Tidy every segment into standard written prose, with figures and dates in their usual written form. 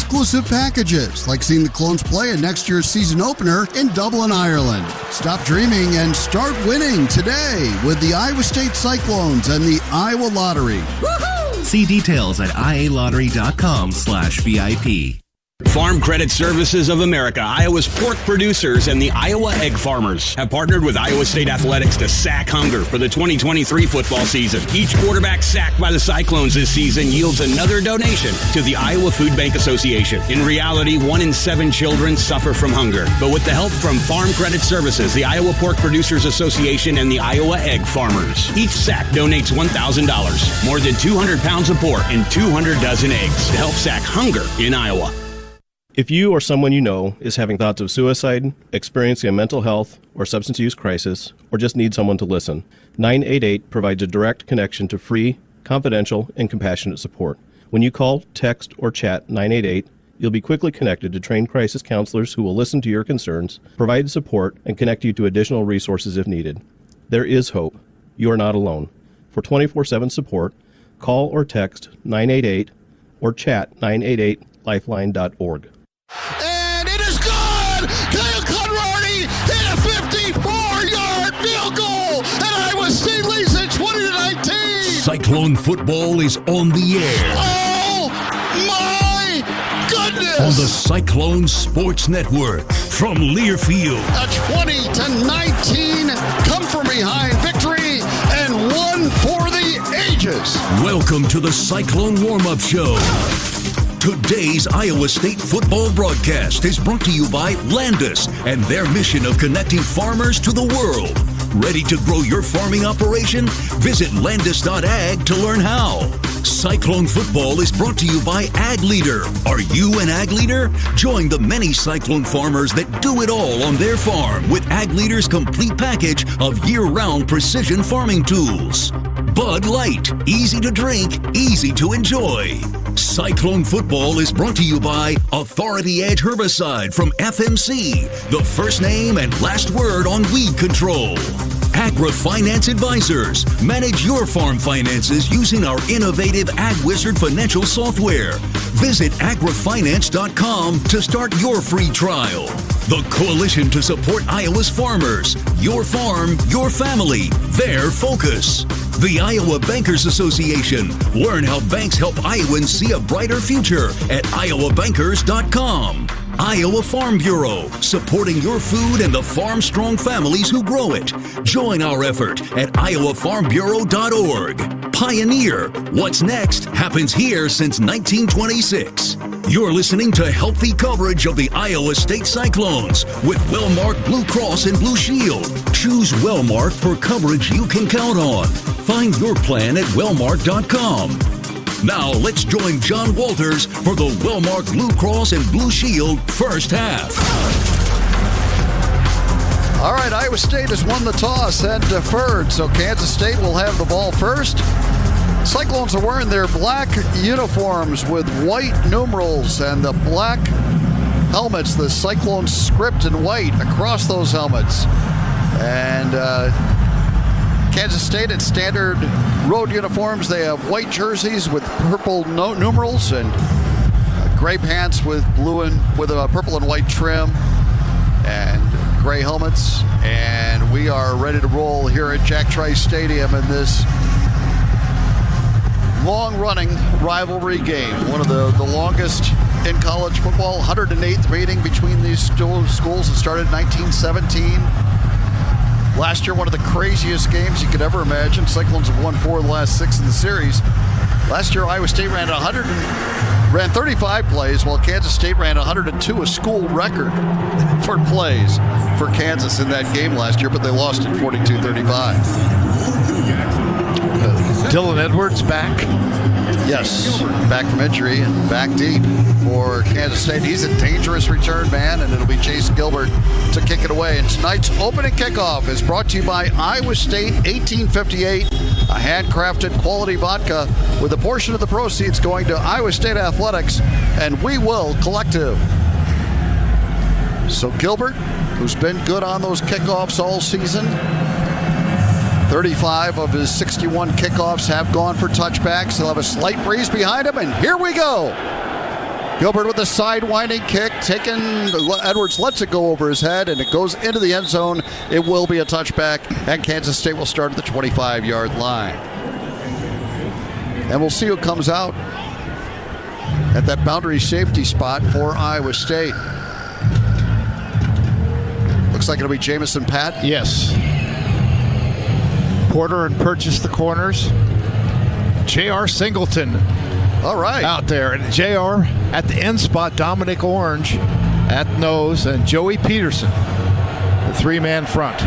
exclusive packages, like seeing the Clones play in next year's season opener in Dublin, Ireland. Stop dreaming and start winning today with the Iowa State Cyclones and the Iowa Lottery. Woohoo! See details at ialottery.com/VIP. Farm Credit Services of America, Iowa's pork producers, and the Iowa Egg Farmers have partnered with Iowa State Athletics to sack hunger for the 2023 football season. Each quarterback sacked by the Cyclones this season yields another donation to the Iowa Food Bank Association. In reality, 1 in 7 children suffer from hunger. But with the help from Farm Credit Services, the Iowa Pork Producers Association, and the Iowa Egg Farmers, each sack donates $1,000, more than 200 pounds of pork and 200 dozen eggs to help sack hunger in Iowa. If you or someone you know is having thoughts of suicide, experiencing a mental health or substance use crisis, or just need someone to listen, 988 provides a direct connection to free, confidential, and compassionate support. When you call, text, or chat 988, you'll be quickly connected to trained crisis counselors who will listen to your concerns, provide support, and connect you to additional resources if needed. There is hope. You are not alone. For 24/7 support, call or text 988 or chat 988lifeline.org. And it is good! Kyle Conradi hit a 54-yard field goal, and Iowa State leads it 20-19! Cyclone football is on the air. Oh, my goodness! On the Cyclone Sports Network from Learfield. A 20-19 come-from-behind victory and one for the ages. Welcome to the Cyclone Warm-Up Show. Today's Iowa State football broadcast is brought to you by Landis and their mission of connecting farmers to the world. Ready to grow your farming operation? Visit landis.ag to learn how. Cyclone football is brought to you by Ag Leader. Are you an Ag Leader? Join the many Cyclone farmers that do it all on their farm with Ag Leader's complete package of year-round precision farming tools. Bud Light, easy to drink, easy to enjoy. Cyclone football is brought to you by Authority Edge Herbicide from FMC, the first name and last word on weed control. Agri Finance Advisors. Manage your farm finances using our innovative AgWizard financial software. Visit agrifinance.com to start your free trial. The coalition to support Iowa's farmers. Your farm, your family, their focus. The Iowa Bankers Association. Learn how banks help Iowans see a brighter future at iowabankers.com. Iowa Farm Bureau, supporting your food and the farm-strong families who grow it. Join our effort at iowafarmbureau.org. Pioneer, what's next happens here since 1926. You're listening to healthy coverage of the Iowa State Cyclones with Wellmark Blue Cross and Blue Shield. Choose Wellmark for coverage you can count on. Find your plan at wellmark.com. Now let's join John Walters for the Wellmark Blue Cross and Blue Shield first half. All right, Iowa State has won the toss and deferred, so Kansas State will have the ball first. Cyclones are wearing their black uniforms with white numerals and the black helmets, the Cyclone script in white across those helmets. And Kansas State in standard road uniforms. They have white jerseys with purple numerals and gray pants with with a purple and white trim and gray helmets. And we are ready to roll here at Jack Trice Stadium in this long-running rivalry game. One of the longest in college football. 108th meeting between these schools. It started in 1917. Last year, one of the craziest games you could ever imagine. Cyclones have won 4 of the last 6 in the series. Last year, Iowa State ran 35 plays, while Kansas State ran 102, a school record for plays for Kansas in that game last year, but they lost it 42-35. Dylan Edwards back? Yes, back from injury and back deep for Kansas State. He's a dangerous return man, and it'll be Chase Gilbert to kick it away. And tonight's opening kickoff is brought to you by Iowa State 1858, a handcrafted quality vodka with a portion of the proceeds going to Iowa State Athletics and We Will Collective. So Gilbert, who's been good on those kickoffs all season, 35 of his 61 kickoffs have gone for touchbacks. He'll have a slight breeze behind him, and here we go. Gilbert with a sidewinding kick, Edwards lets it go over his head, and it goes into the end zone. It will be a touchback, and Kansas State will start at the 25-yard line. And we'll see who comes out at that boundary safety spot for Iowa State. Looks like it'll be Jamison Pat. Yes. Porter and Purchase the corners. J.R. Singleton. All right. Out there. And J.R. at the end spot, Dominic Orange at nose, and Joey Peterson, the three-man front.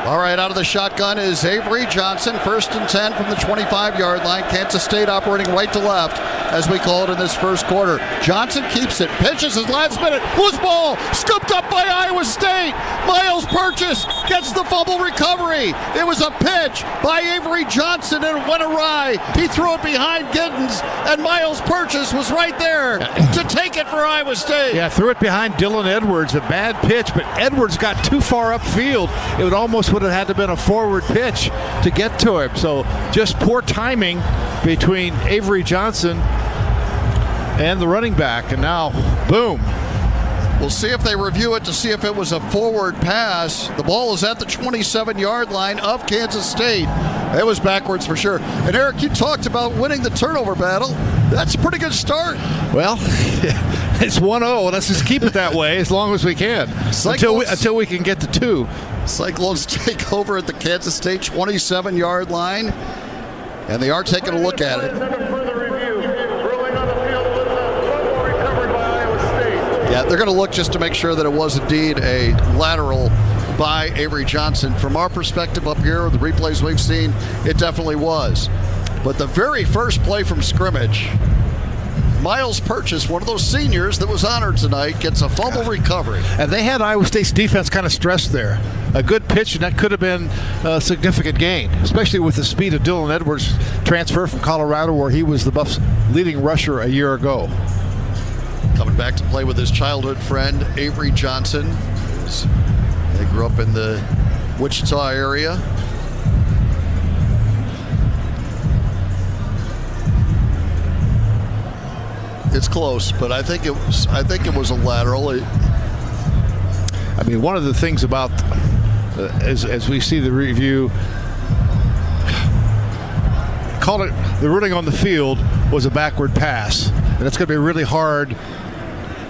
All right, out of the shotgun is Avery Johnson, 1st and 10 from the 25-yard line. Kansas State operating right to left, as we call it in this first quarter. Johnson keeps it, pitches his last minute. Loose ball, scooped up by Iowa State. Miles Purchase gets the fumble recovery. It was a pitch by Avery Johnson, and it went awry. He threw it behind Giddens, and Miles Purchase was right there to take it for Iowa State. Yeah, threw it behind Dylan Edwards. A bad pitch, but Edwards got too far upfield. It would have had to been a forward pitch to get to him. So just poor timing between Avery Johnson and the running back. And now, boom. We'll see if they review it to see if it was a forward pass. The ball is at the 27-yard line of Kansas State. It was backwards for sure. And Eric, you talked about winning the turnover battle. That's a pretty good start. Well, it's 1-0. Let's just keep it that way as long as we can. Until we can get to 2. Cyclones take over at the Kansas State 27-yard line, and they are taking a look at it. Yeah, they're going to look just to make sure that it was indeed a lateral by Avery Johnson. From our perspective up here, the replays we've seen, it definitely was. But the very first play from scrimmage, Miles Purchase, one of those seniors that was honored tonight, gets a fumble recovery. And they had Iowa State's defense kind of stressed there. A good pitch, and that could have been a significant gain, especially with the speed of Dylan Edwards' transfer from Colorado, where he was the Buffs' leading rusher a year ago. Coming back to play with his childhood friend, Avery Johnson. They grew up in the Wichita area. It's close, but I think it was a lateral. I mean, one of the things about as we see the review, called it the ruling on the field was a backward pass, and it's going to be really hard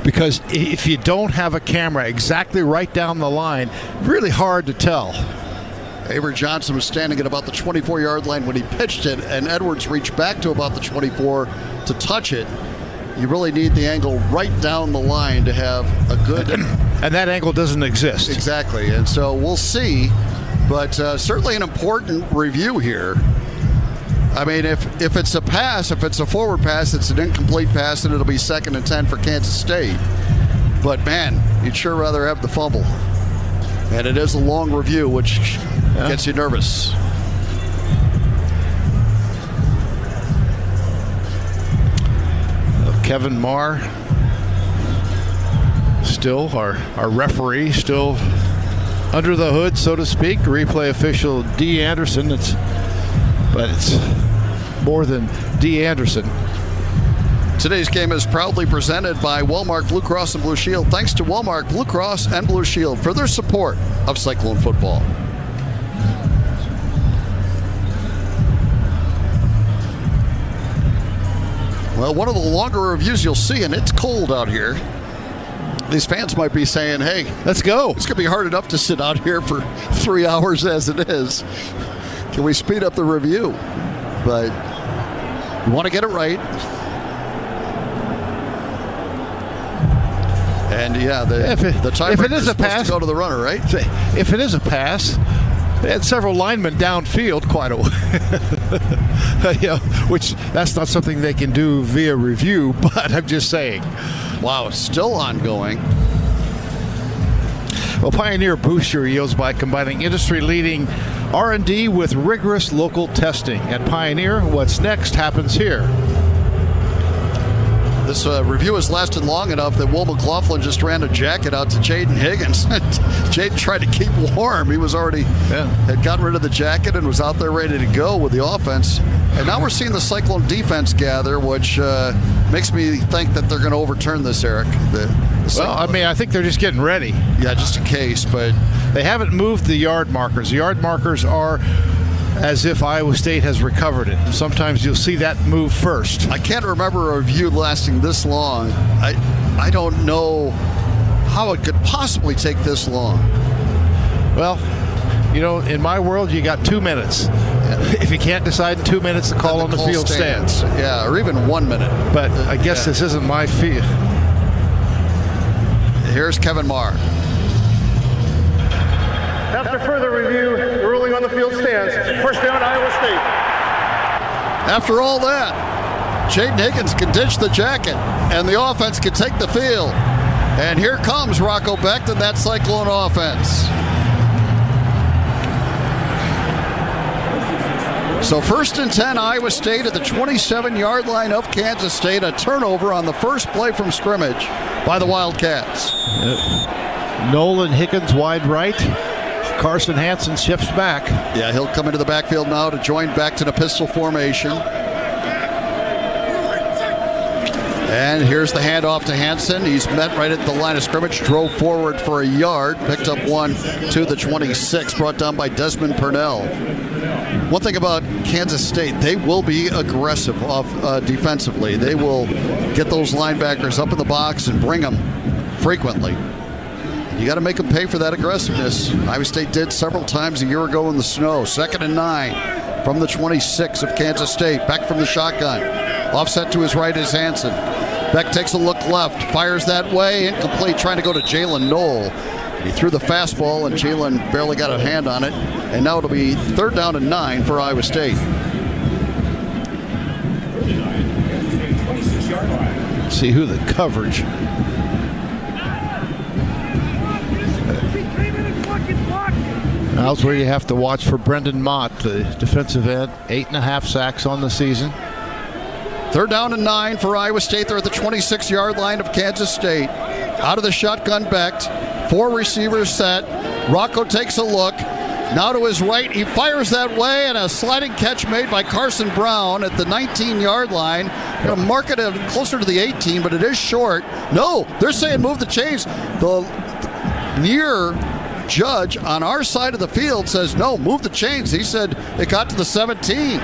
because if you don't have a camera exactly right down the line, really hard to tell. Avery Johnson was standing at about the 24-yard line when he pitched it, and Edwards reached back to about the 24 to touch it. You really need the angle right down the line to have a good... And that angle doesn't exist. Exactly, and so we'll see, but certainly an important review here. I mean, if it's a pass, if it's a forward pass, it's an incomplete pass, and it'll be 2nd and 10 for Kansas State. But, man, you'd sure rather have the fumble. And it is a long review, which gets you nervous. Kevin Marr, still our referee, still under the hood, so to speak. Replay official D. Anderson. But it's more than D. Anderson. Today's game is proudly presented by Wellmark Blue Cross and Blue Shield. Thanks to Wellmark Blue Cross and Blue Shield for their support of Cyclone football. Well, one of the longer reviews you'll see, and it's cold out here. These fans might be saying, hey, let's go. It's going to be hard enough to sit out here for 3 hours as it is. Can we speed up the review? But you want to get it right. And, yeah, the tiebreaker is supposed to go to the runner, right? If it is a pass, they had several linemen downfield quite a way. Which that's not something they can do via review, but I'm just saying. Wow, it's still ongoing. Well, Pioneer boosts your yields by combining industry-leading R&D with rigorous local testing. At Pioneer, what's next happens here. This review has lasted long enough that Will McLaughlin just ran a jacket out to Jaden Higgins. Jaden tried to keep warm. He was already had gotten rid of the jacket and was out there ready to go with the offense. And now we're seeing the Cyclone defense gather, which makes me think that they're going to overturn this, Eric. Well, I mean, I think they're just getting ready. Yeah, just in case, but they haven't moved the yard markers. The yard markers are as if Iowa State has recovered it. Sometimes you'll see that move first. I can't remember a review lasting this long. I don't know how it could possibly take this long. Well, you know, in my world, you got 2 minutes. If you can't decide in 2 minutes, the call on the field stands. Yeah, or even 1 minute. But I guess this isn't my field. Here's Kevin Marr. After further review, the ruling on the field stands. First down, Iowa State. After all that, Jaden Higgins can ditch the jacket, and the offense can take the field. And here comes Rocco Becht and that Cyclone offense. So 1st and 10, Iowa State at the 27-yard line of Kansas State. A turnover on the first play from scrimmage by the Wildcats. Nolan Higgins wide right. Carson Hansen shifts back. Yeah, he'll come into the backfield now to join Becht in a pistol formation. And here's the handoff to Hansen. He's met right at the line of scrimmage, drove forward for a yard, picked up one to the 26, brought down by Desmond Purnell. One thing about Kansas State, they will be aggressive defensively. They will get those linebackers up in the box and bring them frequently. You got to make them pay for that aggressiveness. Iowa State did several times a year ago in the snow. 2nd and 9 from the 26 of Kansas State. Becht from the shotgun. Offset to his right is Hansen. Becht takes a look left, fires that way, incomplete, trying to go to Jalen Knoll. He threw the fastball, and Jalen barely got a hand on it. And now it'll be 3rd down and 9 for Iowa State. See who the coverage. Now's where you have to watch for Brendan Mott, the defensive end. 8.5 sacks on the season. 3rd down and 9 for Iowa State. They're at the 26-yard line of Kansas State. Out of the shotgun, Becht. 4 receivers set. Rocco takes a look. Now to his right. He fires that way, and a sliding catch made by Carson Brown at the 19-yard line. Going to mark it closer to the 18, but it is short. No, they're saying move the chains. The near judge on our side of the field says, no, move the chains. He said it got to the 17.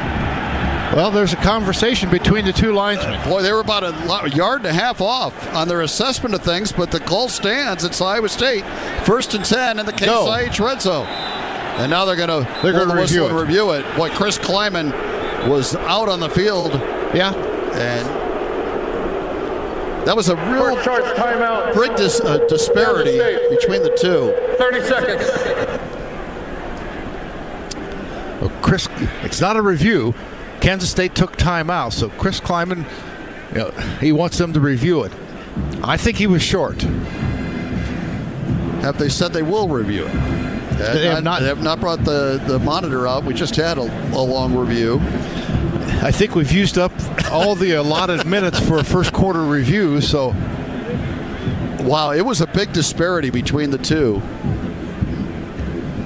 Well, there's a conversation between the two linesmen. Boy, they were about a yard and a half off on their assessment of things, but the call stands. It's Iowa State. 1st and 10 in the Case IH red zone. And now they're going to review it. Boy, Chris Kleiman was out on the field. Yeah. And that was a real timeout. Great disparity between the two. 30 seconds. Well, it's not a review. Kansas State took timeout, so Chris Kleiman, he wants them to review it. I think he was short. Have they said they will review it? They have not brought the monitor out. We just had a long review. I think we've used up all the allotted minutes for a first quarter review, so. Wow, it was a big disparity between the two.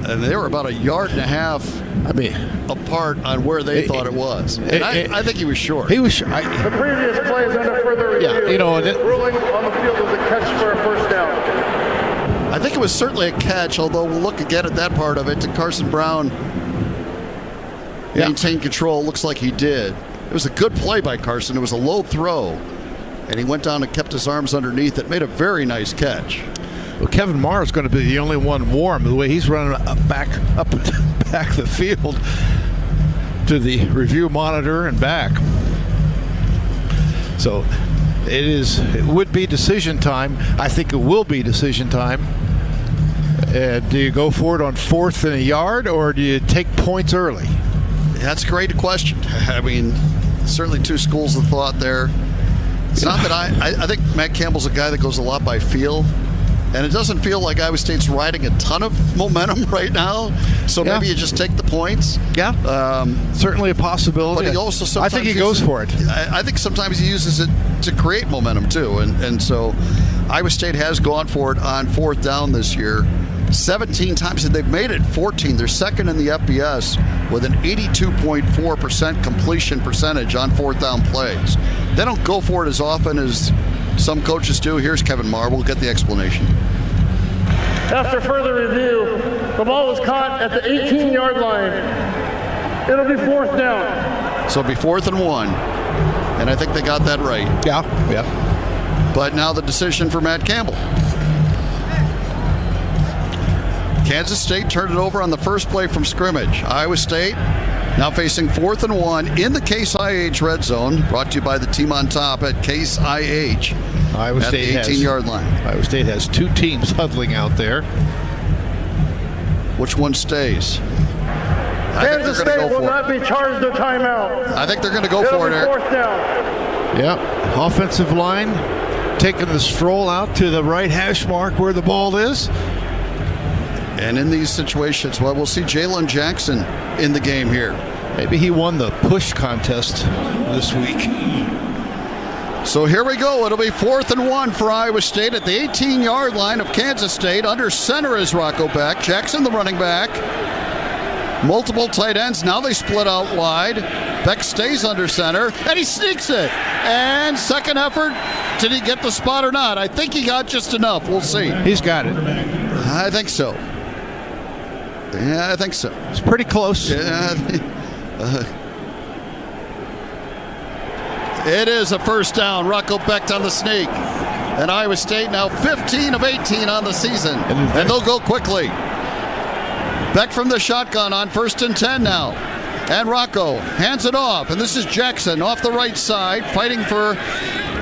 And they were about a yard and a half apart on where they thought it was. And I think he was short. He was short. The previous play is under further review. Yeah, ruling on the field was a catch for a first down. I think it was certainly a catch, although we'll look again at that part of it. Did Carson Brown maintain control? Looks like he did. It was a good play by Carson. It was a low throw, and he went down and kept his arms underneath it. Made a very nice catch. Well, Kevin Marr is going to be the only one warm the way he's running back the field to the review monitor and back. So it would be decision time. I think it will be decision time. Do you go for it on 4th and a yard, or do you take points early? That's a great question. I mean, certainly two schools of thought there. It's not that I think Matt Campbell's a guy that goes a lot by feel. And it doesn't feel like Iowa State's riding a ton of momentum right now. So maybe you just take the points. Yeah. Certainly a possibility. But he also sometimes I think he goes for it. I think sometimes he uses it to create momentum too. And so Iowa State has gone for it on fourth down this year 17 times, and they've made it 14. They're second in the FBS with an 82.4% completion percentage on fourth down plays. They don't go for it as often as some coaches do. Here's Kevin Marr. We'll get the explanation. After further review, the ball was caught at the 18-yard line. It'll be fourth down. So it'll be 4th and 1. And I think they got that right. Yeah. But now the decision for Matt Campbell. Kansas State turned it over on the first play from scrimmage. Iowa State now facing 4th and 1 in the Case IH red zone, brought to you by the team on top at Case IH. Iowa State at the 18-yard line. Iowa State has two teams huddling out there. Which one stays? Kansas State will not be charged a timeout. I think they're going to go for it, Eric. Fourth down. Yep. Offensive line taking the stroll out to the right hash mark where the ball is. And in these situations, well, we'll see Jalen Jackson in the game here. Maybe he won the push contest this week. So here we go. It'll be 4th and 1 for Iowa State at the 18-yard line of Kansas State. Under center is Rocco Beck. Jackson, the running back. Multiple tight ends. Now they split out wide. Beck stays under center, and he sneaks it. And second effort. Did he get the spot or not? I think he got just enough. We'll see. He's got it. I think so. Yeah, I think so. It's pretty close. Yeah. It is a first down. Rocco Beck on the sneak. And Iowa State now 15 of 18 on the season. And they'll go quickly. Beck from the shotgun on 1st and 10 now. And Rocco hands it off. And this is Jackson off the right side, fighting for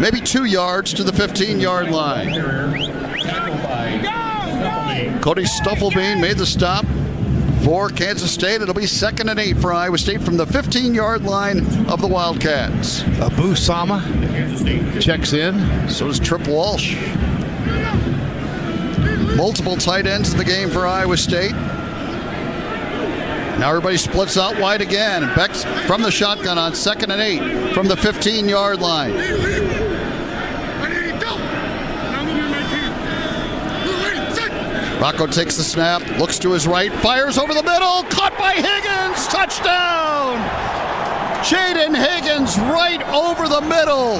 maybe 2 yards to the 15-yard line. Cody Stufflebean made the stop for Kansas State. It'll be 2nd and 8 for Iowa State from the 15-yard line of the Wildcats. Abu Sama checks in. So does Trip Walsh. Multiple tight ends in the game for Iowa State. Now everybody splits out wide again. Beck's from the shotgun on 2nd and 8 from the 15-yard line. Rocco takes the snap, looks to his right, fires over the middle, caught by Higgins, touchdown! Jaden Higgins right over the middle,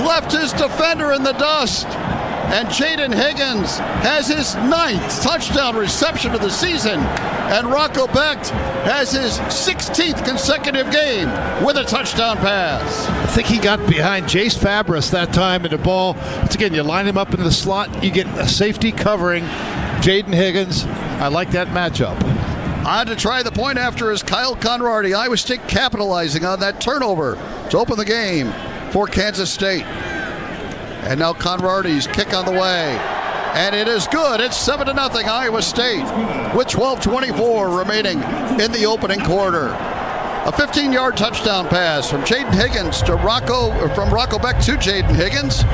left his defender in the dust, and Jaden Higgins has his 9th touchdown reception of the season, and Rocco Beck has his 16th consecutive game with a touchdown pass. I think he got behind Jace Fabris that time, and the ball, once again, you line him up in the slot, you get a safety covering Jaden Higgins. I like that matchup. On to try the point after is Kyle Conradi. Iowa State capitalizing on that turnover to open the game for Kansas State. And now Conradi's kick on the way. And it is good. It's 7-0 Iowa State with 12:24 remaining in the opening quarter. A 15-yard touchdown pass from Jaden Higgins to Rocco, from Rocco Beck to Jaden Higgins.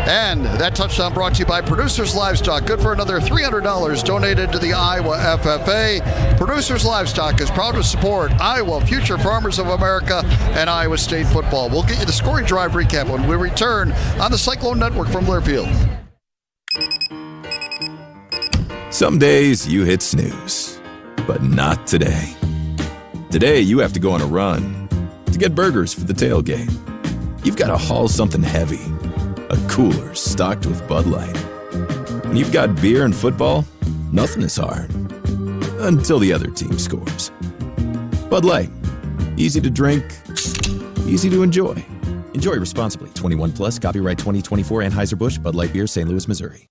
And that touchdown brought to you by Producers Livestock. Good for another $300 donated to the Iowa FFA. Producers Livestock is proud to support Iowa, future farmers of America, and Iowa State football. We'll get you the scoring drive recap when we return on the Cyclone Network from Learfield. Some days you hit snooze, but not today. Today you have to go on a run to get burgers for the tailgate. You've got to haul something heavy. A cooler stocked with Bud Light. When you've got beer and football, nothing is hard. Until the other team scores. Bud Light. Easy to drink, easy to enjoy. Enjoy responsibly. 21 plus, copyright 2024 Anheuser-Busch, Bud Light Beer, St. Louis, Missouri.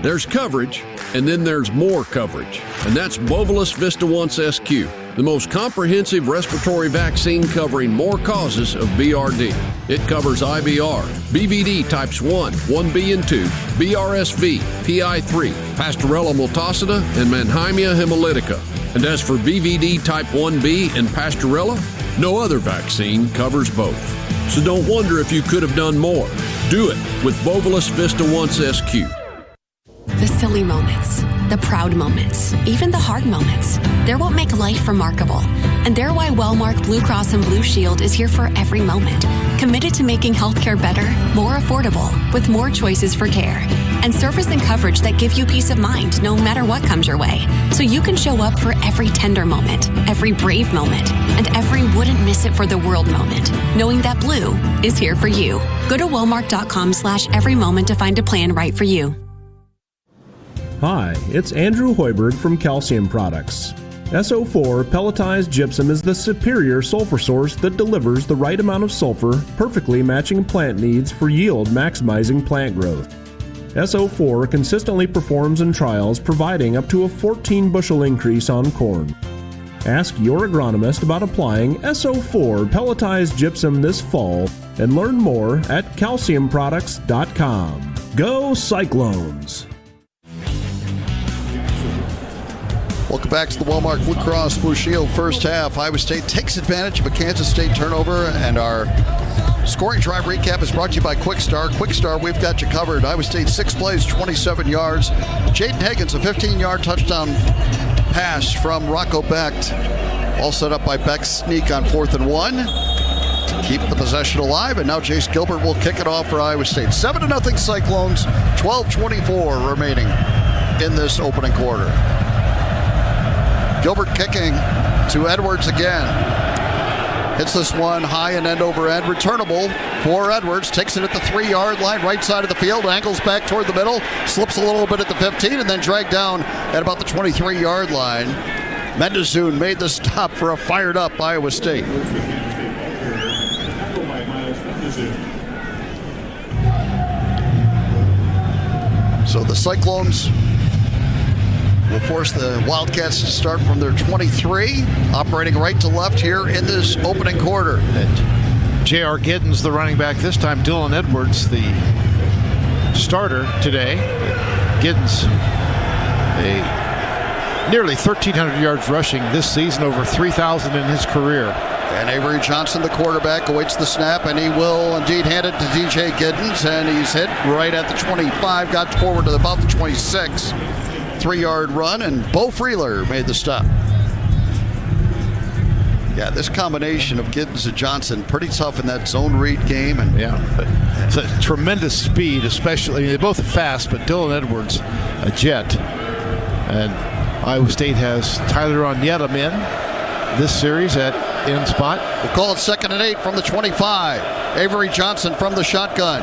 There's coverage, and then there's more coverage. And that's Bovolus Vista Once SQ, the most comprehensive respiratory vaccine covering more causes of BRD. It covers IBR, BVD types 1, 1B and 2, BRSV, PI3, Pasteurella multocida, and Mannheimia hemolytica. And as for BVD type 1B and Pasteurella, no other vaccine covers both. So don't wonder if you could have done more. Do it with Bovolus Vista Once SQ. The silly moments, the proud moments, even the hard moments. They're what make life remarkable. And they're why Wellmark Blue Cross and Blue Shield is here for every moment. Committed to making healthcare better, more affordable, with more choices for care. And service and coverage that give you peace of mind no matter what comes your way. So you can show up for every tender moment, every brave moment, and every wouldn't miss it for the world moment, knowing that Blue is here for you. Go to Wellmark.com/every moment to find a plan right for you. Hi, it's Andrew Hoiberg from Calcium Products. SO4 pelletized gypsum is the superior sulfur source that delivers the right amount of sulfur, perfectly matching plant needs for yield maximizing plant growth. SO4 consistently performs in trials, providing up to a 14 bushel increase on corn. Ask your agronomist about applying SO4 pelletized gypsum this fall and learn more at calciumproducts.com. Go Cyclones! Welcome back to the Wellmark Blue Cross Blue Shield first half. Iowa State takes advantage of a Kansas State turnover, and our scoring drive recap is brought to you by Quick Start. Quick Start, we've got you covered. Iowa State 6 plays, 27 yards. Jaden Higgins, a 15-yard touchdown pass from Rocco Becht. All set up by Becht's sneak on 4th and 1 to keep the possession alive, and now Jace Gilbert will kick it off for Iowa State. 7-0 Cyclones, 12:24 remaining in this opening quarter. Gilbert kicking to Edwards again. Hits this one high and end over end. Returnable for Edwards. Takes it at the 3-yard line, right side of the field. Angles back toward the middle. Slips a little bit at the 15 and then dragged down at about the 23-yard line. Mendezoon made the stop for a fired up Iowa State. So the Cyclones will force the Wildcats to start from their 23, operating right to left here in this opening quarter. J.R. Giddens, the running back this time. Dylan Edwards, the starter today. Giddens, nearly 1,300 yards rushing this season, over 3,000 in his career. And Avery Johnson, the quarterback, awaits the snap, and he will indeed hand it to DJ Giddens, and he's hit right at the 25, got forward to about the 26. 3-yard run, and Bo Freeler made the stop. Yeah, this combination of Giddens and Johnson, pretty tough in that zone read game. And yeah, it's a tremendous speed, especially. They're both fast, but Dylan Edwards, a jet. And Iowa State has Tyler Onyedem in this series at end spot. We'll call it 2nd and 8 from the 25. Avery Johnson from the shotgun.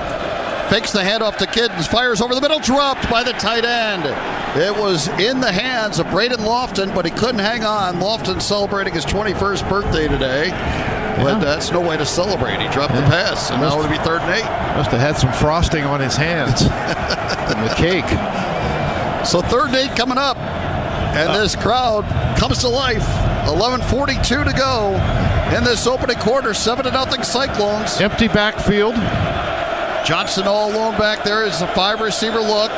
Fakes the handoff to Giddens, fires over the middle, dropped by the tight end. It was in the hands of Braden Lofton, but he couldn't hang on. Lofton celebrating his 21st birthday today, but that's no way to celebrate. He dropped the pass, and now it'll be 3rd and 8. Must have had some frosting on his hands and the cake. So 3rd and 8 coming up, and this crowd comes to life. 11:42 to go in this opening quarter. 7-0 Cyclones. Empty backfield. Johnson all alone back there is a 5-receiver look.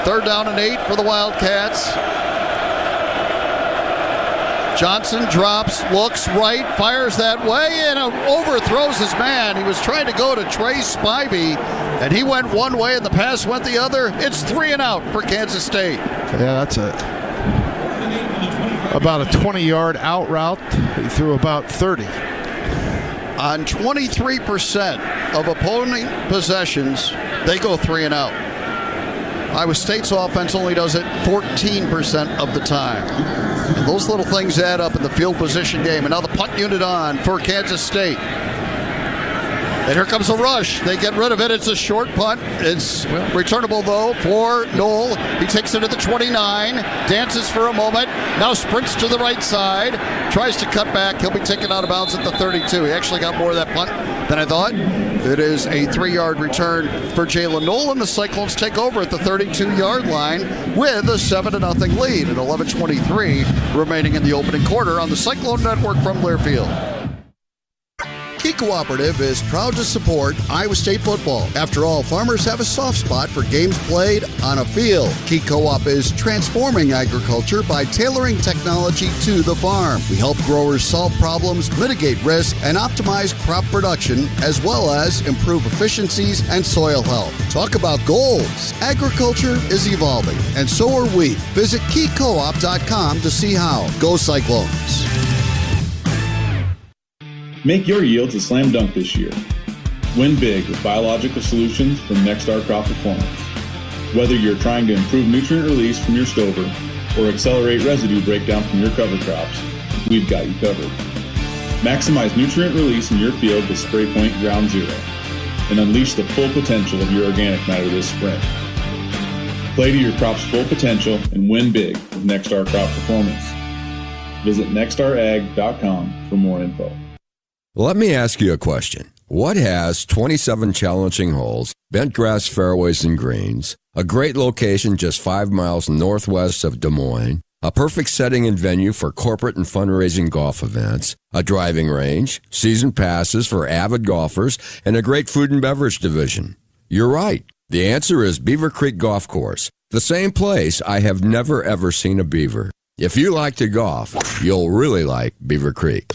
3rd down and 8 for the Wildcats. Johnson drops, looks right, fires that way, and overthrows his man. He was trying to go to Trey Spivey, and he went one way and the pass went the other. It's 3 and out for Kansas State. Yeah, that's about a 20-yard out route. He threw about 30. On 23% of opponent possessions, they go 3 and out. Iowa State's offense only does it 14% of the time. And those little things add up in the field position game. And now the punt unit on for Kansas State. And here comes a rush. They get rid of it. It's a short punt. It's returnable, though, for Knoll. He takes it to the 29, dances for a moment, now sprints to the right side, tries to cut back. He'll be taken out of bounds at the 32. He actually got more of that punt than I thought. It is a 3-yard return for Jalen Knoll, and the Cyclones take over at the 32-yard line with a 7-0 lead at 11:23 remaining in the opening quarter on the Cyclone Network from Learfield. Key Cooperative is proud to support Iowa State football. After all, farmers have a soft spot for games played on a field. Key Co-op is transforming agriculture by tailoring technology to the farm. We help growers solve problems, mitigate risk, and optimize crop production, as well as improve efficiencies and soil health. Talk about goals. Agriculture is evolving, and so are we. Visit keycoop.com to see how. Go Cyclones. Make your yields a slam dunk this year. Win big with biological solutions from Nexstar Crop Performance. Whether you're trying to improve nutrient release from your stover or accelerate residue breakdown from your cover crops, we've got you covered. Maximize nutrient release in your field with Spray Point Ground Zero and unleash the full potential of your organic matter this spring. Play to your crop's full potential and win big with Nexstar Crop Performance. Visit nexstarag.com for more info. Let me ask you a question. What has 27 challenging holes, bent grass fairways and greens, a great location just 5 miles northwest of Des Moines, a perfect setting and venue for corporate and fundraising golf events, a driving range, season passes for avid golfers, and a great food and beverage division? You're right. The answer is Beaver Creek Golf Course, the same place I have never ever seen a beaver. If you like to golf, you'll really like Beaver Creek.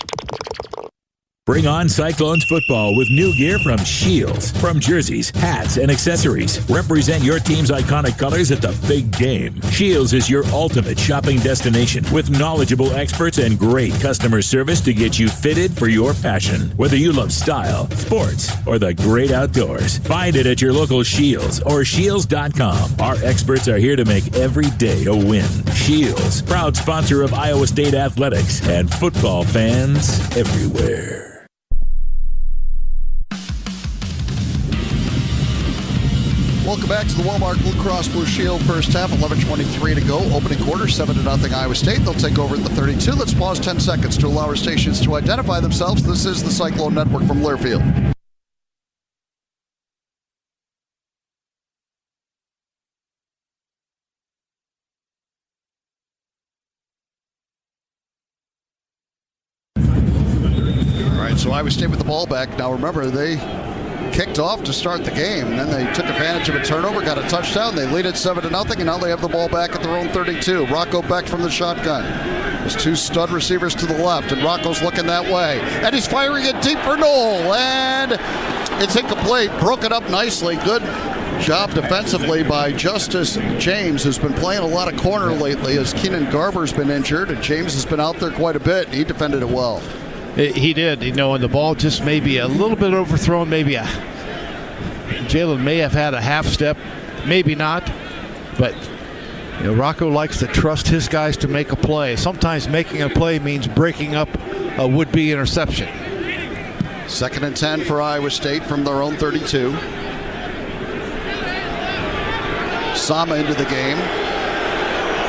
Bring on Cyclones football with new gear from Shields. From jerseys, hats, and accessories. Represent your team's iconic colors at the big game. Shields is your ultimate shopping destination with knowledgeable experts and great customer service to get you fitted for your passion. Whether you love style, sports, or the great outdoors, find it at your local Shields or Shields.com. Our experts are here to make every day a win. Shields, proud sponsor of Iowa State Athletics and football fans everywhere. Welcome back to the Walmart Blue Cross Blue Shield first half, 11:23 to go. Opening quarter, 7-0 Iowa State. They'll take over at the 32. Let's pause 10 seconds to allow our stations to identify themselves. This is the Cyclone Network from Learfield. All right, so Iowa State with the ball back. Now remember, they kicked off to start the game, and then they took advantage of a turnover, got a touchdown. They lead it 7-0, and now they have the ball back at their own 32. Rocco Beck from the shotgun. There's two stud receivers to the left, and Rocco's looking that way. And he's firing it deep for Knoll, and it's incomplete. Broke it up nicely. Good job defensively by Justice James, who's been playing a lot of corner lately as Keenan Garber's been injured, and James has been out there quite a bit. He defended it well. He did, and the ball just maybe a little bit overthrown. Jalen may have had a half step, maybe not. But Rocco likes to trust his guys to make a play. Sometimes making a play means breaking up a would-be interception. 2nd and 10 for Iowa State from their own 32. Sama into the game.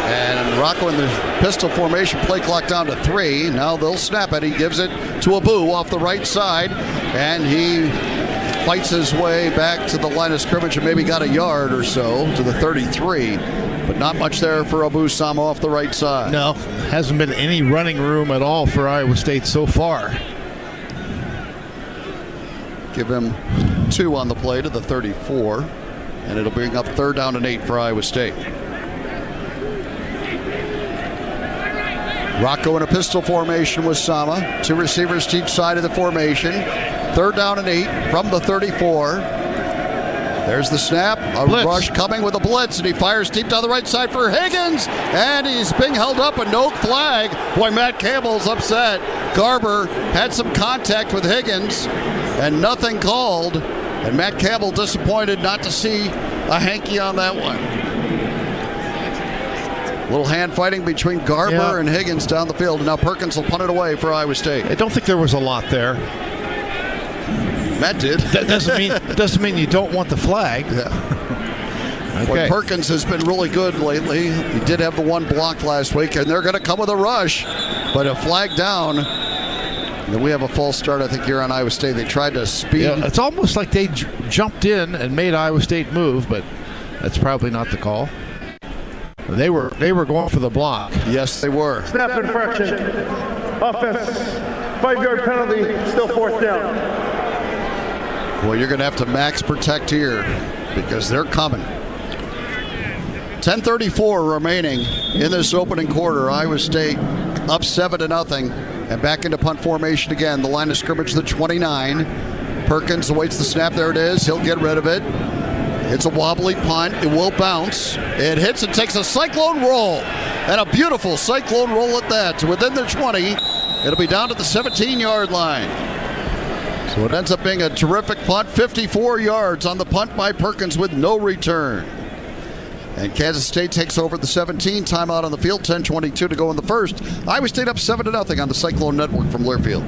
And Rocco in the pistol formation, play clock down to 3. Now they'll snap it. He gives it to Abu off the right side. And he fights his way back to the line of scrimmage and maybe got a yard or so to the 33. But not much there for Abu Sama off the right side. No, hasn't been any running room at all for Iowa State so far. Give him 2 on the play to the 34. And it'll bring up 3rd down and 8 for Iowa State. Rocco in a pistol formation with Sama. 2 receivers to each side of the formation. 3rd down and 8 from the 34. There's the snap. A blitz. Rush coming with a blitz, and he fires deep down the right side for Higgins. And he's being held up, a no flag. Boy, Matt Campbell's upset. Garber had some contact with Higgins, and nothing called. And Matt Campbell disappointed not to see a hanky on that one. Little hand fighting between Garber and Higgins down the field. And now Perkins will punt it away for Iowa State. I don't think there was a lot there. Matt did. That doesn't mean you don't want the flag. Yeah. Okay. Well, Perkins has been really good lately. He did have the one block last week, and they're going to come with a rush. But a flag down. And we have a false start, I think, here on Iowa State. They tried to speed. Yeah, it's almost like they jumped in and made Iowa State move, but that's probably not the call. They were going for the block. Yes, they were. Snap infraction. Offense. 5-yard penalty, still 4th down. Well, you're going to have to max protect here because they're coming. 10:34 remaining in this opening quarter. Iowa State up 7-0 and back into punt formation again. The line of scrimmage, the 29. Perkins awaits the snap. There it is. He'll get rid of it. It's a wobbly punt. It will bounce. It hits and takes a Cyclone roll. And a beautiful Cyclone roll at that. To within the 20. It'll be down to the 17-yard line. So it ends up being a terrific punt. 54 yards on the punt by Perkins with no return. And Kansas State takes over the 17. Timeout on the field. 10:22 to go in the first. Iowa State up 7-0 on the Cyclone Network from Learfield.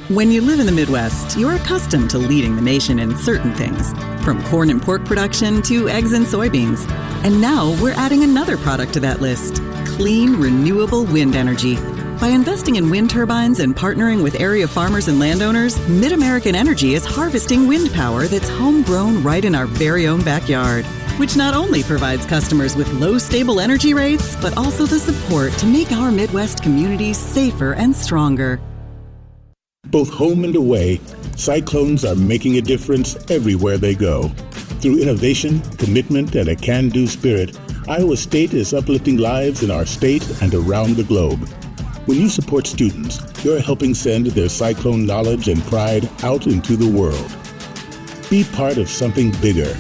When you live in the Midwest, you're accustomed to leading the nation in certain things, from corn and pork production to eggs and soybeans. And now we're adding another product to that list, clean, renewable wind energy. By investing in wind turbines and partnering with area farmers and landowners, Mid-American Energy is harvesting wind power that's homegrown right in our very own backyard, which not only provides customers with low, stable energy rates, but also the support to make our Midwest communities safer and stronger. Both home and away, Cyclones are making a difference everywhere they go. Through innovation, commitment, and a can-do spirit, Iowa State is uplifting lives in our state and around the globe. When you support students, you're helping send their Cyclone knowledge and pride out into the world. Be part of something bigger.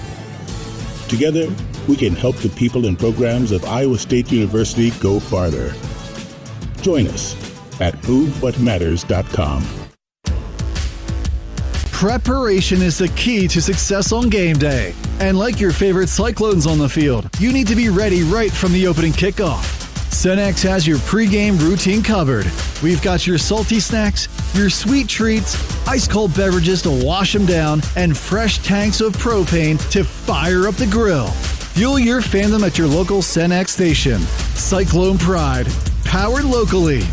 Together, we can help the people and programs of Iowa State University go farther. Join us at MoveWhatMatters.com. Preparation is the key to success on game day. And like your favorite Cyclones on the field, you need to be ready right from the opening kickoff. Cenex has your pregame routine covered. We've got your salty snacks, your sweet treats, ice-cold beverages to wash them down, and fresh tanks of propane to fire up the grill. Fuel your fandom at your local Cenex station. Cyclone Pride, powered locally.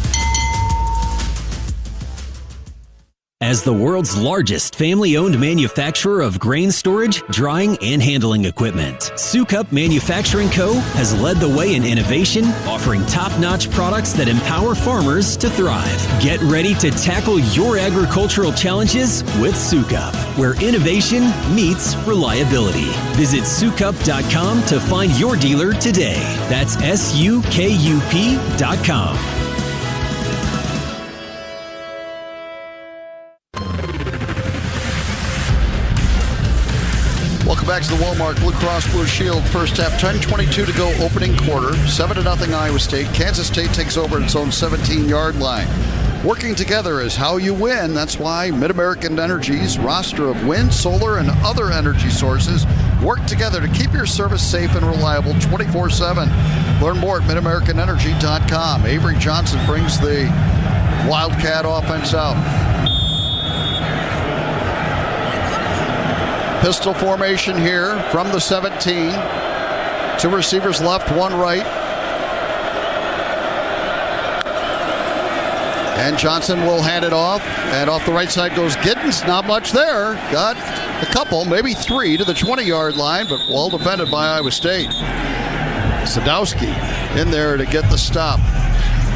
As the world's largest family-owned manufacturer of grain storage, drying, and handling equipment, Sukup Manufacturing Co. has led the way in innovation, offering top-notch products that empower farmers to thrive. Get ready to tackle your agricultural challenges with Sukup, where innovation meets reliability. Visit Sukup.com to find your dealer today. That's SUKUP.com. Welcome back to the Walmart Blue Cross Blue Shield first half. 10:22 to go, opening quarter. 7-0 Iowa State. Kansas State takes over at its own 17-yard line. Working together is how you win. That's why Mid-American Energy's roster of wind, solar, and other energy sources work together to keep your service safe and reliable 24/7. Learn more at MidAmericanEnergy.com. Avery Johnson brings the Wildcat offense out. Pistol formation here from the 17. 2 receivers left, 1 right. And Johnson will hand it off. And off the right side goes Giddens. Not much there. Got a couple, maybe 3 to the 20-yard line, but well defended by Iowa State. Sadowski in there to get the stop.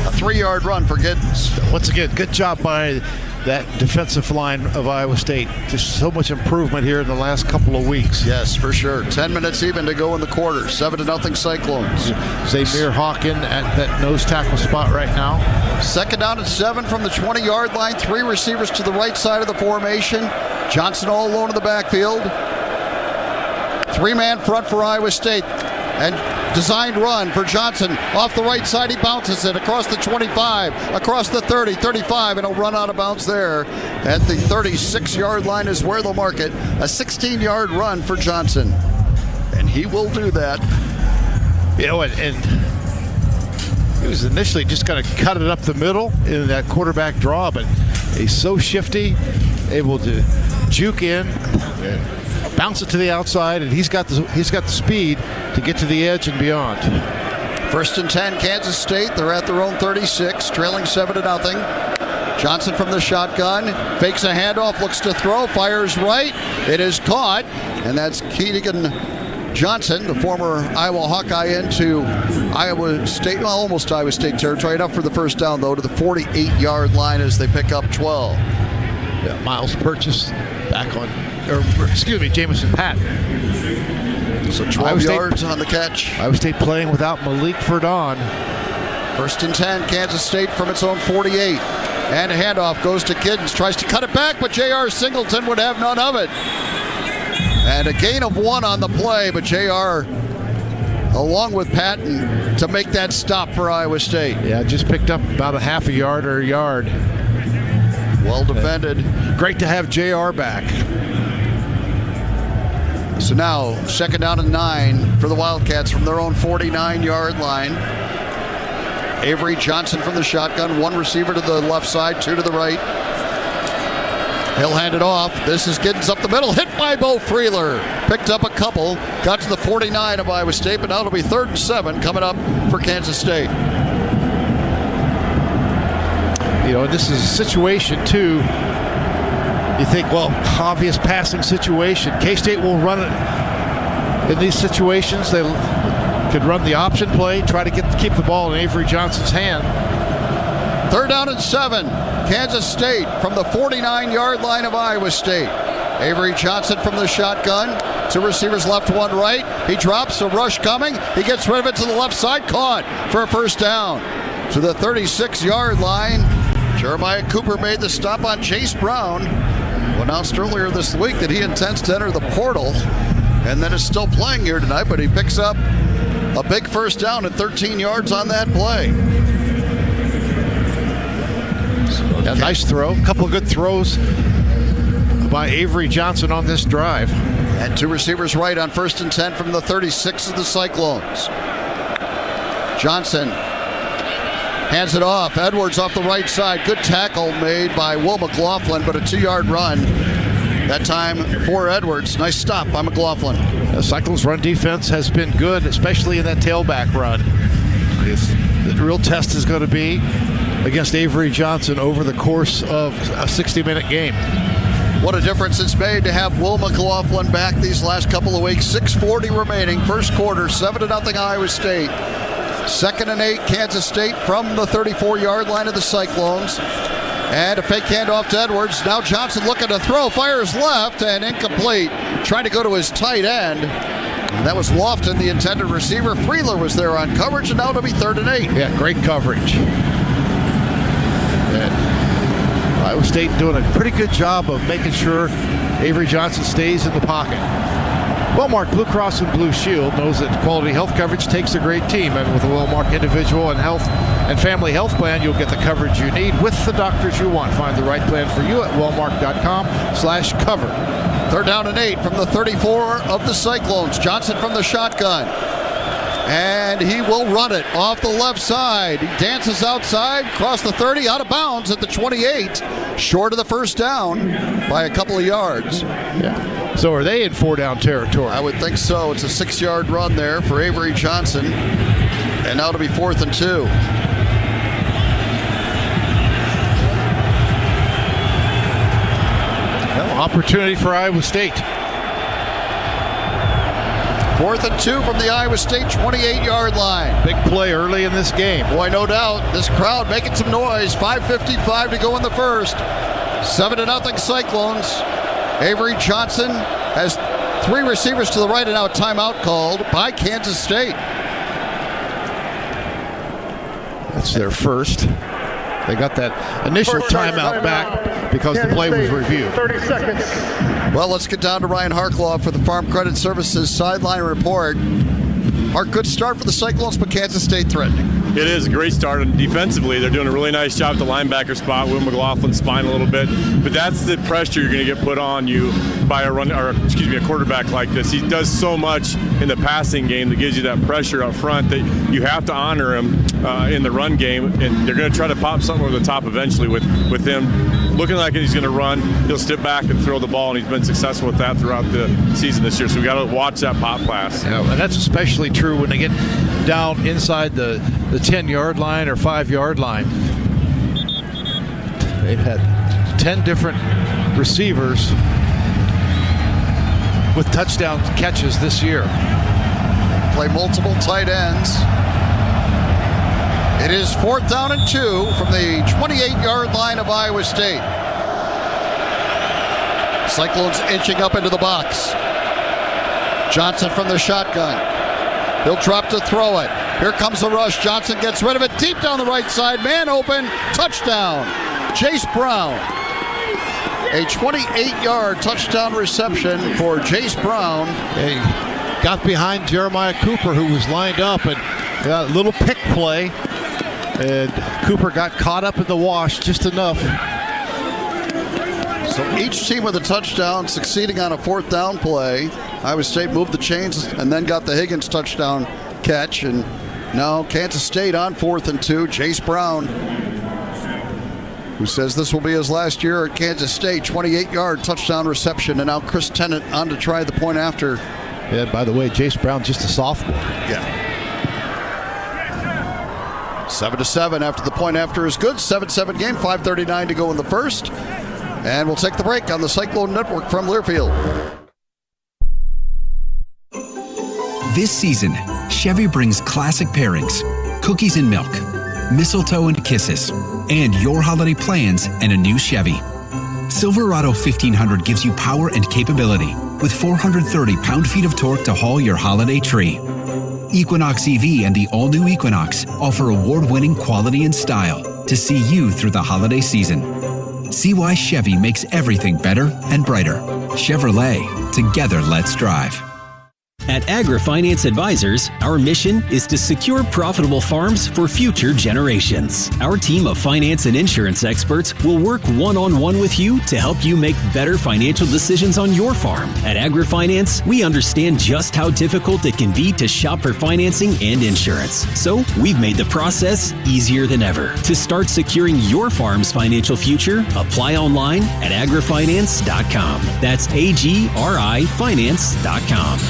A 3-yard run for Giddens. Once again, good job by that defensive line of Iowa State. Just so much improvement here in the last couple of weeks. Yes, for sure. 10 minutes even to go in the quarter. 7-0 Cyclones. Xavier Hawken at that nose tackle spot right now. 2nd down and 7 from the 20-yard line. 3 receivers to the right side of the formation. Johnson all alone in the backfield. 3-man front for Iowa State. And designed run for Johnson. Off the right side, he bounces it across the 25, across the 30, 35, and he'll run out of bounds there. At the 36-yard line is where they'll mark it. A 16-yard run for Johnson. And he will do that. You know, and he was initially just going to cut it up the middle in that quarterback draw, but he's so shifty, able to juke in, bounce it to the outside, and he's got the speed to get to the edge and beyond. 1st and 10, Kansas State. They're at their own 36, trailing 7-0. Johnson from the shotgun, fakes a handoff, looks to throw, fires right. It is caught, and that's Keegan Johnson, the former Iowa Hawkeye, into Iowa State, well, almost Iowa State territory. Enough for the first down, though, to the 48-yard line as they pick up 12. Yeah, Miles Purchase back on, Jamison Patton. So 12 yards on the catch. Iowa State playing without Malik Verdon. 1st and 10, Kansas State from its own 48. And a handoff goes to Giddens. Tries to cut it back, but J.R. Singleton would have none of it. And a gain of 1 on the play, but J.R. along with Patton to make that stop for Iowa State. Yeah, just picked up about a half a yard or a yard. Well defended. Great to have J.R. back. So now, 2nd down and 9 for the Wildcats from their own 49-yard line. Avery Johnson from the shotgun. 1 receiver to the left side, 2 to the right. He'll hand it off. This is Giddens up the middle. Hit by Bo Freeler. Picked up a couple. Got to the 49 of Iowa State, but now it'll be 3rd and 7 coming up for Kansas State. This is a situation, too. You think, well, obvious passing situation. K-State will run it in these situations. They could run the option play, try to keep the ball in Avery Johnson's hand. 3rd down and 7. Kansas State from the 49-yard line of Iowa State. Avery Johnson from the shotgun. 2 receivers left, 1 right. He drops, a rush coming. He gets rid of it to the left side. Caught for a first down. To the 36-yard line. Jeremiah Cooper made the stop on Chase Brown. Announced earlier this week that he intends to enter the portal and then is still playing here tonight, but he picks up a big first down and 13 yards on that play. Yeah, nice throw. A couple of good throws by Avery Johnson on this drive. And 2 receivers right on 1st and 10 from the 36 of the Cyclones. Johnson hands it off. Edwards off the right side. Good tackle made by Will McLaughlin, but a 2-yard run. That time for Edwards. Nice stop by McLaughlin. The Cyclones' run defense has been good, especially in that tailback run. The real test is going to be against Avery Johnson over the course of a 60-minute game. What a difference it's made to have Will McLaughlin back these last couple of weeks. 6:40 remaining. First quarter, 7-0 Iowa State. 2nd and 8, Kansas State from the 34-yard line of the Cyclones. And a fake handoff to Edwards. Now Johnson looking to throw. Fires left and incomplete. Trying to go to his tight end. And that was Lofton, the intended receiver. Freeler was there on coverage, and now it'll be 3rd and 8. Yeah, great coverage. And Iowa State doing a pretty good job of making sure Avery Johnson stays in the pocket. Wellmark Blue Cross and Blue Shield knows that quality health coverage takes a great team, and with a Wellmark individual and health and family health plan, you'll get the coverage you need with the doctors you want. Find the right plan for you at wellmark.com/cover. 3rd down and 8 from the 34 of the Cyclones. Johnson from the shotgun. And he will run it off the left side. He dances outside, across the 30, out of bounds at the 28. Short of the first down by a couple of yards. Yeah. So are they in 4-down territory? I would think so. It's a 6-yard run there for Avery Johnson. And now to be 4th and 2. Well, opportunity for Iowa State. 4th and 2 from the Iowa State 28-yard line. Big play early in this game. Boy, no doubt. This crowd making some noise. 5:55 to go in the first. 7-0 Cyclones. Avery Johnson has 3 receivers to the right, and now a timeout called by Kansas State. That's their first. They got that initial timeout back because the play was reviewed. 30 seconds. Well, let's get down to Ryan Harklaw for the Farm Credit Services sideline report. Hark, good start for the Cyclones, but Kansas State threatening. It is a great start, and defensively, they're doing a really nice job at the linebacker spot. Will McLaughlin's spine a little bit, but that's the pressure you're going to get put on you by a quarterback like this. He does so much in the passing game that gives you that pressure up front that you have to honor him in the run game, and they're going to try to pop something over the top eventually with him looking like he's going to run. He'll step back and throw the ball, and he's been successful with that throughout the season this year. So we got to watch that pop pass. Yeah, and that's especially true when they get down inside the 10-yard line or 5-yard line. They've had 10 different receivers with touchdown catches this year. play multiple tight ends. It is 4th down and 2 from the 28-yard line of Iowa State. Cyclones inching up into the box. Johnson from the shotgun. He'll drop to throw it. Here comes the rush. Johnson gets rid of it deep down the right side. Man open. Touchdown. Jace Brown. A 28-yard touchdown reception for Jace Brown. He got behind Jeremiah Cooper, who was lined up, and got a little pick play. And Cooper got caught up in the wash just enough. So each team with a touchdown succeeding on a 4th down play. Iowa State moved the chains and then got the Higgins touchdown catch. And now Kansas State on 4th and 2. Jace Brown, who says this will be his last year at Kansas State. 28-yard touchdown reception. And now Chris Tennant on to try the point after. Yeah, by the way, Jace Brown just a sophomore. Yeah. 7-7 after the point after is good. 7-7 game, 5:39 to go in the first. And we'll take the break on the Cyclone Network from Learfield. This season, Chevy brings classic pairings, cookies and milk, mistletoe and kisses, and your holiday plans and a new Chevy. Silverado 1500 gives you power and capability with 430 pound-feet of torque to haul your holiday tree. Equinox EV and the all-new Equinox offer award-winning quality and style to see you through the holiday season. See why Chevy makes everything better and brighter. Chevrolet, together let's drive. At AgriFinance Advisors, our mission is to secure profitable farms for future generations. Our team of finance and insurance experts will work one-on-one with you to help you make better financial decisions on your farm. At AgriFinance, we understand just how difficult it can be to shop for financing and insurance. So we've made the process easier than ever. To start securing your farm's financial future, apply online at agrifinance.com. That's AGRIfinance.com.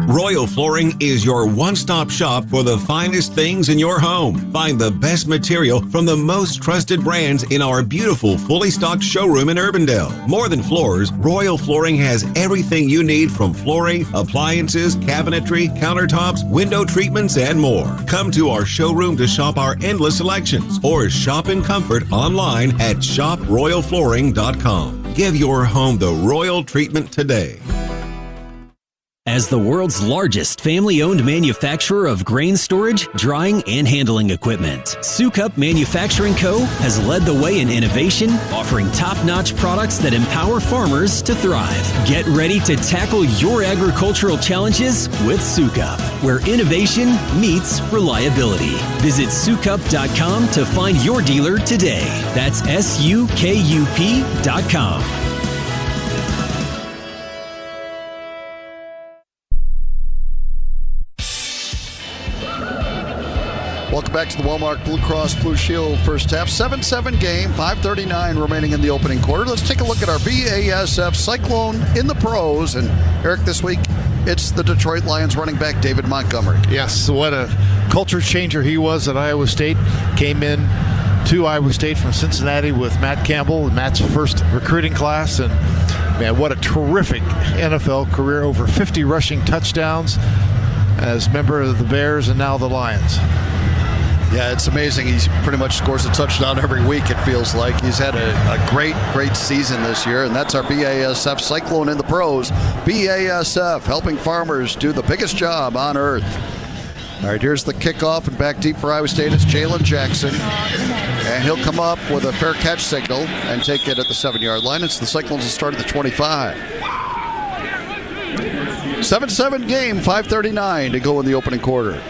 Royal Flooring is your one-stop shop for the finest things in your home. Find the best material from the most trusted brands in our beautiful, fully stocked showroom in Urbandale. More than floors, Royal Flooring has everything you need from flooring, appliances, cabinetry, countertops, window treatments, and more. Come to our showroom to shop our endless selections or shop in comfort online at shoproyalflooring.com. Give your home the royal treatment today. As the world's largest family-owned manufacturer of grain storage, drying, and handling equipment, Sukup Manufacturing Co. has led the way in innovation, offering top-notch products that empower farmers to thrive. Get ready to tackle your agricultural challenges with Sukup, where innovation meets reliability. Visit sukup.com to find your dealer today. That's SUKUP.com. Welcome back to the Walmart Blue Cross Blue Shield first half. 7-7 game, 5:39 remaining in the opening quarter. Let's take a look at our BASF Cyclone in the pros. And Eric, this week, it's the Detroit Lions running back David Montgomery. Yes, what a culture changer he was at Iowa State. Came in to Iowa State from Cincinnati with Matt Campbell, Matt's first recruiting class. And, man, what a terrific NFL career. Over 50 rushing touchdowns as member of the Bears and now the Lions. Yeah, it's amazing. He pretty much scores a touchdown every week, it feels like. He's had a great season this year, and that's our BASF Cyclone in the pros. BASF, helping farmers do the biggest job on earth. All right, here's the kickoff, and back deep for Iowa State is Jalen Jackson. And he'll come up with a fair catch signal and take it at the 7-yard line. It's the Cyclones that start at the 25. 7-7 game, 5:39 to go in the opening quarter.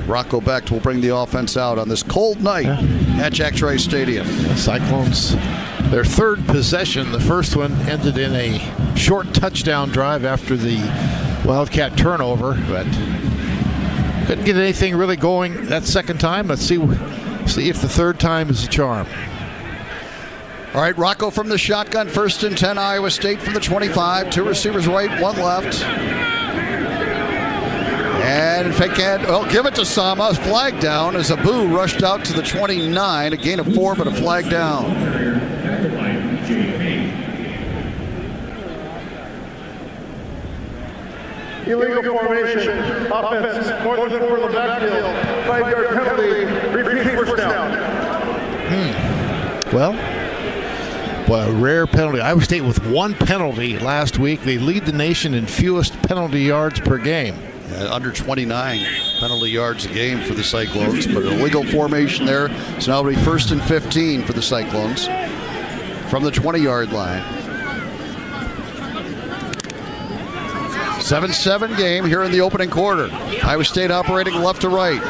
Rocco Becht will bring the offense out on this cold night at Jack Trice Stadium. The Cyclones, their third possession. The first one ended in a short touchdown drive after the Wildcat turnover, but couldn't get anything really going that second time. Let's see if the third time is a charm. All right, Rocco from the shotgun, 1st and 10, Iowa State from the 25. 2 receivers right, 1 left. And if they can't, give it to Sama. Flag down as Abu rushed out to the 29. A gain of 4, but a flag down. illegal formation, offense, northern for the backfield, 5-yard penalty, repeat first down. Well, a rare penalty. Iowa State with one penalty last week. They lead the nation in fewest penalty yards per game. Under 29 penalty yards a game for the Cyclones, but an illegal formation there. So now it'll be 1st and 15 for the Cyclones from the 20-yard line. 7-7 game here in the opening quarter. Iowa State operating left to right.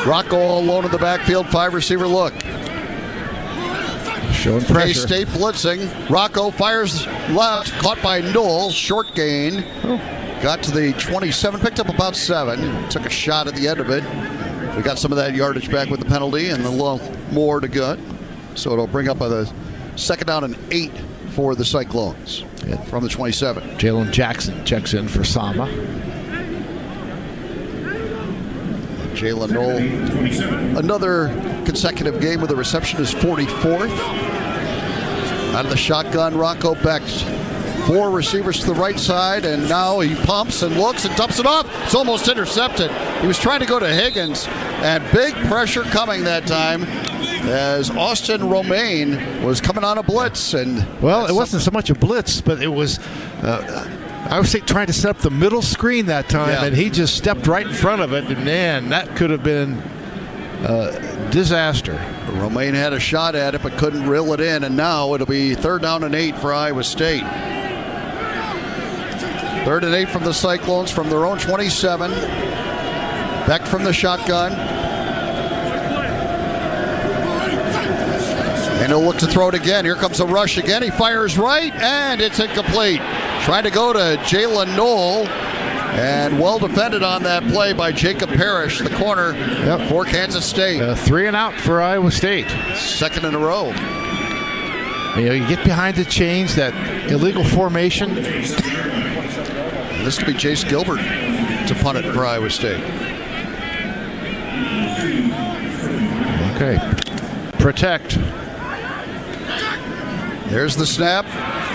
Rocco all alone in the backfield, 5-receiver look. Showing pressure. K-State blitzing. Rocco fires left, caught by Knoll, short gain. Got to the 27, picked up about 7. Took a shot at the end of it. We got some of that yardage back with the penalty and a little more to good. So it'll bring up a 2nd down and 8 for the Cyclones from the 27. Jalen Jackson checks in for Sama. Jalen Knoll, another consecutive game with a reception, is 44th. Out of the shotgun, Rocco Becht. 4 receivers to the right side, and now he pumps and looks and dumps it off. It's almost intercepted. He was trying to go to Higgins, and big pressure coming that time as Austin Romaine was coming on a blitz. And well, it wasn't so much a blitz, but it was I was trying to set up the middle screen that time, and he just stepped right in front of it, and man, that could have been disaster. Romaine had a shot at it but couldn't reel it in, and now it'll be 3rd down and 8 for Iowa State. 3rd and 8 from the Cyclones from their own 27. Beck from the shotgun. And he'll look to throw it again. Here comes a rush again. He fires right, and it's incomplete. Trying to go to Jalen Knoll. And well defended on that play by Jacob Parrish, the corner for Kansas State. 3 and out for Iowa State. 2nd in a row. You get behind the chains, that illegal formation. This could be Jace Gilbert to punt it for Iowa State. Okay. Protect. There's the snap.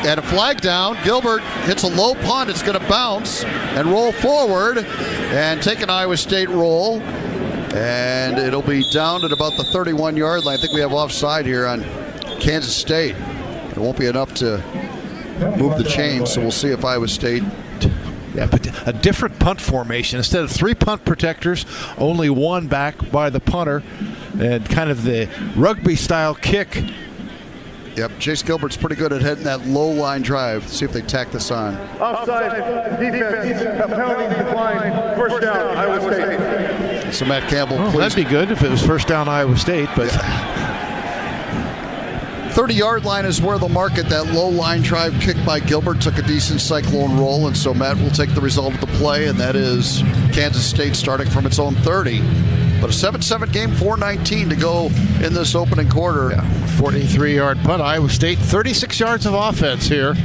And a flag down. Gilbert hits a low punt. It's going to bounce and roll forward and take an Iowa State roll. And it'll be down at about the 31-yard line. I think we have offside here on Kansas State. It won't be enough to move the chains, so we'll see if Iowa State... Yeah, but a different punt formation. Instead of 3 punt protectors, only 1 back by the punter. And kind of the rugby-style kick. Yep, Jace Gilbert's pretty good at heading that low line drive. See if they tack this on. Offside defense, penalty decline, 1st down, Iowa State. So Matt Campbell, please. That'd be good if it was 1st down Iowa State, but... 30-yard line is where they'll mark it. That low line drive kick by Gilbert took a decent Cyclone roll, and so Matt will take the result of the play, and that is Kansas State starting from its own 30. But a 7-7 game, 4:19 to go in this opening quarter. 43-yard punt. Iowa State, 36 yards of offense here.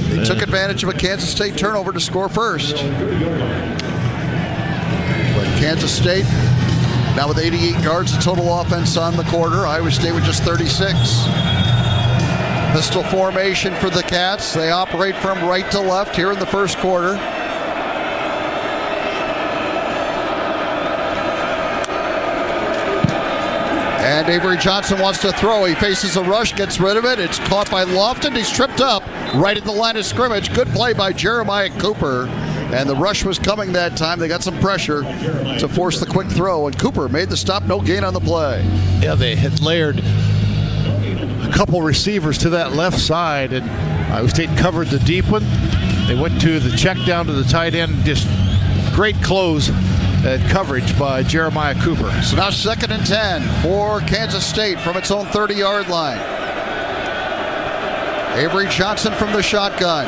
They took advantage of a Kansas State turnover to score first. But Kansas State now with 88 yards of total offense on the quarter. Iowa State with just 36. Pistol formation for the Cats. They operate from right to left here in the first quarter. And Avery Johnson wants to throw. He faces a rush, gets rid of it. It's caught by Lofton. He's tripped up right at the line of scrimmage. Good play by Jeremiah Cooper. And the rush was coming that time. They got some pressure to force the quick throw. And Cooper made the stop. No gain on the play. Yeah, they had layered a couple receivers to that left side. And Iowa State covered the deep one. They went to the check down to the tight end. Just great close. Coverage by Jeremiah Cooper. So now 2nd and 10 for Kansas State from its own 30-yard line. Avery Johnson from the shotgun.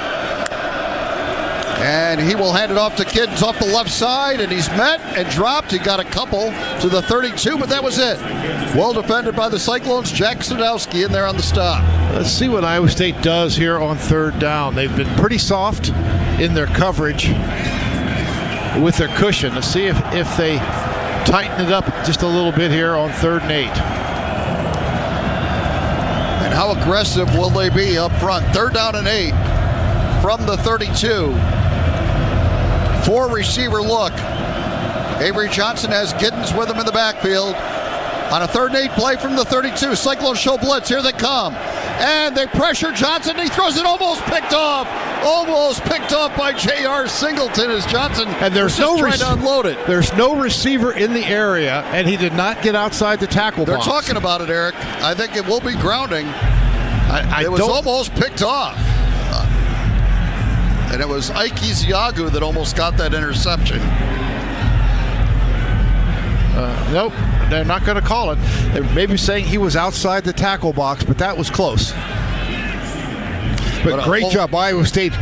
And he will hand it off to Kiddens off the left side, and he's met and dropped. He got a couple to the 32, but that was it. Well defended by the Cyclones. Jack Sadowski in there on the stop. Let's see what Iowa State does here on 3rd down. They've been pretty soft in their coverage with their cushion. Let's see if they tighten it up just a little bit here on 3rd and 8. And how aggressive will they be up front? 3rd down and 8 from the 32. 4-receiver look. Avery Johnson has Giddens with him in the backfield. On a 3rd and 8 play from the 32, Cyclones show blitz. Here they come. And they pressure Johnson. He throws it, almost picked off. Almost picked off by J.R. Singleton as Johnson and there's was trying to unload it. There's no receiver in the area, and he did not get outside the tackle box. They're talking about it, Eric. I think it will be grounding. It was almost picked off. And it was Ike Ezeagu that almost got that interception. Nope, they're not going to call it. They may be saying he was outside the tackle box, but that was close. But great job. Iowa State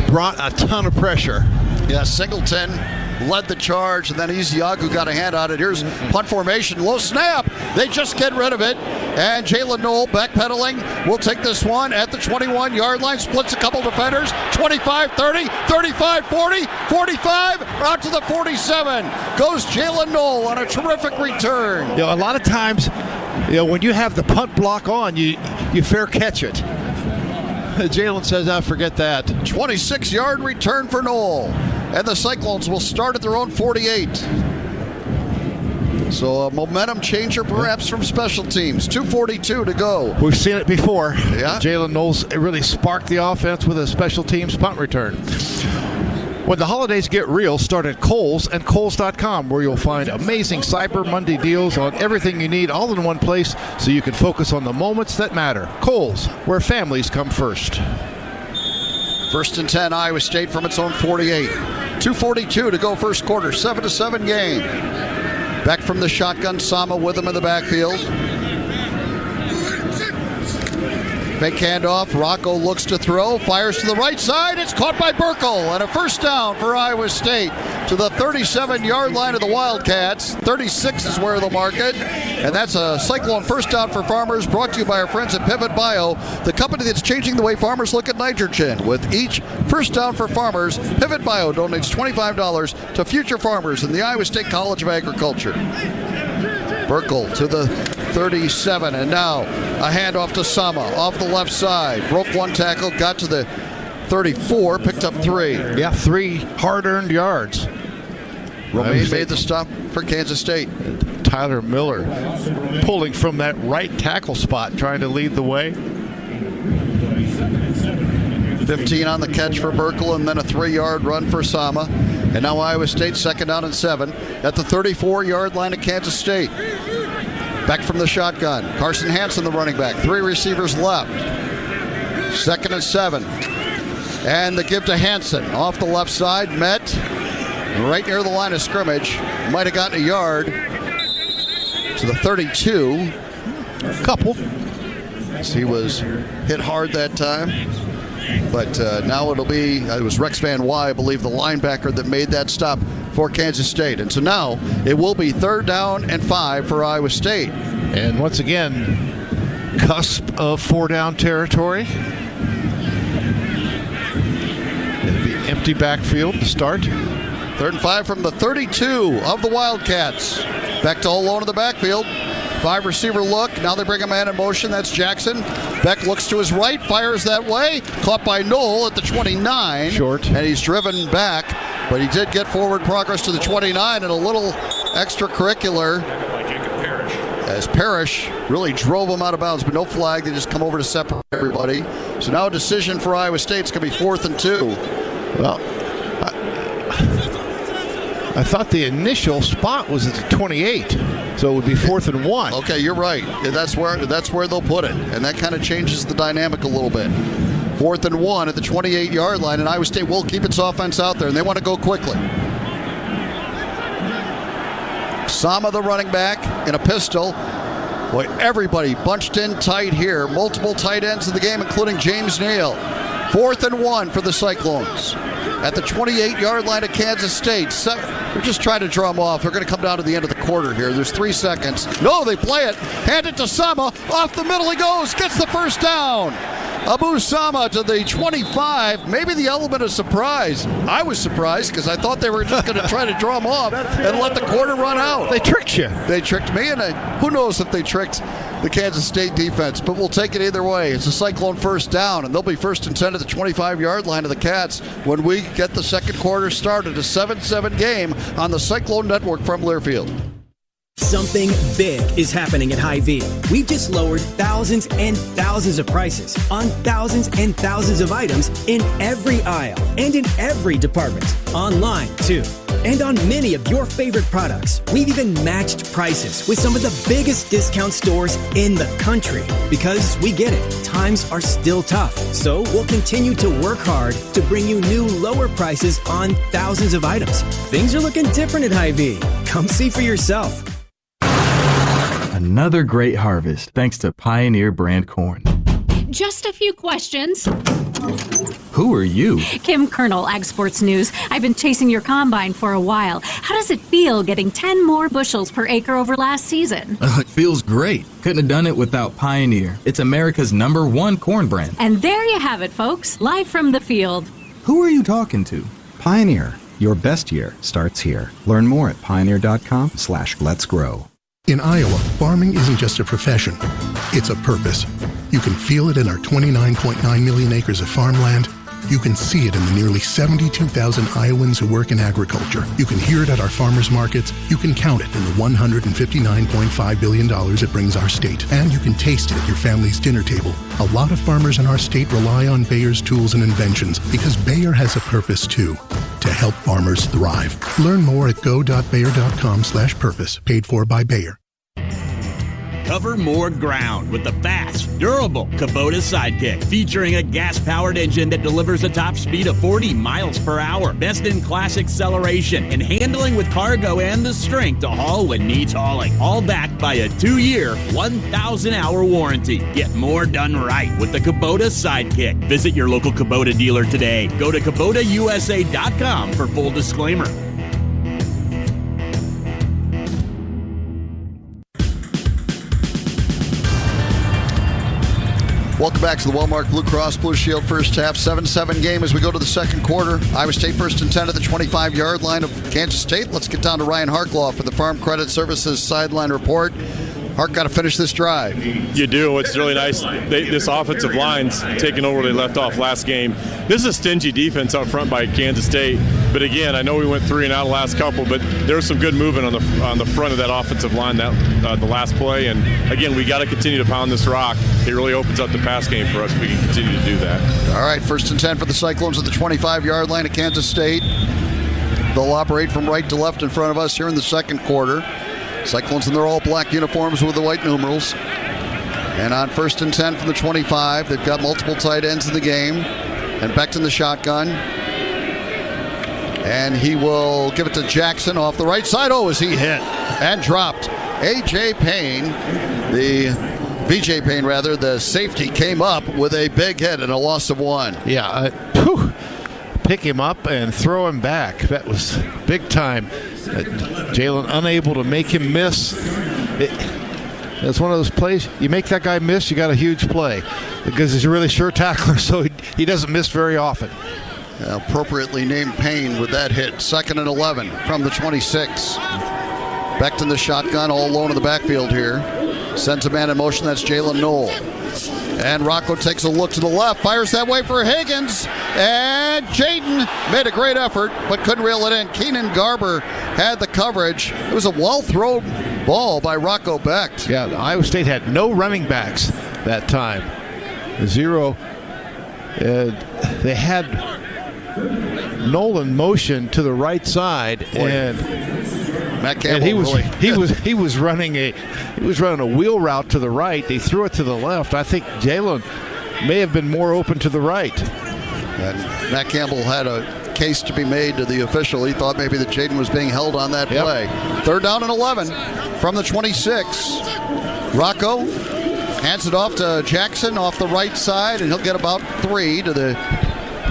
brought a ton of pressure. Yeah, Singleton led the charge, and then Ezeagu got a hand on it. Here's punt formation, low snap. They just get rid of it. And Jalen Knoll backpedaling. Will take this one at the 21-yard line. Splits a couple defenders. 25, 30, 35, 40, 45. Out to the 47. Goes Jalen Knoll on a terrific return. You know, a lot of times, when you have the punt block on, you fair catch it. Jalen says, forget that. 26-yard return for Knoll. And the Cyclones will start at their own 48. So a momentum changer perhaps from special teams. 2:42 to go. We've seen it before. Yeah. Jalen Knowles really sparked the offense with a special teams punt return. When the holidays get real, start at Kohl's and Kohls.com, where you'll find amazing Cyber Monday deals on everything you need all in one place so you can focus on the moments that matter. Kohl's, where families come first. 1st and 10, Iowa State from its own 48. 2:42 to go first quarter. 7-7 game. Back from the shotgun, Sama with him in the backfield. Fake handoff. Rocco looks to throw. Fires to the right side. It's caught by Burkle. And a first down for Iowa State to the 37-yard line of the Wildcats. 36 is where they'll mark it. And that's a Cyclone first down for farmers, brought to you by our friends at Pivot Bio, the company that's changing the way farmers look at nitrogen. With each first down for farmers, Pivot Bio donates $25 to future farmers in the Iowa State College of Agriculture. Burkle to the 37, and now a handoff to Sama off the left side. Broke one tackle, got to the 34, picked up 3. Yeah, 3 hard-earned yards. Romaine made the stop for Kansas State. Tyler Miller pulling from that right tackle spot, trying to lead the way. 15 on the catch for Burkle, and then a 3-yard run for Sama. And now Iowa State 2nd down and 7 at the 34-yard line of Kansas State. Back from the shotgun. Carson Hansen, the running back. 3 receivers left. 2nd and 7. And the give to Hansen off the left side. Met right near the line of scrimmage. Might have gotten a yard to the 32. A couple. As he was hit hard that time. But now it'll be, it was Rex Van Wy, I believe, the linebacker that made that stop for Kansas State. And so now it will be 3rd down and 5 for Iowa State. And once again, cusp of 4-down territory. It'll be empty backfield to start. 3rd and 5 from the 32 of the Wildcats. Back to Olone in the backfield. 5 receiver look. Now they bring a man in motion. That's Jackson. Beck looks to his right, fires that way. Caught by Knoll at the 29. Short. And he's driven back. But he did get forward progress to the 29 and a little extracurricular. As Parrish really drove him out of bounds, but no flag. They just come over to separate everybody. So now a decision for Iowa State. It's going to be 4th and 2. Well, I thought the initial spot was at the 28, so it would be 4th and 1. Okay, you're right. That's where they'll put it, and that kind of changes the dynamic a little bit. 4th and 1 at the 28-yard line, and Iowa State will keep its offense out there, and they want to go quickly. Sama, the running back, in a pistol. Boy, everybody bunched in tight here. Multiple tight ends in the game, including James Neal. 4th and 1 for the Cyclones. At the 28-yard line of Kansas State. They're just trying to draw them off. They're going to come down to the end of the quarter here. There's 3 seconds. No, they play it. Hand it to Sama. Off the middle he goes. Gets the first down. Abu Sama to the 25. Maybe the element of surprise. I was surprised because I thought they were just going to try to draw him off and let the quarter run out. They tricked you. They tricked me, and who knows if they tricked the Kansas State defense, but we'll take it either way. It's a Cyclone first down, and they'll be first and 10 at the 25-yard line of the Cats when we get the second quarter started. A 7-7 game on the Cyclone Network from Learfield. Something big is happening at Hy-Vee. We've just lowered thousands and thousands of prices on thousands and thousands of items in every aisle and in every department. Online, too. And on many of your favorite products. We've even matched prices with some of the biggest discount stores in the country. Because we get it, times are still tough. So we'll continue to work hard to bring you new lower prices on thousands of items. Things are looking different at Hy-Vee. Come see for yourself. Another great harvest thanks to Pioneer brand corn. Just a few questions. Who are you? Kim Kernel, Ag Sports News. I've been chasing your combine for a while. How does it feel getting 10 more bushels per acre over last season? It feels great. Couldn't have done it without Pioneer. It's America's #1 corn brand. And there you have it, folks. Live from the field. Who are you talking to? Pioneer. Your best year starts here. Learn more at pioneer.com/letsgrow. In Iowa, farming isn't just a profession, it's a purpose. You can feel it in our 29.9 million acres of farmland. You can see it in the nearly 72,000 Iowans who work in agriculture. You can hear it at our farmers markets. You can count it in the $159.5 billion it brings our state. And you can taste it at your family's dinner table. A lot of farmers in our state rely on Bayer's tools and inventions because Bayer has a purpose too, to help farmers thrive. Learn more at go.bayer.com/purpose, paid for by Bayer. Cover more ground with the fast, durable Kubota Sidekick, featuring a gas-powered engine that delivers a top speed of 40 miles per hour, best-in-class acceleration, and handling with cargo and the strength to haul when needs hauling. All backed by a 2-year, 1,000-hour warranty. Get more done right with the Kubota Sidekick. Visit your local Kubota dealer today. Go to KubotaUSA.com for full disclaimer. Welcome back to the Wellmark Blue Cross Blue Shield first half 7-7 game as we go to the second quarter. Iowa State first and 10 at the 25-yard line of Kansas State. Let's get down to Ryan Harklaw for the Farm Credit Services sideline report. Hark, got to finish this drive. You do. It's really nice. This offensive line's taking over where they left off last game. This is a stingy defense up front by Kansas State. But again, I know we went 3 and out the last couple, but there was some good movement on the front of that offensive line that the last play. And again, we got to continue to pound this rock. It really opens up the pass game for us if we can continue to do that. All right, first and 10 for the Cyclones at the 25-yard line of Kansas State. They'll operate from right to left in front of us here in the second quarter. Cyclones in their all-black uniforms with the white numerals. And on first and 10 from the 25, they've got multiple tight ends in the game. And Beck's in the shotgun. And he will give it to Jackson off the right side. Oh, is he hit and dropped. VJ Payne, the safety, came up with a big hit and a loss of 1. Yeah, pick him up and throw him back. That was big time. Jalen unable to make him miss. That's one of those plays. You make that guy miss, you got a huge play because he's a really sure tackler, so he doesn't miss very often. Appropriately named Payne with that hit. 2nd and 11 from the 26. Beck in the shotgun, all alone in the backfield here. Sends a man in motion. That's Jalen Knoll. And Rocco takes a look to the left, fires that way for Higgins. And Jaden made a great effort, but couldn't reel it in. Keenan Garber had the coverage. It was a well-thrown ball by Rocco Beck. Yeah, Iowa State had no running backs that time. 0. They had Nolan motion to the right side, and Matt Campbell he was running a wheel route to the right. They threw it to the left. I think Jalen may have been more open to the right. And Matt Campbell had a case to be made to the official. He thought maybe that Jaden was being held on that play. 3rd down and 11 from the 26. Rocco hands it off to Jackson off the right side, and he'll get about 3 to the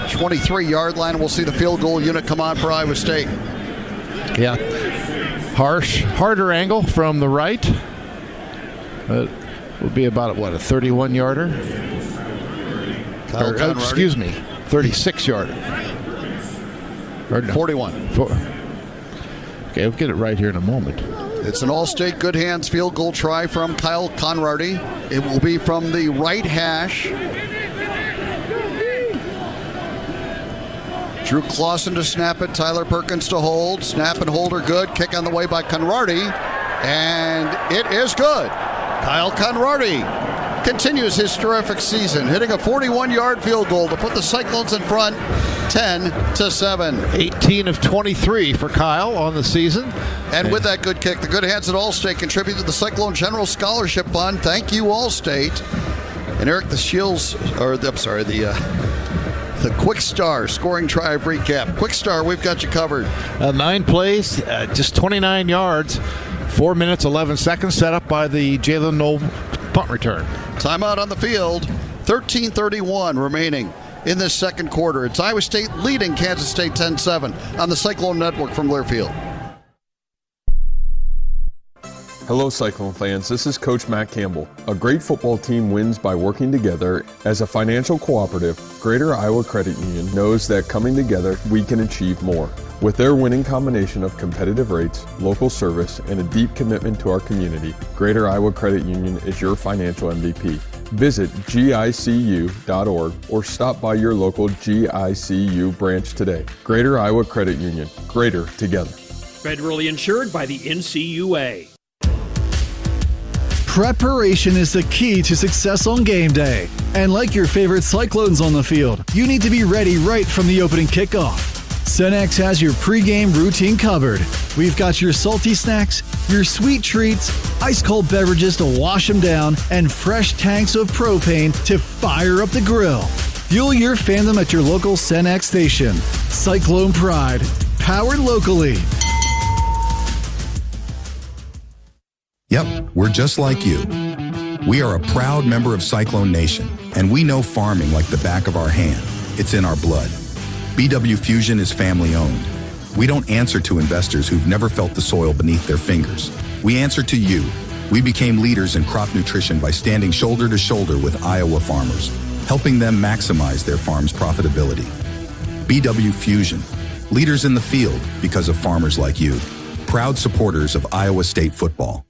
23-yard line, and we'll see the field goal unit come on for Iowa State. Yeah. Harder angle from the right. It would be about, a 31-yarder? Excuse me, 36-yarder. 41. Okay, we'll get it right here in a moment. It's an all-state good hands field goal try from Kyle Conrady. It will be from the right hash. Drew Clausen to snap it. Tyler Perkins to hold. Snap and hold are good. Kick on the way by Conrady. And it is good. Kyle Conrady continues his terrific season, hitting a 41-yard field goal to put the Cyclones in front 10-7. 18 of 23 for Kyle on the season. And with that good kick, the good hands at Allstate contribute to the Cyclone General Scholarship Fund. Thank you, Allstate. And Eric, the Quick Star scoring drive recap. Quick Star, we've got you covered. 9 plays, just 29 yards, 4 minutes, 11 seconds, set up by the Jalen Knoll punt return. Timeout on the field. 13:31 remaining in this second quarter. It's Iowa State leading Kansas State 10-7 on the Cyclone Network from Learfield. Hello, Cyclone fans. This is Coach Matt Campbell. A great football team wins by working together. As a financial cooperative, Greater Iowa Credit Union knows that coming together, we can achieve more. With their winning combination of competitive rates, local service, and a deep commitment to our community, Greater Iowa Credit Union is your financial MVP. Visit gicu.org or stop by your local GICU branch today. Greater Iowa Credit Union. Greater together. Federally insured by the NCAA. Preparation is the key to success on game day. And like your favorite Cyclones on the field, you need to be ready right from the opening kickoff. Cenex has your pregame routine covered. We've got your salty snacks, your sweet treats, ice-cold beverages to wash them down, and fresh tanks of propane to fire up the grill. Fuel your fandom at your local Cenex station. Cyclone Pride, powered locally. Yep, we're just like you. We are a proud member of Cyclone Nation, and we know farming like the back of our hand. It's in our blood. BW Fusion is family owned. We don't answer to investors who've never felt the soil beneath their fingers. We answer to you. We became leaders in crop nutrition by standing shoulder to shoulder with Iowa farmers, helping them maximize their farm's profitability. BW Fusion, leaders in the field because of farmers like you. Proud supporters of Iowa State football.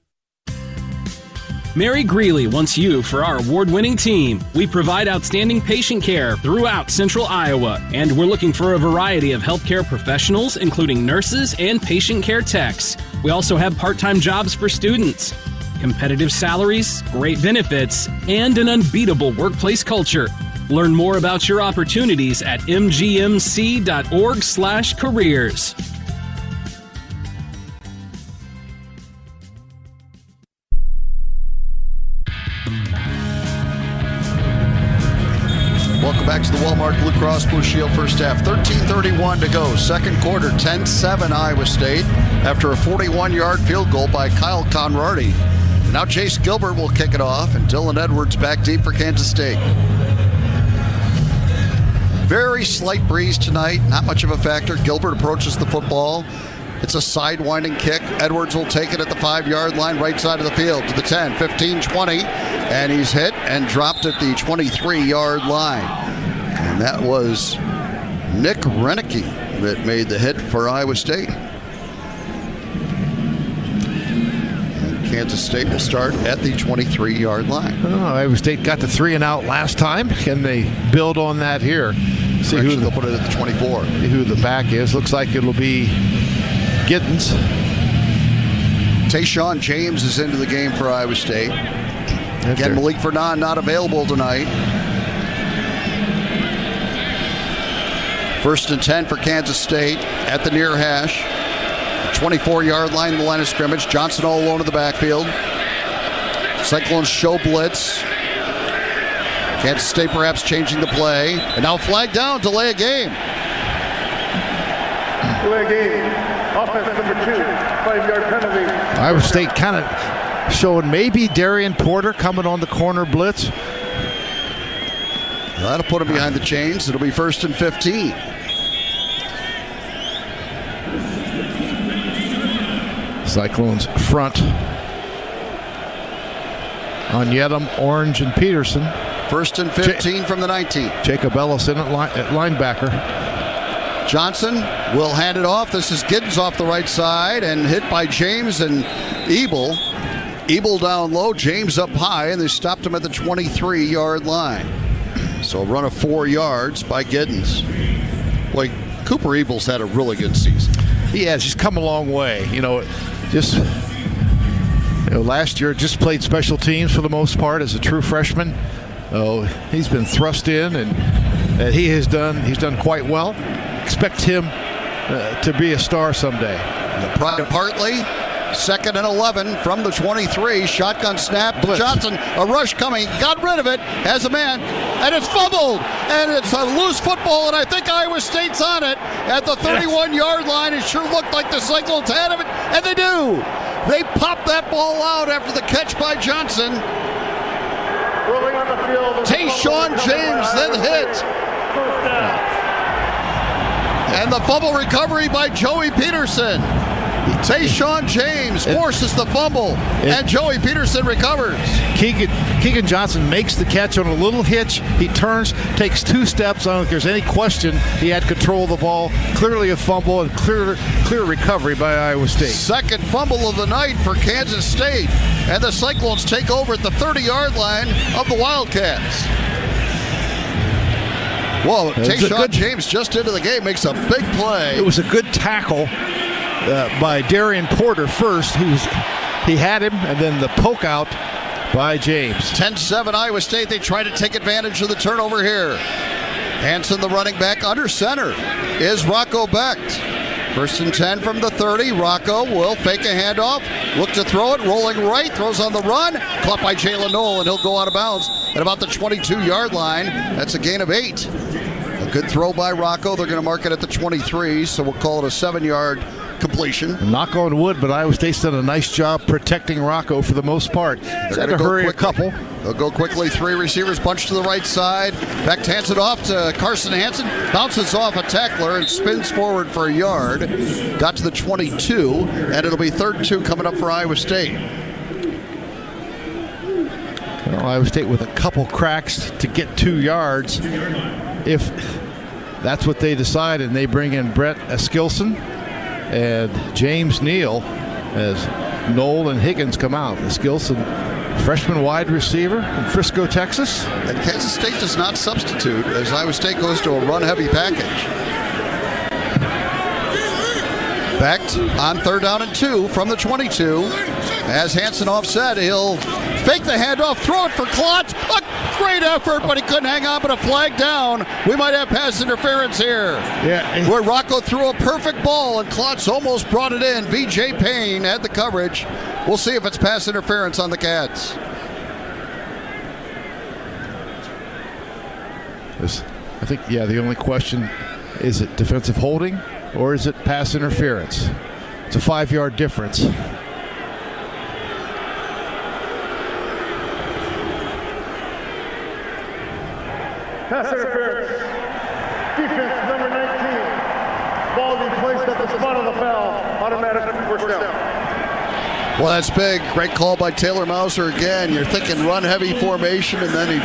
Mary Greeley wants you for our award-winning team. We provide outstanding patient care throughout Central Iowa, and we're looking for a variety of healthcare professionals, including nurses and patient care techs. We also have part-time jobs for students, competitive salaries, great benefits, and an unbeatable workplace culture. Learn more about your opportunities at mgmc.org/careers. Welcome back to the Walmart Blue Cross Blue Shield first half. 13:31 to go. Second quarter, 10-7 Iowa State after a 41-yard field goal by Kyle Conrady. Now Chase Gilbert will kick it off, and Dylan Edwards back deep for Kansas State. Very slight breeze tonight, not much of a factor. Gilbert approaches the football. It's a sidewinding kick. Edwards will take it at the 5-yard line, right side of the field to the 10, 15, 20. And he's hit and dropped at the 23-yard line. And that was Nick Renicky that made the hit for Iowa State. And Kansas State will start at the 23-yard line. Iowa State got the 3 and out last time. Can they build on that here? See who they'll put it at the 24. See who the back is. Looks like it'll be Giddens. Tayshawn James is into the game for Iowa State. Again, Malik Vernon not available tonight. 1st and 10 for Kansas State at the near hash. 24-yard line, the line of scrimmage. Johnson all alone in the backfield. Cyclones show blitz. Kansas State perhaps changing the play. And now flag down, delay a game. Delay a game. Offense number 2, 5-yard penalty. Iowa State kind of showing maybe Darian Porter coming on the corner blitz. That'll put him behind the chains. It'll be 1st and 15. Cyclones front on Yedem, Orange, and Peterson. First and 15 from the 19. Jacob Ellis in at linebacker. Johnson will hand it off. This is Giddens off the right side and hit by James and Ebel. Ebel down low, James up high, and they stopped him at the 23-yard line. So a run of 4 yards by Giddens. Boy, Cooper Ebel's had a really good season. He has. He's come a long way. Last year just played special teams for the most part as a true freshman. He's been thrust in, and he's done quite well. Expect him to be a star someday. Partly, 2nd and 11 from the 23. Shotgun snap. Blitz. Johnson, a rush coming. Got rid of it. Has a man. And it's fumbled. And it's a loose football. And I think Iowa State's on it at the 31-yard line. It sure looked like the Cyclones had it. And they do. They popped that ball out after the catch by Johnson. Tayshaun James then hit. And the fumble recovery by Joey Peterson. Tayshaun James forces the fumble, and Joey Peterson recovers. Keegan Johnson makes the catch on a little hitch. He turns, takes 2 steps. I don't think there's any question he had control of the ball. Clearly a fumble and clear recovery by Iowa State. Second fumble of the night for Kansas State, and the Cyclones take over at the 30-yard line of the Wildcats. Whoa, Tayshaun James just into the game, makes a big play. It was a good tackle by Darian Porter first. He had him, and then the poke out by James. 10-7 Iowa State. They try to take advantage of the turnover here. Hanson, the running back, under center is Rocco Becht. First and 10 from the 30. Rocco will fake a handoff, look to throw it, rolling right, throws on the run, caught by Jalen Knoll, and he'll go out of bounds at about the 22-yard line. That's a gain of 8. A good throw by Rocco. They're going to mark it at the 23, so we'll call it a 7-yard completion. Knock on wood, but Iowa State's done a nice job protecting Rocco for the most part. They're going to hurry a couple. They'll go quickly. 3 receivers bunch to the right side. Becht hands it off to Carson Hanson. Bounces off a tackler and spins forward for a yard. Got to the 22, and it'll be 3rd and 2 coming up for Iowa State. Well, Iowa State with a couple cracks to get 2 yards. If that's what they decide, and they bring in Brett Eskilson and James Neal as Knoll and Higgins come out. Eskilson, freshman wide receiver from Frisco, Texas. And Kansas State does not substitute as Iowa State goes to a run-heavy package. Becht on 3rd down and 2 from the 22. As Hanson offset, he'll fake the handoff, throw it for Klotz. A great effort, but he couldn't hang on, but a flag down. We might have pass interference here. Yeah. Where Rocco threw a perfect ball, and Klotz almost brought it in. V.J. Payne had the coverage. We'll see if it's pass interference on the Cats. I think, the only question, is it defensive holding or is it pass interference? It's a 5-yard difference. Pass interference. Defense number 19. Ball be placed at the spot of the foul. Automatic first down. Well, that's big. Great call by Taylor Mauser again. You're thinking run-heavy formation, and then he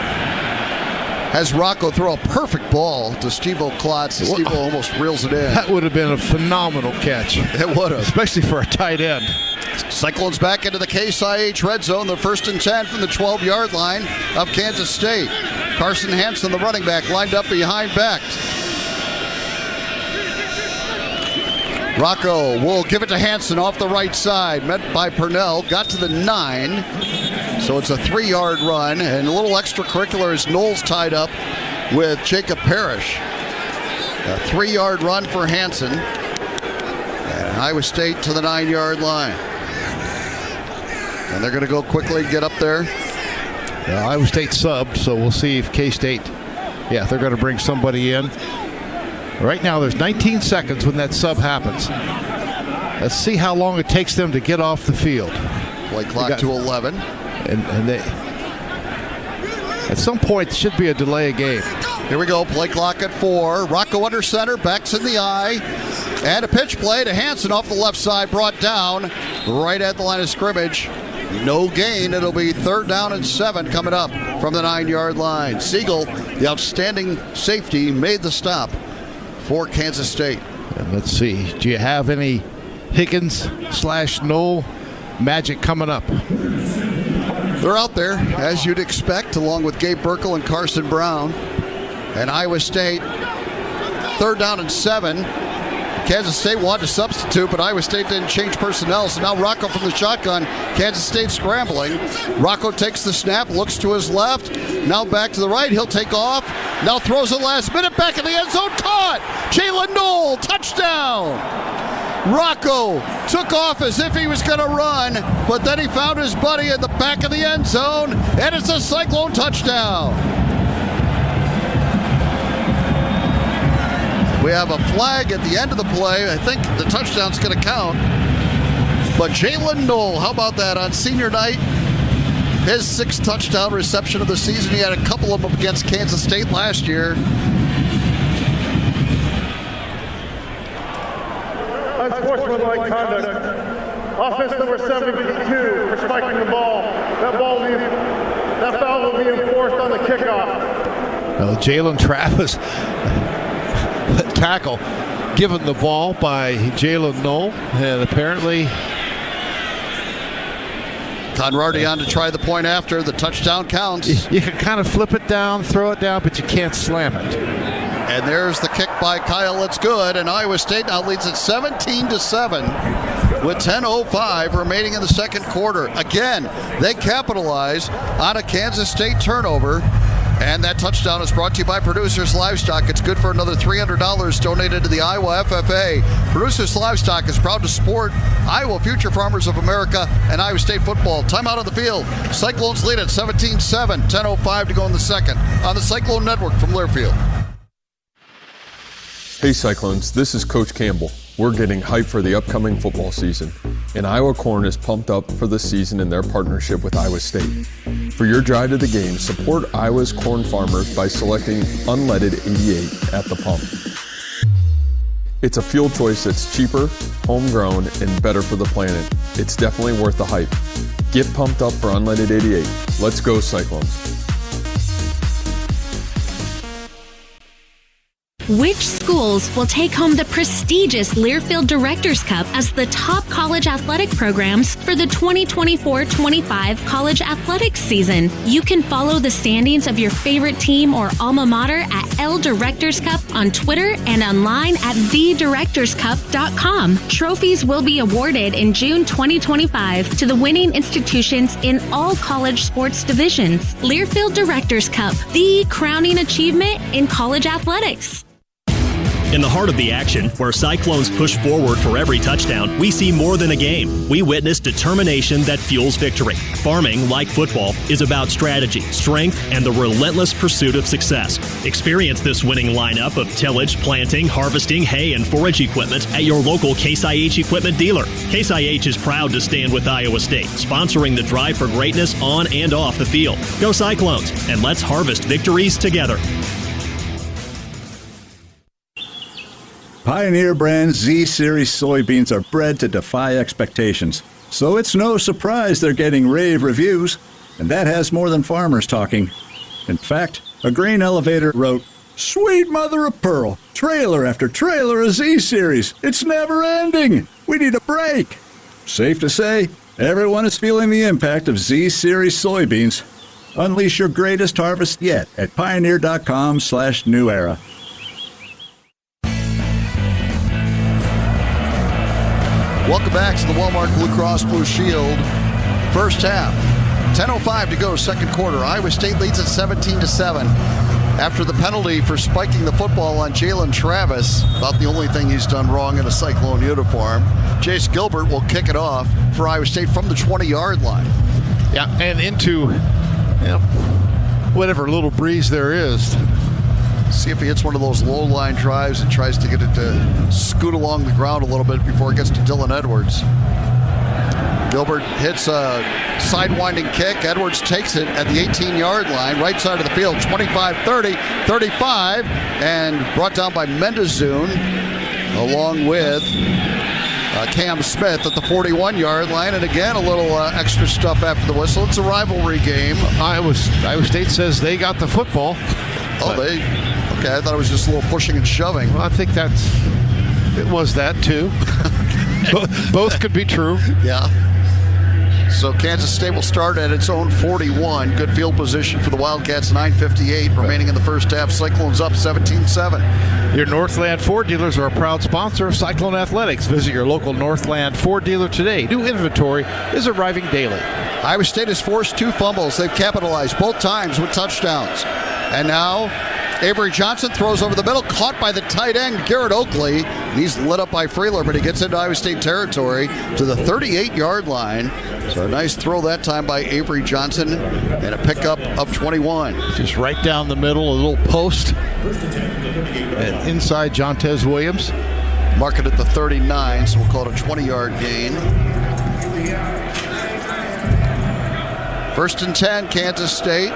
has Rocco throw a perfect ball to Steve-O Klotz. Steve-O almost reels it in. That would have been a phenomenal catch. It would have. Especially for a tight end. Cyclones back into the Case IH red zone. The 1st and 10 from the 12-yard line of Kansas State. Carson Hanson, the running back, lined up behind Becht. Rocco will give it to Hanson off the right side. Met by Purnell. Got to the 9. So it's a 3-yard run. And a little extracurricular as Knowles tied up with Jacob Parrish. A 3-yard run for Hanson. And Iowa State to the 9-yard line. And they're going to go quickly and get up there. Iowa State subbed, so we'll see if K-State, they're going to bring somebody in. Right now, there's 19 seconds when that sub happens. Let's see how long it takes them to get off the field. Play clock to 11. And they, at some point, should be a delay of game. Here we go, play clock at 4. Rocco under center, Becht's in the eye. And a pitch play to Hanson off the left side, brought down right at the line of scrimmage. No gain. It'll be 3rd down and 7 coming up from the 9-yard line. Siegel, the outstanding safety, made the stop for Kansas State. And let's see. Do you have any Higgins/Knoll magic coming up? They're out there, as you'd expect, along with Gabe Burkle and Carson Brown. And Iowa State, 3rd down and 7. Kansas State wanted to substitute, but Iowa State didn't change personnel. So now Rocco from the shotgun. Kansas State scrambling. Rocco takes the snap, looks to his left. Now back to the right. He'll take off. Now throws it last minute. Back in the end zone. Caught! Jalen Knoll. Touchdown! Rocco took off as if he was going to run, but then he found his buddy in the back of the end zone, and it's a Cyclone touchdown. We have a flag at the end of the play. I think the touchdown's going to count. But Jalen Knoll, how about that on senior night? His 6th touchdown reception of the season. He had a couple of them against Kansas State last year. Unsportsmanlike conduct. Offense number 72 for spiking the ball. That foul will be enforced on the kickoff. Well, Jalen Travis tackle given the ball by Jalen Knoll, and apparently Conradi on to try the point after. The touchdown counts. You can kind of flip it down, throw it down, but you can't slam it. And there's the kick by Kyle. It's good, and Iowa State now leads it 17-7 with 10:05 remaining in the second quarter. Again, they capitalize on a Kansas State turnover. And that touchdown is brought to you by Producers Livestock. It's good for another $300 donated to the Iowa FFA. Producers Livestock is proud to support Iowa Future Farmers of America and Iowa State football. Timeout on the field. Cyclones lead at 17-7. 10:05 to go in the second on the Cyclone Network from Learfield. Hey Cyclones, this is Coach Campbell. We're getting hyped for the upcoming football season, and Iowa Corn is pumped up for the season in their partnership with Iowa State. For your drive to the game, support Iowa's corn farmers by selecting unleaded 88 at the pump. It's a fuel choice that's cheaper, homegrown, and better for the planet. It's definitely worth the hype. Get pumped up for unleaded 88. Let's go Cyclones. Which schools will take home the prestigious Learfield Directors Cup as the top college athletic programs for the 2024-25 college athletics season? You can follow the standings of your favorite team or alma mater at L Directors Cup on Twitter and online at thedirectorscup.com. Trophies will be awarded in June 2025 to the winning institutions in all college sports divisions. Learfield Directors Cup, the crowning achievement in college athletics. In the heart of the action, where Cyclones push forward for every touchdown, we see more than a game. We witness determination that fuels victory. Farming, like football, is about strategy, strength, and the relentless pursuit of success. Experience this winning lineup of tillage, planting, harvesting, hay, and forage equipment at your local Case IH equipment dealer. Case IH is proud to stand with Iowa State, sponsoring the drive for greatness on and off the field. Go Cyclones, and let's harvest victories together. Pioneer brand Z-Series soybeans are bred to defy expectations, so it's no surprise they're getting rave reviews, and that has more than farmers talking. In fact, a grain elevator wrote, "Sweet mother of pearl, trailer after trailer of Z-Series. It's never ending. We need a break." Safe to say, everyone is feeling the impact of Z-Series soybeans. Unleash your greatest harvest yet at pioneer.com/new era. Welcome back to the Walmart Blue Cross Blue Shield first half. 10:05 to go, second quarter. Iowa State leads at 17-7 after the penalty for spiking the football on Jalen Travis. About the only thing he's done wrong in a Cyclone uniform. Jace Gilbert will kick it off for Iowa State from the 20-yard line. Yeah, and into whatever little breeze there is. See if he hits one of those low line drives and tries to get it to scoot along the ground a little bit before it gets to Dylan Edwards. Gilbert hits a sidewinding kick. Edwards takes it at the 18-yard line, right side of the field, 25-30, 35, and brought down by Mendezun, along with Cam Smith at the 41-yard line, and again a little extra stuff after the whistle. It's a rivalry game. Iowa State says they got the football. Okay, I thought it was just a little pushing and shoving. Well, I think it was that too. Both could be true. Yeah. So Kansas State will start at its own 41. Good field position for the Wildcats, 9:58 remaining in the first half. Cyclones up 17-7. Your Northland Ford dealers are a proud sponsor of Cyclone Athletics. Visit your local Northland Ford dealer today. New inventory is arriving daily. Iowa State has forced 2 fumbles. They've capitalized both times with touchdowns. And now Avery Johnson throws over the middle, caught by the tight end, Garrett Oakley. He's lit up by Freeler, but he gets into Iowa State territory to the 38-yard line. So a nice throw that time by Avery Johnson and a pickup of 21. Just right down the middle, a little post. And inside Jontez Williams. Mark it at the 39, so we'll call it a 20-yard gain. 1st and 10, Kansas State.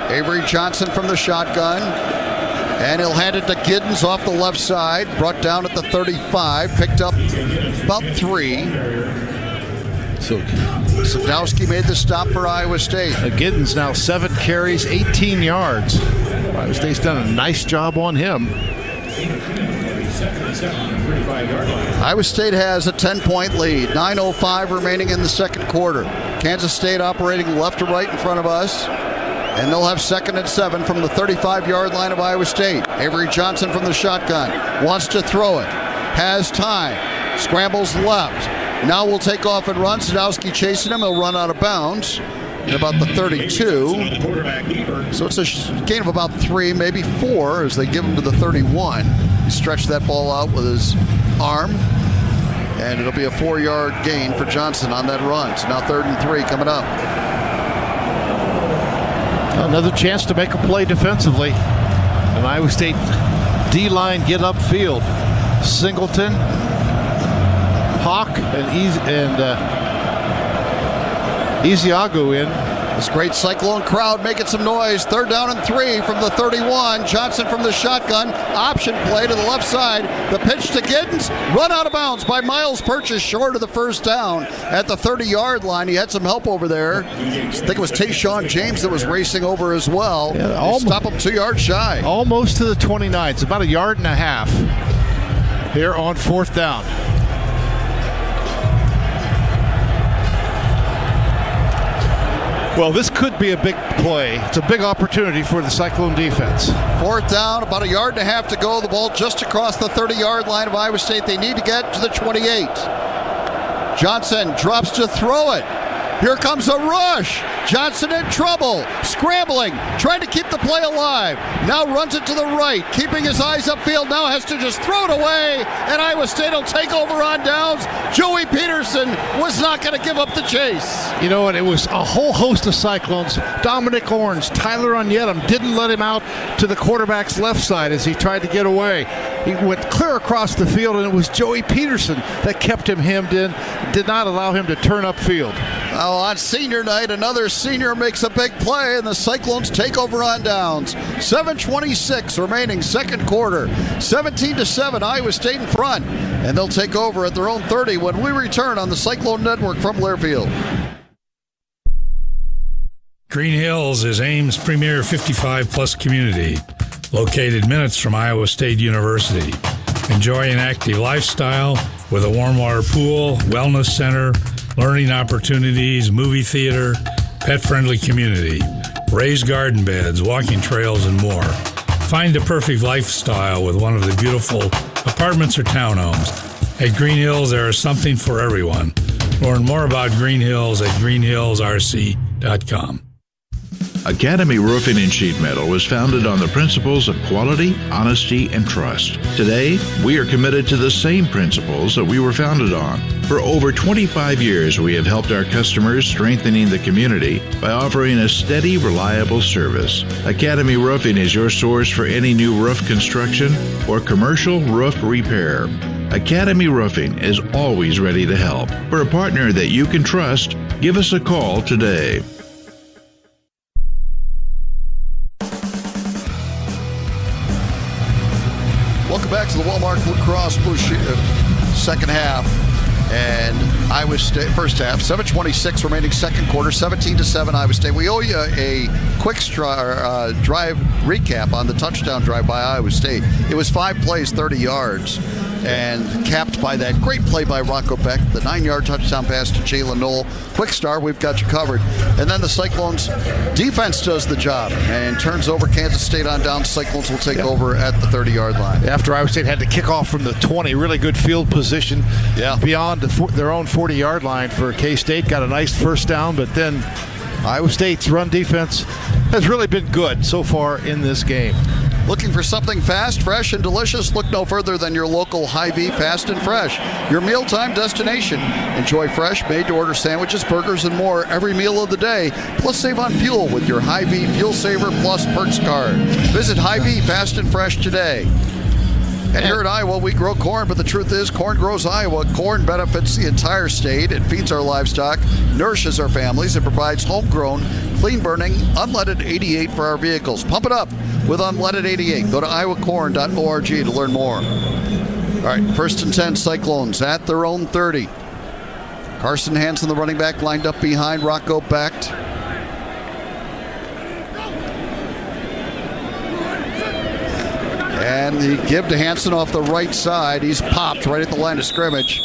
Avery Johnson from the shotgun. And he'll hand it to Giddens off the left side. Brought down at the 35. Picked up about 3. So Sadowski made the stop for Iowa State. Giddens now 7 carries, 18 yards. Iowa State's done a nice job on him. Iowa State has a 10-point lead. 9:05 remaining in the second quarter. Kansas State operating left to right in front of us. And they'll have 2nd and 7 from the 35-yard line of Iowa State. Avery Johnson from the shotgun. Wants to throw it. Has time. Scrambles left. Now will take off and run. Sadowski chasing him. He'll run out of bounds at about the 32. So it's a gain of about 3, maybe 4 as they give him to the 31. He stretched that ball out with his arm. And it'll be a 4-yard gain for Johnson on that run. So now 3rd and 3 coming up. Another chance to make a play defensively. An Iowa State D-line get upfield. Singleton, Hawk, and Ezeagu in. This great Cyclone crowd making some noise. 3rd down and 3 from the 31. Johnson from the shotgun. Option play to the left side. The pitch to Giddens. Run out of bounds by Miles Purchase, short of the first down at the 30-yard line. He had some help over there. I think it was Tayshawn James that was racing over as well. Yeah, stop him 2 yards shy. Almost to the 29. It's about a yard and a half here on 4th down. Well, this could be a big play. It's a big opportunity for the Cyclone defense. 4th down, about a yard and a half to go. The ball just across the 30-yard line of Iowa State. They need to get to the 28. Johnson drops to throw it. Here comes a rush. Johnson in trouble. Scrambling. Trying to keep the play alive. Now runs it to the right. Keeping his eyes upfield. Now has to just throw it away. And Iowa State will take over on downs. Joey Peterson was not going to give up the chase. You know what? It was a whole host of Cyclones. Dominic Orange, Tyler Onyedem didn't let him out to the quarterback's left side as he tried to get away. He went clear across the field, and it was Joey Peterson that kept him hemmed in, did not allow him to turn upfield. Well, on senior night, another senior makes a big play, and the Cyclones take over on downs. 7:26 remaining, second quarter. 17-7, Iowa State in front, and they'll take over at their own 30 when we return on the Cyclone Network from Learfield. Green Hills is Ames' premier 55-plus community, located minutes from Iowa State University. Enjoy an active lifestyle with a warm water pool, wellness center, learning opportunities, movie theater, pet-friendly community, raised garden beds, walking trails, and more. Find the perfect lifestyle with one of the beautiful apartments or townhomes. At Green Hills, there is something for everyone. Learn more about Green Hills at greenhillsrc.com. Academy Roofing and Sheet Metal was founded on the principles of quality, honesty, and trust. Today, we are committed to the same principles that we were founded on. For over 25 years, we have helped our customers strengthening the community by offering a steady, reliable service. Academy Roofing is your source for any new roof construction or commercial roof repair. Academy Roofing is always ready to help. For a partner that you can trust, give us a call today. Welcome back to the Walmart Blue Cross Blue second half. And Iowa State, first half, 7:26 remaining second quarter, 17-7 Iowa State. We owe you a quick drive recap on the touchdown drive by Iowa State. It was 5 plays, 30 yards, and capped by that great play by Rocco Beck, the 9-yard touchdown pass to Jalen Knoll. Quick start, we've got you covered. And then the Cyclones defense does the job and turns over Kansas State on down. Cyclones will take over at the 30-yard line. After Iowa State had to kick off from the 20, really good field position beyond their own 40-yard line for K-State. Got a nice first down, but then Iowa State's run defense has really been good so far in this game. Looking for something fast, fresh, and delicious? Look no further than your local Hy-Vee Fast and Fresh, your mealtime destination. Enjoy fresh, made-to-order sandwiches, burgers, and more every meal of the day. Plus, save on fuel with your Hy-Vee Fuel Saver Plus Perks card. Visit Hy-Vee Fast and Fresh today. And here at Iowa, we grow corn, but the truth is corn grows Iowa. Corn benefits the entire state. It feeds our livestock, nourishes our families, and provides homegrown, clean-burning, unleaded 88 for our vehicles. Pump it up with unleaded 88. Go to iowacorn.org to learn more. All right, 1st and 10, Cyclones at their own 30. Carson Hansen, the running back, lined up behind Rocco Beck. And the give to Hansen off the right side. He's popped right at the line of scrimmage.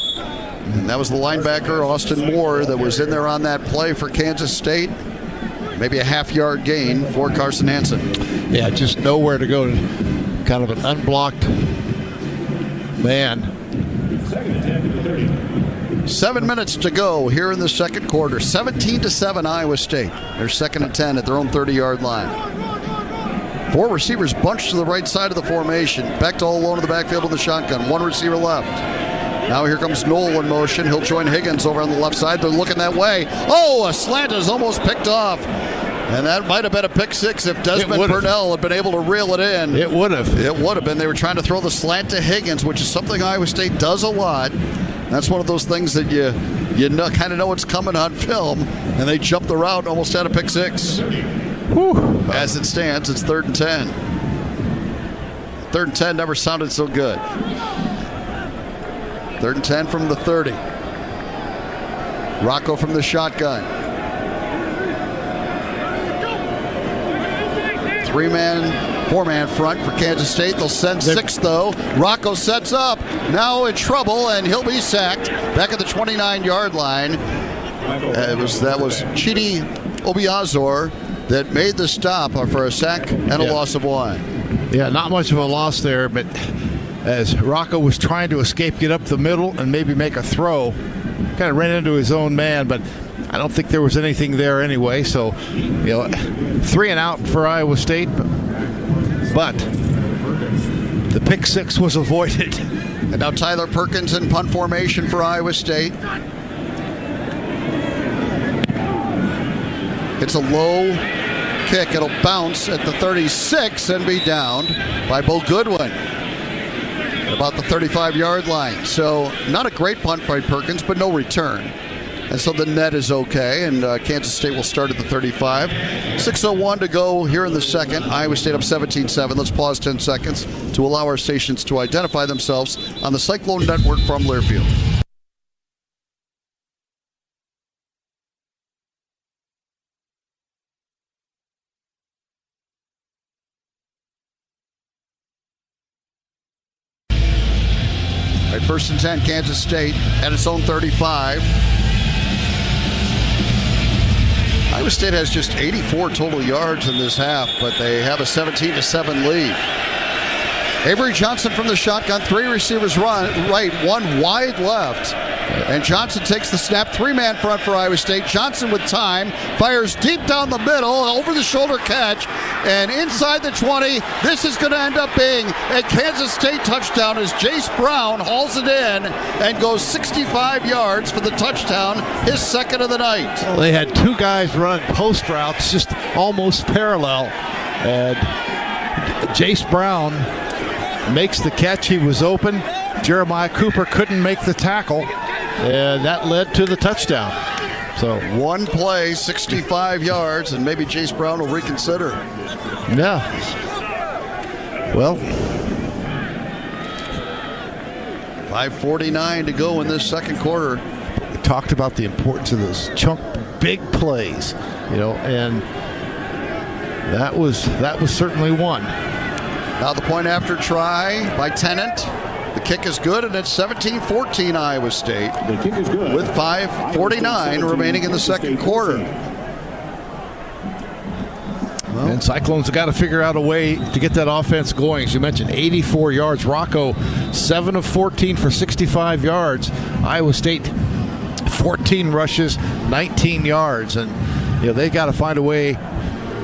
And that was the linebacker, Austin Moore, that was in there on that play for Kansas State. Maybe a half-yard gain for Carson Hansen. Yeah, just nowhere to go. Kind of an unblocked man. 7 minutes to go here in the second quarter. 17-7 Iowa State. They're 2nd and 10 at their own 30-yard line. 4 receivers bunched to the right side of the formation. Beck all alone in the backfield with the shotgun. 1 receiver left. Now here comes Knoll in motion. He'll join Higgins over on the left side. They're looking that way. Oh, a slant is almost picked off. And that might have been a pick six if Desmond Purnell had been able to reel it in. It would have. It would have been. They were trying to throw the slant to Higgins, which is something Iowa State does a lot. That's one of those things that you kind of know it's coming on film, and they jump the route and almost had a pick six. Whew. As it stands, it's 3rd and 10. 3rd and 10 never sounded so good. 3rd and 10 from the 30. Rocco from the shotgun. 4-man front for Kansas State. They'll send 6, though. Rocco sets up. Now in trouble, and he'll be sacked back at the 29-yard line. That was Chidi Obiazor that made the stop for a sack and a loss of 1. Yeah, not much of a loss there, but as Rocco was trying to escape, get up the middle, and maybe make a throw, kind of ran into his own man, but I don't think there was anything there anyway. So, 3 and out for Iowa State, but the pick six was avoided. And now Tyler Perkins in punt formation for Iowa State. It's a low kick. It'll bounce at the 36 and be downed by Bo Goodwin at about the 35-yard line. So not a great punt by Perkins, but no return. And so the net is okay, and Kansas State will start at the 35. 6:01 to go here in the second. Iowa State up 17-7. Let's pause 10 seconds to allow our stations to identify themselves on the Cyclone Network from Learfield. All right, 1st and 10, Kansas State at its own 35. Iowa State has just 84 total yards in this half, but they have a 17-7 lead. Avery Johnson from the shotgun, 3 receivers right, 1 wide left. And Johnson takes the snap, 3-man front for Iowa State. Johnson with time, fires deep down the middle, over-the-shoulder catch, and inside the 20. This is going to end up being a Kansas State touchdown as Jace Brown hauls it in and goes 65 yards for the touchdown, his 2nd of the night. Well, they had 2 guys run post routes, just almost parallel, and Jace Brown makes the catch. He was open. Jeremiah Cooper couldn't make the tackle, and that led to the touchdown. So 1 play, 65 yards, and maybe Jace Brown will reconsider. Yeah. Well, 5:49 to go in this second quarter. We talked about the importance of those chunk big plays, and that was certainly one. Now the point after try by Tennant. The kick is good, and it's 17-14 Iowa State. The kick is good. With 5:49 remaining in the second quarter. Well, and Cyclones have got to figure out a way to get that offense going. As you mentioned, 84 yards. Rocco, 7 of 14 for 65 yards. Iowa State, 14 rushes, 19 yards. And they got to find a way.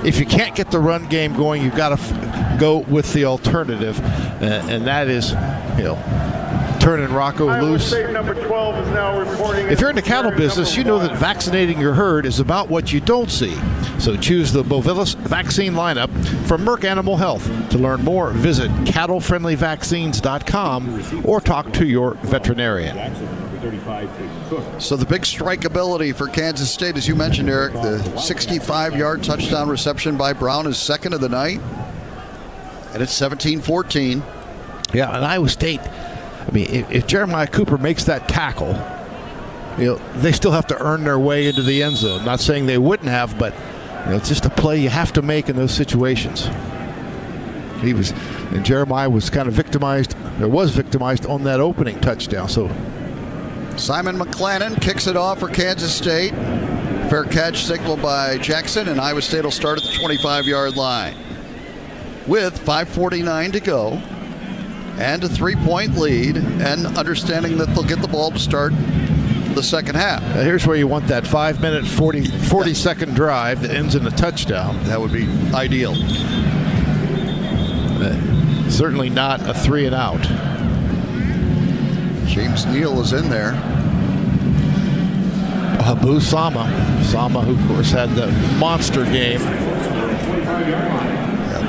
If you can't get the run game going, you've got to go with the alternative, and that is, turning Rocco loose. Iowa State number 12 is now reporting. If you're in the cattle business, you know that vaccinating your herd is about what you don't see. So choose the Bovilis vaccine lineup from Merck Animal Health. To learn more, visit cattlefriendlyvaccines.com or talk to your veterinarian. So the big strikeability for Kansas State, as you mentioned, Eric, the 65-yard touchdown reception by Brown is second of the night. And it's 17-14. Yeah, and Iowa State, if Jeremiah Cooper makes that tackle, they still have to earn their way into the end zone. Not saying they wouldn't have, but it's just a play you have to make in those situations. And Jeremiah was kind of victimized on that opening touchdown. So Simon McClannon kicks it off for Kansas State. Fair catch signaled by Jackson, and Iowa State will start at the 25-yard line. With 5:49 to go and a 3-point lead, and understanding that they'll get the ball to start the second half. Now here's where you want that 5-minute, 40-second drive that ends in a touchdown. That would be ideal. Certainly not a 3-and-out. James Neal is in there. Abu Sama, who of course had the monster game.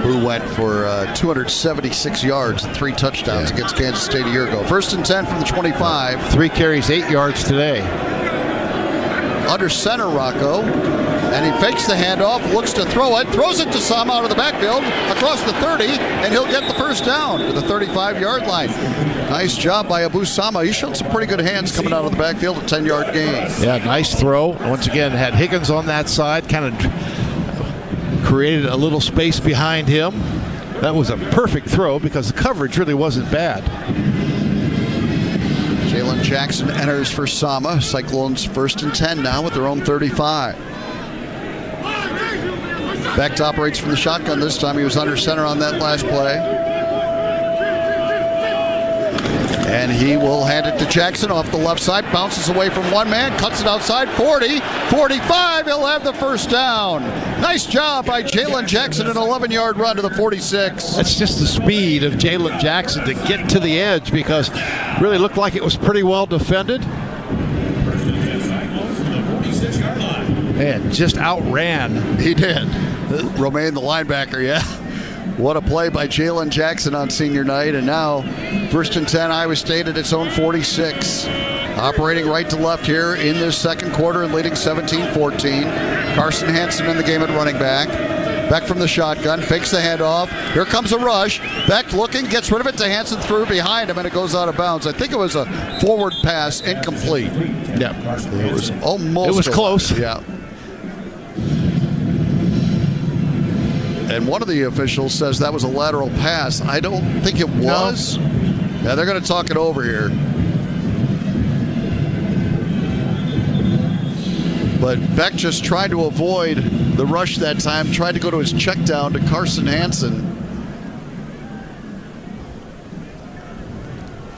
Boo went for 276 yards and 3 touchdowns against Kansas State a year ago. 1st and 10 from the 25. 3 carries, 8 yards today. Under center, Rocco. And he fakes the handoff, looks to throw it, throws it to Sama out of the backfield, across the 30, and he'll get the first down to the 35-yard line. Nice job by Abu Sama. He showed some pretty good hands coming out of the backfield, a 10-yard gain. Yeah, nice throw. Once again, had Higgins on that side, kind of created a little space behind him. That was a perfect throw because the coverage really wasn't bad. Jalen Jackson enters for Sama. Cyclones 1st and 10 now with their own 35. Becht operates from the shotgun this time. He was under center on that last play. And he will hand it to Jackson off the left side. Bounces away from one man. Cuts it outside. 40, 45. He'll have the first down. Nice job by Jalen Jackson. An 11-yard run to the 46. That's just the speed of Jalen Jackson to get to the edge because it really looked like it was pretty well defended. And just outran. He did. Romaine, the linebacker, yeah. What a play by Jalen Jackson on senior night. And now 1st and 10, Iowa State at its own 46. Operating right to left here in this second quarter and leading 17-14. Carson Hansen in the game at running back. Becht from the shotgun, fakes the handoff. Here comes a rush. Becht looking, gets rid of it to Hansen, threw behind him, and it goes out of bounds. I think it was a forward pass, incomplete. Yeah. It was almost. It was close. Yeah. And one of the officials says that was a lateral pass. I don't think it was. No. Yeah, they're going to talk it over here. But Becht just tried to avoid the rush that time, tried to go to his check down to Carson Hansen.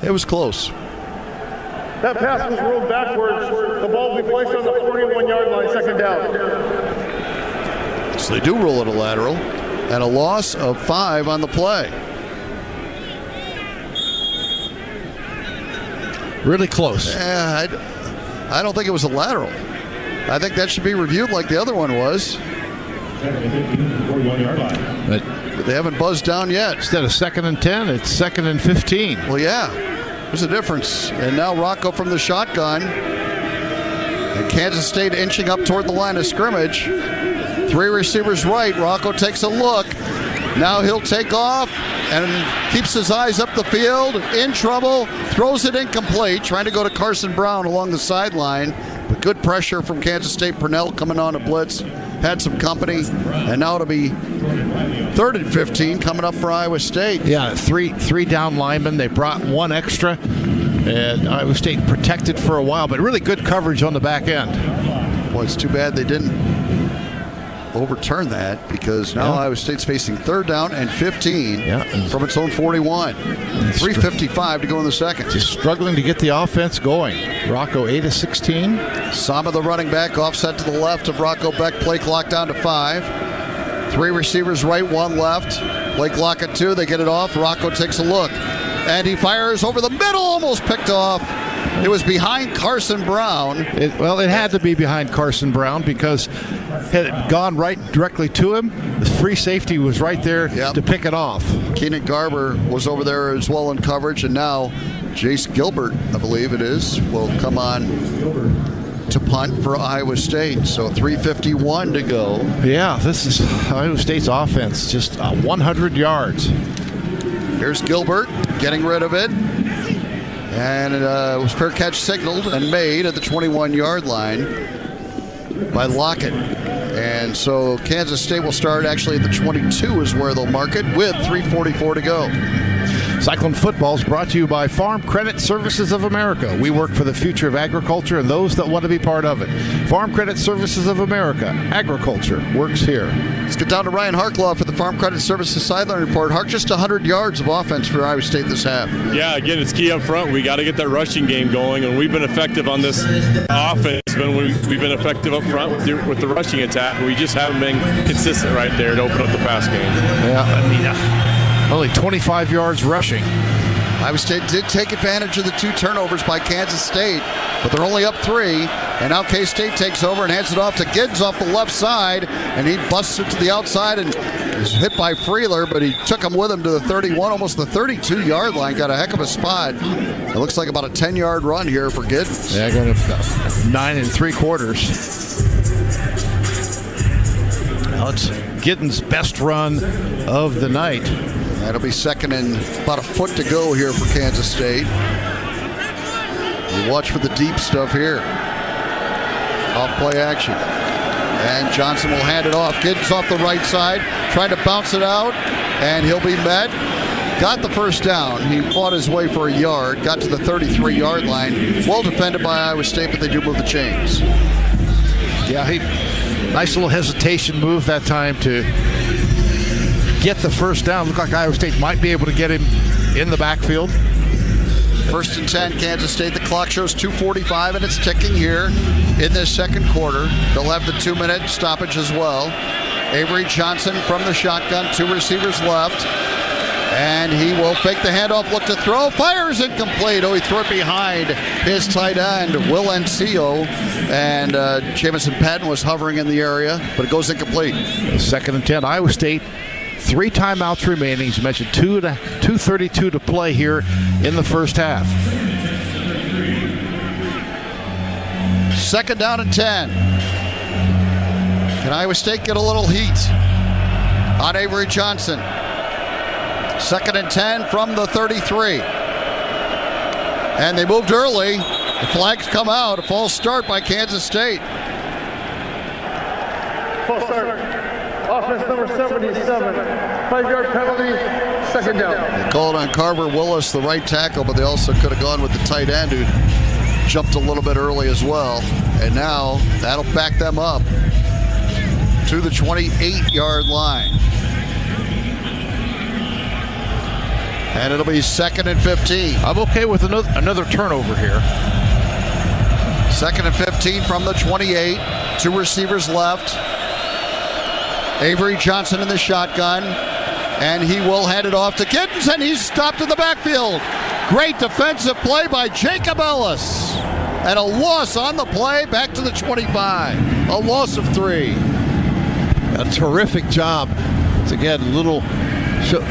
It was close. That pass was ruled backwards. The ball will be placed on the 41-yard line, second down. So they do rule it a lateral. And a loss of 5 on the play. Really close. Yeah, I don't think it was a lateral. I think that should be reviewed like the other one was. But they haven't buzzed down yet. Instead of 2nd and 10, it's 2nd and 15. Well, yeah, there's a difference. And now Rocco from the shotgun. And Kansas State inching up toward the line of scrimmage. 3 receivers right. Rocco takes a look. Now he'll take off and keeps his eyes up the field. In trouble. Throws it incomplete. Trying to go to Carson Brown along the sideline. But good pressure from Kansas State. Purnell coming on a blitz. Had some company. And now it'll be 3rd and 15 coming up for Iowa State. Yeah, three down linemen. They brought one extra. And Iowa State protected for a while, but really good coverage on the back end. Well, it's too bad they didn't overturn that, because now Iowa State's facing 3rd down and 15 from its own 41. 3:55 to go in the second. Just struggling to get the offense going. Rocco 8 of 16. Sama, the running back, offset to the left of Rocco Beck. Play clock down to 5. 3 receivers right, 1 left. Play clock at 2. They get it off. Rocco takes a look. And he fires over the middle, almost picked off. It was behind Carson Brown. It had to be behind Carson Brown, because had it gone right directly to him, the free safety was right there to pick it off. Keenan Garber was over there as well in coverage, and now Jace Gilbert, I believe it is, will come on to punt for Iowa State. So 3:51 to go. Yeah, this is Iowa State's offense, just 100 yards. Here's Gilbert getting rid of it. And it was fair catch signaled and made at the 21-yard line by Lockett. And so Kansas State will start actually at the 22 is where they'll mark it, with 3:44 to go. Cyclone Football is brought to you by Farm Credit Services of America. We work for the future of agriculture and those that want to be part of it. Farm Credit Services of America. Agriculture works here. Let's get down to Ryan Harklaw for the Farm Credit Services sideline report. Hark, just 100 yards of offense for Iowa State this half. Yeah, again, it's key up front. We got to get that rushing game going, and we've been effective on this offense. We've been effective up front with the rushing attack. We just haven't been consistent right there to open up the pass game. Yeah, I mean, only 25 yards rushing. Iowa State did take advantage of the 2 turnovers by Kansas State, but they're only up 3. And now K-State takes over and hands it off to Giddens off the left side, and he busts it to the outside and is hit by Freeler, but he took him with him to the 31, almost the 32-yard line. Got a heck of a spot. It looks like about a 10-yard run here for Giddens. Yeah, got a 9 3/4. Now it's Giddens' best run of the night. That'll be second and about a foot to go here for Kansas State. You watch for the deep stuff here. Off play action. And Johnson will hand it off. Giddens off the right side, trying to bounce it out, and he'll be met. Got the first down. He fought his way for a yard, got to the 33-yard line. Well defended by Iowa State, but they do move the chains. Yeah, nice little hesitation move that time to get the first down. Looked like Iowa State might be able to get him in the backfield. 1st and 10, Kansas State. The clock shows 2:45, and it's ticking here in this second quarter. They'll have the 2-minute stoppage as well. Avery Johnson from the shotgun, 2 receivers left. And he will fake the handoff, look to throw, fires incomplete. Oh, he threw it behind his tight end, Will Encillo. And Jamison Patton was hovering in the area, but it goes incomplete. 2nd and 10, Iowa State. 3 timeouts remaining. As you mentioned, 2:32 to play here in the first half. 2nd down and 10. Can Iowa State get a little heat on Avery Johnson? 2nd and 10 from the 33. And they moved early. The flags come out. A false start by Kansas State. False start. Offense number 77. 5-yard penalty. 2nd down. They called on Carver Willis, the right tackle, but they also could have gone with the tight end, who jumped a little bit early as well. And now that'll back them up to the 28-yard line. And it'll be 2nd and 15. I'm okay with another turnover here. 2nd and 15 from the 28. 2 receivers left. Avery Johnson in the shotgun. And he will hand it off to Giddens, and he's stopped in the backfield. Great defensive play by Jacob Ellis. And a loss on the play back to the 25. A loss of 3. A terrific job. It's again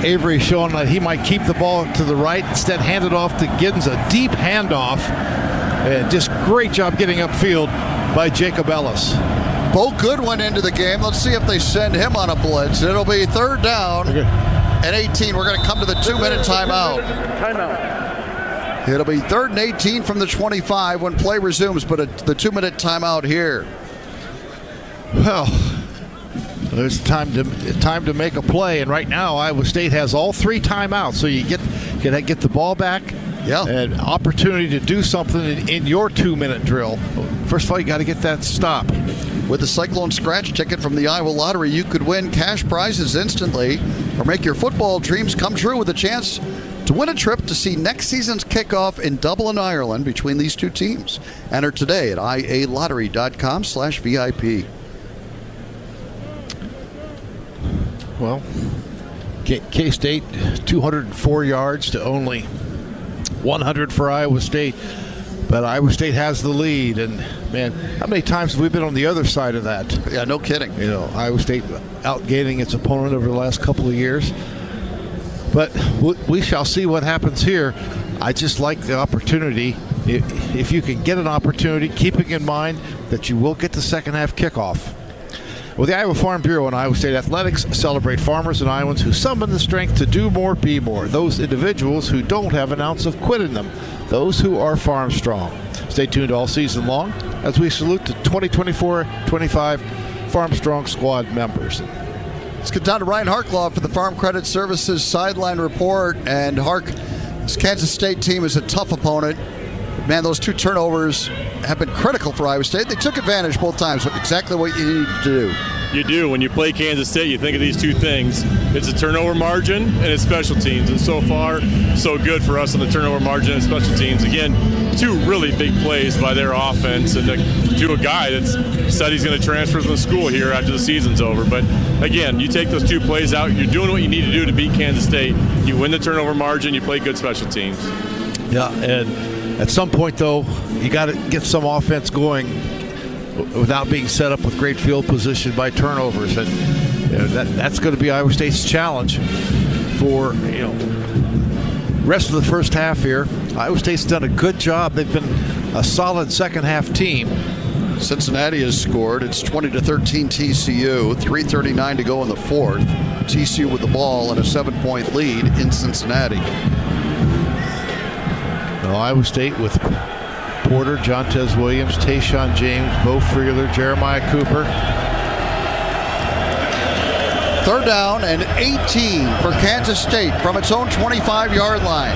Avery showing that he might keep the ball to the right, instead hand it off to Giddens, a deep handoff. And just great job getting upfield by Jacob Ellis. Bo Goodwin into the game. Let's see if they send him on a blitz. It'll be 3rd down and 18. We're going to come to the 2-minute timeout. It'll be 3rd and 18 from the 25 when play resumes, but the 2-minute timeout here. Well, there's time to make a play, and right now Iowa State has all 3 timeouts, so you get the ball back. Yeah. An opportunity to do something in your 2-minute drill. First of all, you got to get that stop. With the Cyclone scratch ticket from the Iowa Lottery, you could win cash prizes instantly or make your football dreams come true with a chance to win a trip to see next season's kickoff in Dublin, Ireland between these two teams. Enter today at ialottery.com/VIP. Well, K-State 204 yards to only 100 for Iowa State. But Iowa State has the lead, and man, how many times have we been on the other side of that? Yeah, no kidding. You know, Iowa State outgaining its opponent over the last couple of years. But we shall see what happens here. I just like the opportunity. If you can get an opportunity, keeping in mind that you will get the second half kickoff. Well, the Iowa Farm Bureau and Iowa State Athletics celebrate farmers and Iowans who summon the strength to do more, be more. Those individuals who don't have an ounce of quit in them. Those who are farm strong. Stay tuned all season long as we salute the 2024-25 Farm Strong Squad members. Let's get down to Ryan Harklaw for the Farm Credit Services sideline report. And Hark, this Kansas State team is a tough opponent. Man, those 2 turnovers have been critical for Iowa State. They took advantage both times. Exactly what you need to do. You do. When you play Kansas State, you think of these 2 things. It's a turnover margin and it's special teams. And so far, so good for us on the turnover margin and special teams. Again, 2 really big plays by their offense and to a guy that's said he's going to transfer from the school here after the season's over. But again, you take those 2 plays out, you're doing what you need to do to beat Kansas State. You win the turnover margin, you play good special teams. Yeah, and at some point, though, you got to get some offense going without being set up with great field position by turnovers, and that's going to be Iowa State's challenge for rest of the first half here. Iowa State's done a good job. They've been a solid second half team. Cincinnati has scored. It's 20-13 TCU. 3:39 to go in the 4th. TCU with the ball and a 7-point lead in Cincinnati. Well, Iowa State with Porter, Jontez Williams, Tayshaun James, Bo Freeler, Jeremiah Cooper. 3rd down and 18 for Kansas State from its own 25-yard line.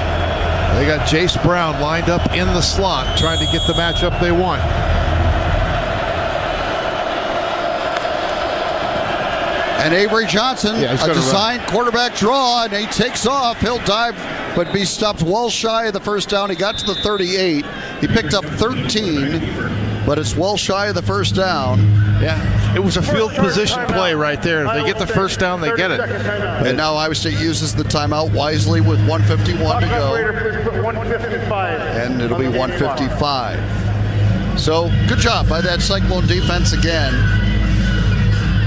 They got Jace Brown lined up in the slot trying to get the matchup they want. And Avery Johnson, a designed quarterback draw, and he takes off. He'll dive, but be stopped well shy of the first down. He got to the 38. He picked up 13, but it's well shy of the first down. Yeah, it was a field position play right there. If they get the first down, they get it. And now Iowa State uses the timeout wisely with 1:51 to go. And it'll be 1:55. So good job by that Cyclone defense again.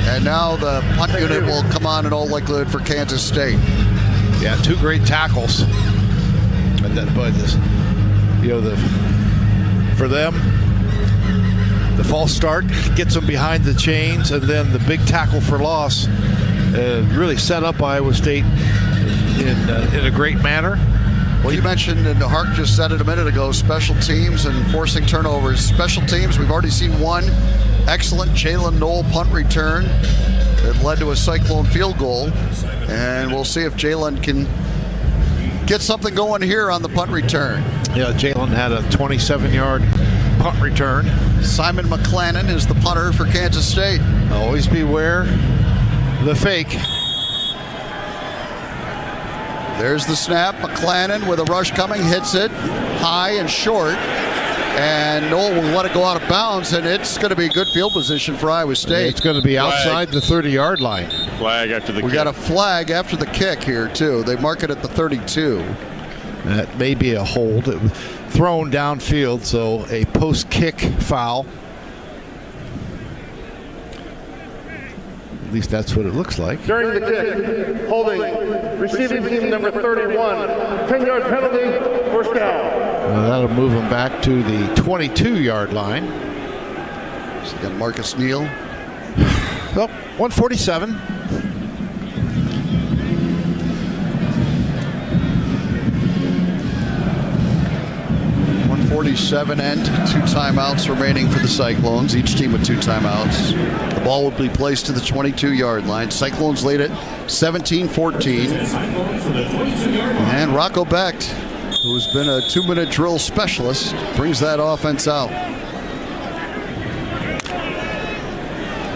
And now the punt unit will come on in all likelihood for Kansas State. Yeah, 2 great tackles. And then, but for them, the false start gets them behind the chains, and then the big tackle for loss really set up Iowa State in a great manner. Well, you mentioned, and Hark just said it a minute ago, special teams and forcing turnovers. Special teams, we've already seen one excellent Jalen Knoll punt return that led to a Cyclone field goal. And we'll see if Jalen can get something going here on the punt return. Yeah, Jalen had a 27-yard punt return. Simon McClannon is the punter for Kansas State. Always beware the fake. There's the snap. McClannon with a rush coming, hits it high and short. And Knoll will let it go out of bounds, and it's going to be good field position for Iowa State. It's going to be outside the 30-yard line. Flag after the kick. We got a flag after the kick here, too. They mark it at the 32. That may be a hold. It was thrown downfield, so a post-kick foul. At least that's what it looks like. During the kick, holding receiving team number 31, 10-yard penalty, first down. Well, that'll move him back to the 22-yard line. So you got Marcus Neal Well, 147. And 2 timeouts remaining for the Cyclones, each team with 2 timeouts. The ball will be placed to the 22-yard line. Cyclones lead it 17-14. And Rocco Becht, who's been a 2-minute drill specialist, brings that offense out.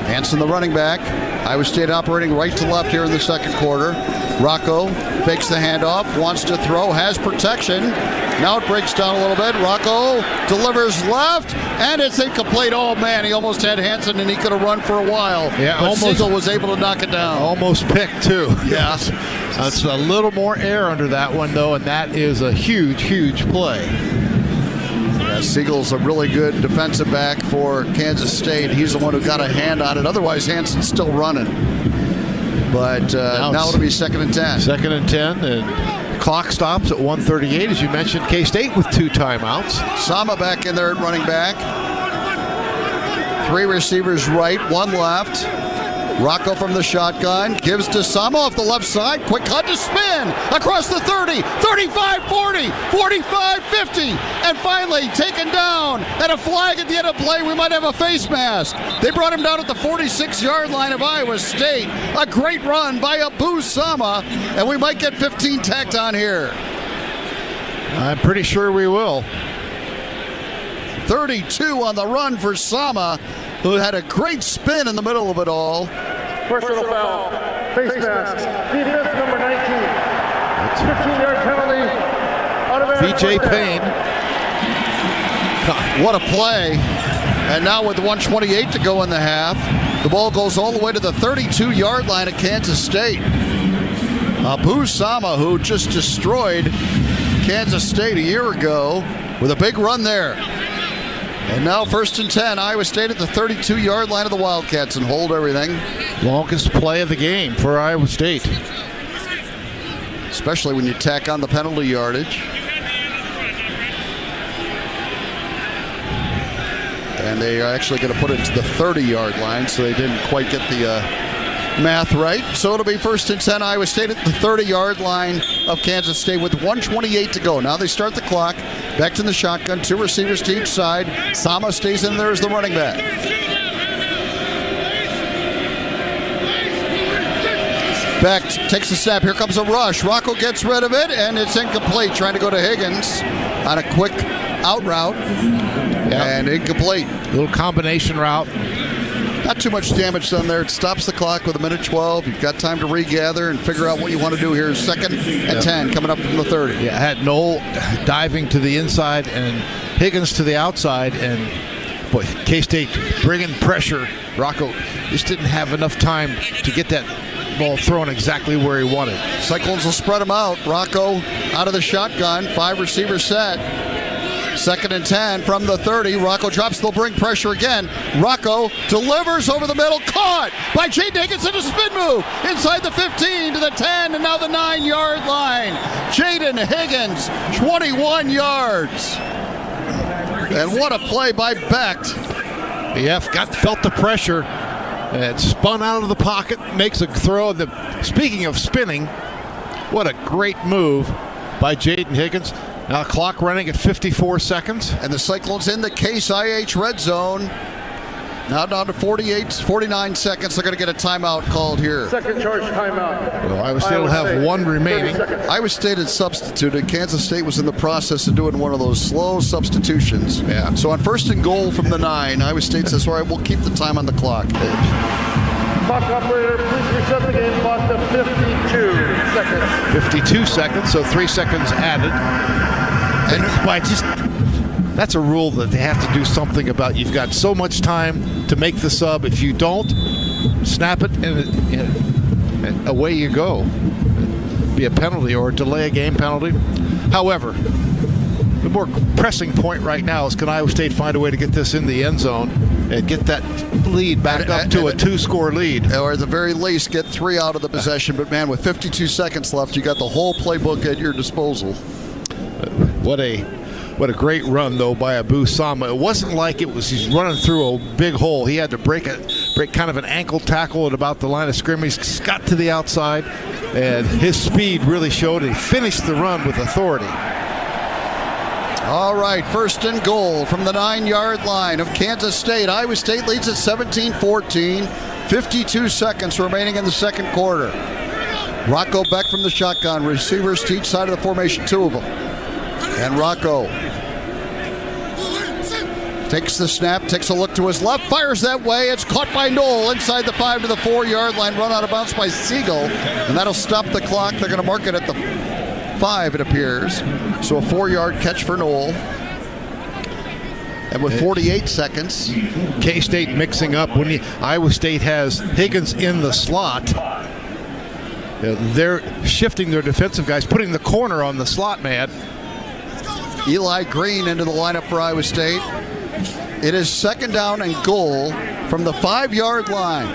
Hansen, the running back. Iowa State operating right to left here in the second quarter. Rocco fakes the handoff, wants to throw, has protection. Now it breaks down a little bit. Rocco delivers left, and it's incomplete. Oh, man, he almost had Hansen, and he could have run for a while. Yeah, but almost. Siegel was able to knock it down. Almost picked, too. Yeah. It's a little more air under that one, though, and that is a huge, huge play. Yeah, Siegel's a really good defensive back for Kansas State. He's the one who got a hand on it. Otherwise, Hansen's still running. But now it'll be 2nd and 10. 2nd and 10, and clock stops at 1:38. As you mentioned, K-State with 2 timeouts. Sama back in there at running back. 3 receivers right, 1 left. Rocco from the shotgun gives to Sama off the left side. Quick cut to spin across the 30, 35, 40, 45, 50, and finally taken down. And a flag at the end of play. We might have a face mask. They brought him down at the 46-yard line of Iowa State. A great run by Abu Sama, and we might get 15 tacked on here. I'm pretty sure we will. 32 on the run for Sama, who had a great spin in the middle of it all. Personal foul. Face masks. Defense number 19. 15-yard penalty. VJ Payne. What a play. And now with 1:28 to go in the half, the ball goes all the way to the 32-yard line of Kansas State. Abu Sama, who just destroyed Kansas State a year ago with a big run there. And now 1st and 10, Iowa State at the 32-yard line of the Wildcats and hold everything. Longest play of the game for Iowa State. Especially when you tack on the penalty yardage. And they are actually going to put it to the 30-yard line, so they didn't quite get the math right. So it'll be 1st and 10, Iowa State at the 30-yard line of Kansas State with 1:28 to go. Now they start the clock. Back to the shotgun, 2 receivers to each side. Sama stays in there as the running back. Beck takes the snap. Here comes a rush. Rocco gets rid of it, and it's incomplete. Trying to go to Higgins on a quick out route. And incomplete. Little combination route. Not too much damage done there. It stops the clock with 1:12. You've got time to regather and figure out what you want to do here. 2nd and 10 coming up from the 30. Yeah, I had Knoll diving to the inside and Higgins to the outside, and boy, K-State bringing pressure. Rocco just didn't have enough time to get that ball thrown exactly where he wanted. Cyclones will spread them out. Rocco out of the shotgun. 5 receivers set. 2nd and 10 from the 30. Rocco drops. They'll bring pressure again. Rocco delivers over the middle. Caught by Jaden Higgins in a spin move. Inside the 15 to the 10 and now the 9-yard line. Jaden Higgins, 21 yards. And what a play by Becht. Yeah, felt the pressure. And spun out of the pocket. Makes a throw. Speaking of spinning, what a great move by Jaden Higgins. Now clock running at 54 seconds. And the Cyclones in the Case IH red zone. Now down to 49 seconds. They're going to get a timeout called here. Second charge timeout. Well, Iowa State will have 1 remaining. Iowa State had substituted. Kansas State was in the process of doing one of those slow substitutions. Yeah. So on 1st and goal from the 9, Iowa State says, all right, we'll keep the time on the clock. Clock operator, please reset the game clock to 52 seconds. 52 seconds, so 3 seconds added. And that's a rule that they have to do something about. You've got so much time to make the sub. If you don't, snap it and away you go. Be a penalty or delay a game penalty. However, the more pressing point right now is, can Iowa State find a way to get this in the end zone and get that lead back up to a 2-score lead? Or at the very least, get 3 out of the possession. But man, with 52 seconds left, you got the whole playbook at your disposal. What a great run, though, by Abu Sama. It wasn't like he's running through a big hole. He had to break break kind of an ankle tackle at about the line of scrimmage, got to the outside, and his speed really showed. He finished the run with authority. All right, 1st and goal from the 9-yard line of Kansas State. Iowa State leads at 17-14. 52 seconds remaining in the second quarter. Rocco Beck from the shotgun. Receivers to each side of the formation, 2 of them. And Rocco takes the snap, takes a look to his left, fires that way. It's caught by Knoll inside the 5 to the 4-yard line. Run out of bounds by Siegel, and that'll stop the clock. They're going to mark it at the 5, it appears. So a 4-yard catch for Knoll. And with 48 seconds, K-State mixing up. When Iowa State has Higgins in the slot, they're shifting their defensive guys, putting the corner on the slot man. Eli Green into the lineup for Iowa State. It is 2nd down and goal from the 5-yard line.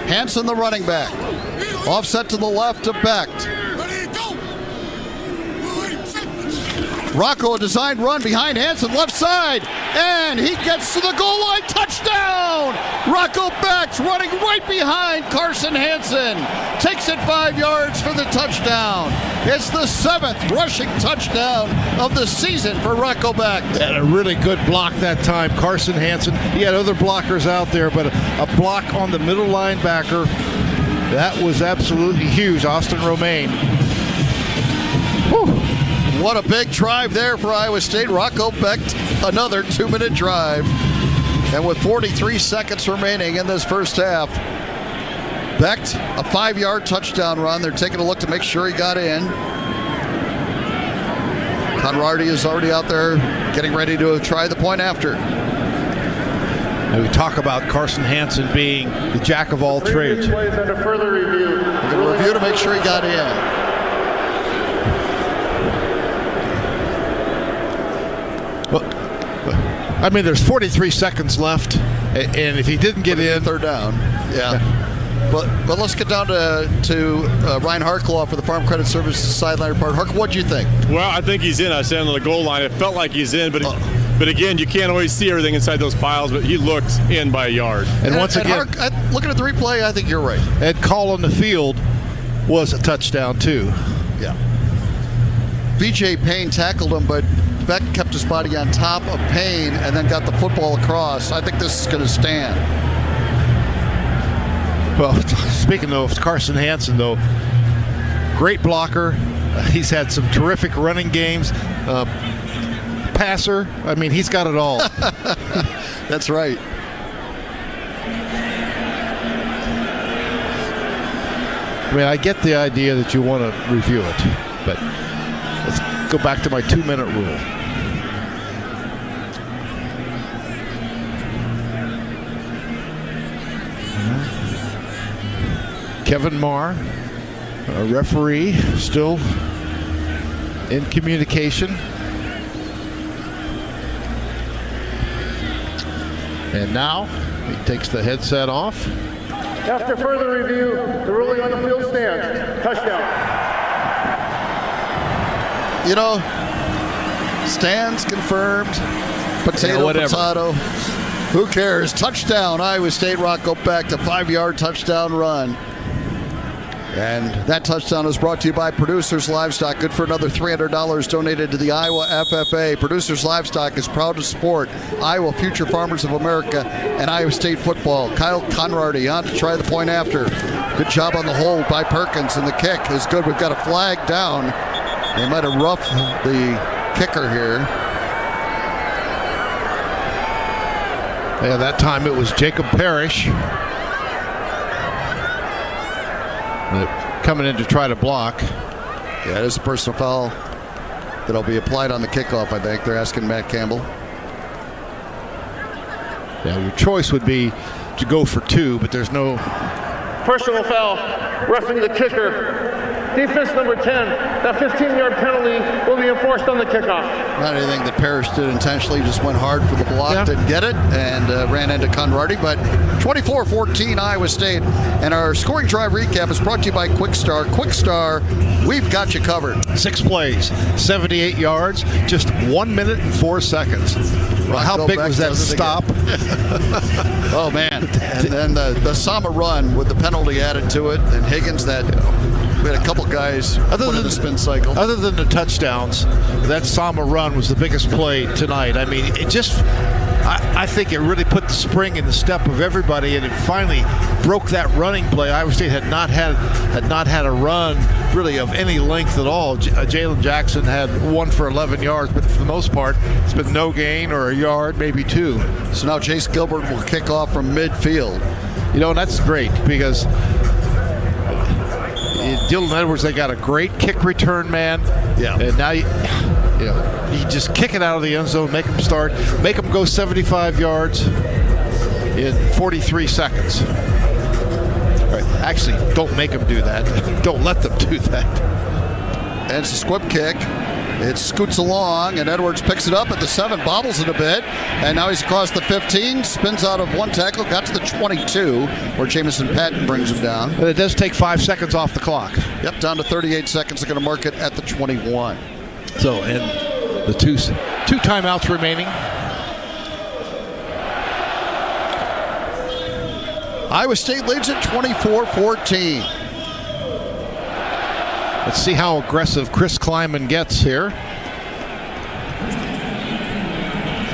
Hansen, the running back. Offset to the left to Beck. Rocco, a designed run behind Hansen, left side, and he gets to the goal line. Touchdown! Rocco Beck's running right behind Carson Hansen. Takes it 5 yards for the touchdown. It's the 7th rushing touchdown of the season for Rocco Beck. And a really good block that time. Carson Hansen, he had other blockers out there, but a block on the middle linebacker, that was absolutely huge. Austin Romaine. Whew. What a big drive there for Iowa State. Rocco Beck, another 2-minute drive. And with 43 seconds remaining in this first half, Beck, a 5-yard touchdown run. They're taking a look to make sure he got in. Conradi is already out there getting ready to try the point after. And we talk about Carson Hansen being the jack of all trades. Plays under further review. They're going to review to make sure he got in. I mean, there's 43 seconds left, and if he didn't get in, 3rd down. Yeah. But let's get down to Ryan Harklaw for the Farm Credit Services sideline report. Hark, what'd you think? Well, I think he's in. I said on the goal line, it felt like he's in, but again, you can't always see everything inside those piles, but he looked in by a yard. And once again, Hark, looking at the replay, I think you're right. And call on the field was a touchdown, too. Yeah. BJ Payne tackled him, but Beck kept his body on top of Payne and then got the football across. I think this is going to stand. Well, speaking of Carson Hansen, though, great blocker. He's had some terrific running games. Passer. I mean, he's got it all. That's right. I mean, I get the idea that you want to review it, but let's go back to my 2-minute rule. Kevin Marr, a referee, still in communication. And now he takes the headset off. After further review, the ruling on the field stands. Touchdown. You know, stands confirmed. Potato. Who cares? Touchdown. Iowa State. Rocco Beck, a 5-yard touchdown run. And that touchdown is brought to you by Producers Livestock. Good for another $300 donated to the Iowa FFA. Producers Livestock is proud to support Iowa Future Farmers of America and Iowa State football. Kyle Conradi on to try the point after. Good job on the hold by Perkins, and the kick is good. We've got a flag down. They might have roughed the kicker here. Yeah, that time it was Jacob Parrish coming in to try to block. Yeah, it is a personal foul that'll be applied on the kickoff, I think. They're asking Matt Campbell. Yeah, your choice would be to go for 2, but there's no... Personal foul, roughing the kicker. Defense number 10, that 15-yard penalty will be enforced on the kickoff. Not anything that Parrish did intentionally, just went hard for the block, didn't get it, and ran into Conradi. But 24-14 Iowa State. And our scoring drive recap is brought to you by Quickstar. Quickstar, we've got you covered. 6 plays, 78 yards, just 1 minute and 4 seconds. Well, how big was that stop? Oh, man. And then the Sama run with the penalty added to it, and Higgins, we had a couple guys put in the spin cycle. Other than the touchdowns, that Sama run was the biggest play tonight. I mean, it just... I think it really put the spring in the step of everybody, and it finally broke that running play. Iowa State had not had a run really of any length at all. Jalen Jackson had 1 for 11 yards, but for the most part, it's been no gain or a yard, maybe 2. So now Chase Gilbert will kick off from midfield. You know, and that's great because Dylan Edwards, they got a great kick return man. Yeah. And now you just kick it out of the end zone, make them start, make them go 75 yards in 43 seconds. Right. Actually, don't make them do that. Don't let them do that. And it's a squib kick. It scoots along, and Edwards picks it up at the 7, bobbles it a bit, and now he's across the 15, spins out of 1 tackle, got to the 22, where Jamison Patton brings him down. And it does take 5 seconds off the clock. Yep, down to 38 seconds. They're going to mark it at the 21. So, and the two timeouts remaining. Iowa State leads at 24-14. Let's see how aggressive Chris Kleiman gets here.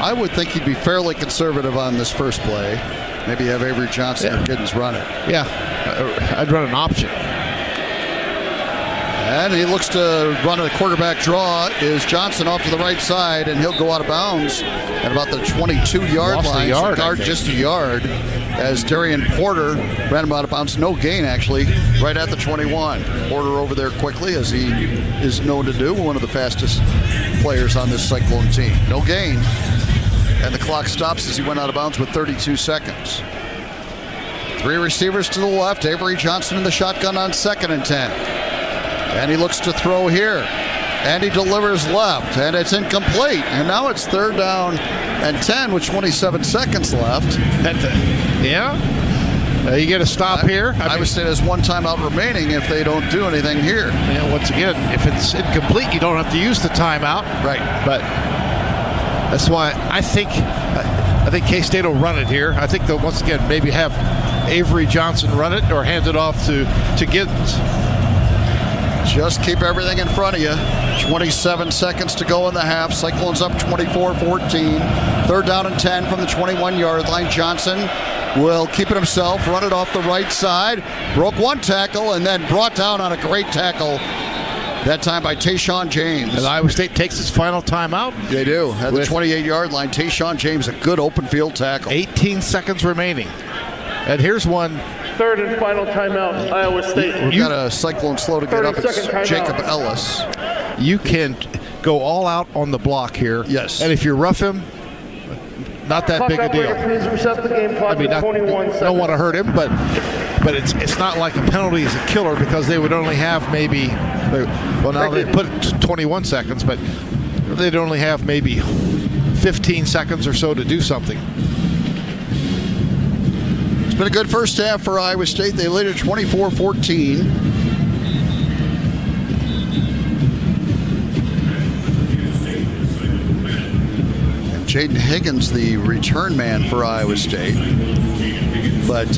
I would think he'd be fairly conservative on this first play. Maybe have Avery Johnson or Giddens run it. Yeah, I'd run an option. And he looks to run a quarterback draw. Is Johnson off to the right side, and he'll go out of bounds at about the 22-yard line. Yard, just a yard. As Darian Porter ran him out of bounds. No gain, actually, right at the 21. Porter over there quickly, as he is known to do. One of the fastest players on this Cyclone team. No gain. And the clock stops as he went out of bounds with 32 seconds. 3 receivers to the left. Avery Johnson in the shotgun on 2nd and 10. And he looks to throw here. And he delivers left. And it's incomplete. And now it's 3rd down and 10 with 27 seconds left. You get a stop here. Iowa State has 1 timeout remaining if they don't do anything here. And once again, if it's incomplete, you don't have to use the timeout. Right. But that's why I think K-State will run it here. I think they'll once again maybe have Avery Johnson run it or hand it off to Giddens. Just keep everything in front of you. 27 seconds to go in the half. Cyclones up 24-14. 3rd down and 10 from the 21-yard line. Johnson will keep it himself, run it off the right side. Broke 1 tackle and then brought down on a great tackle. That time by Tayshawn James. And Iowa State takes its final timeout. They do. At the 28-yard line, Tayshawn James, a good open field tackle. 18 seconds remaining. And here's one. 3rd and final timeout, Iowa State. We've got a Cyclone slow to get up. It's Jacob Ellis. You can go all out on the block here. Yes. And if you rough him, not that big a deal. I mean, don't want to hurt him, but it's not like a penalty is a killer because they would only have maybe, well, now they put it to 21 seconds, but they'd only have maybe 15 seconds or so to do something. It's been a good first half for Iowa State. They lead at 24-14. And Jaden Higgins, the return man for Iowa State. But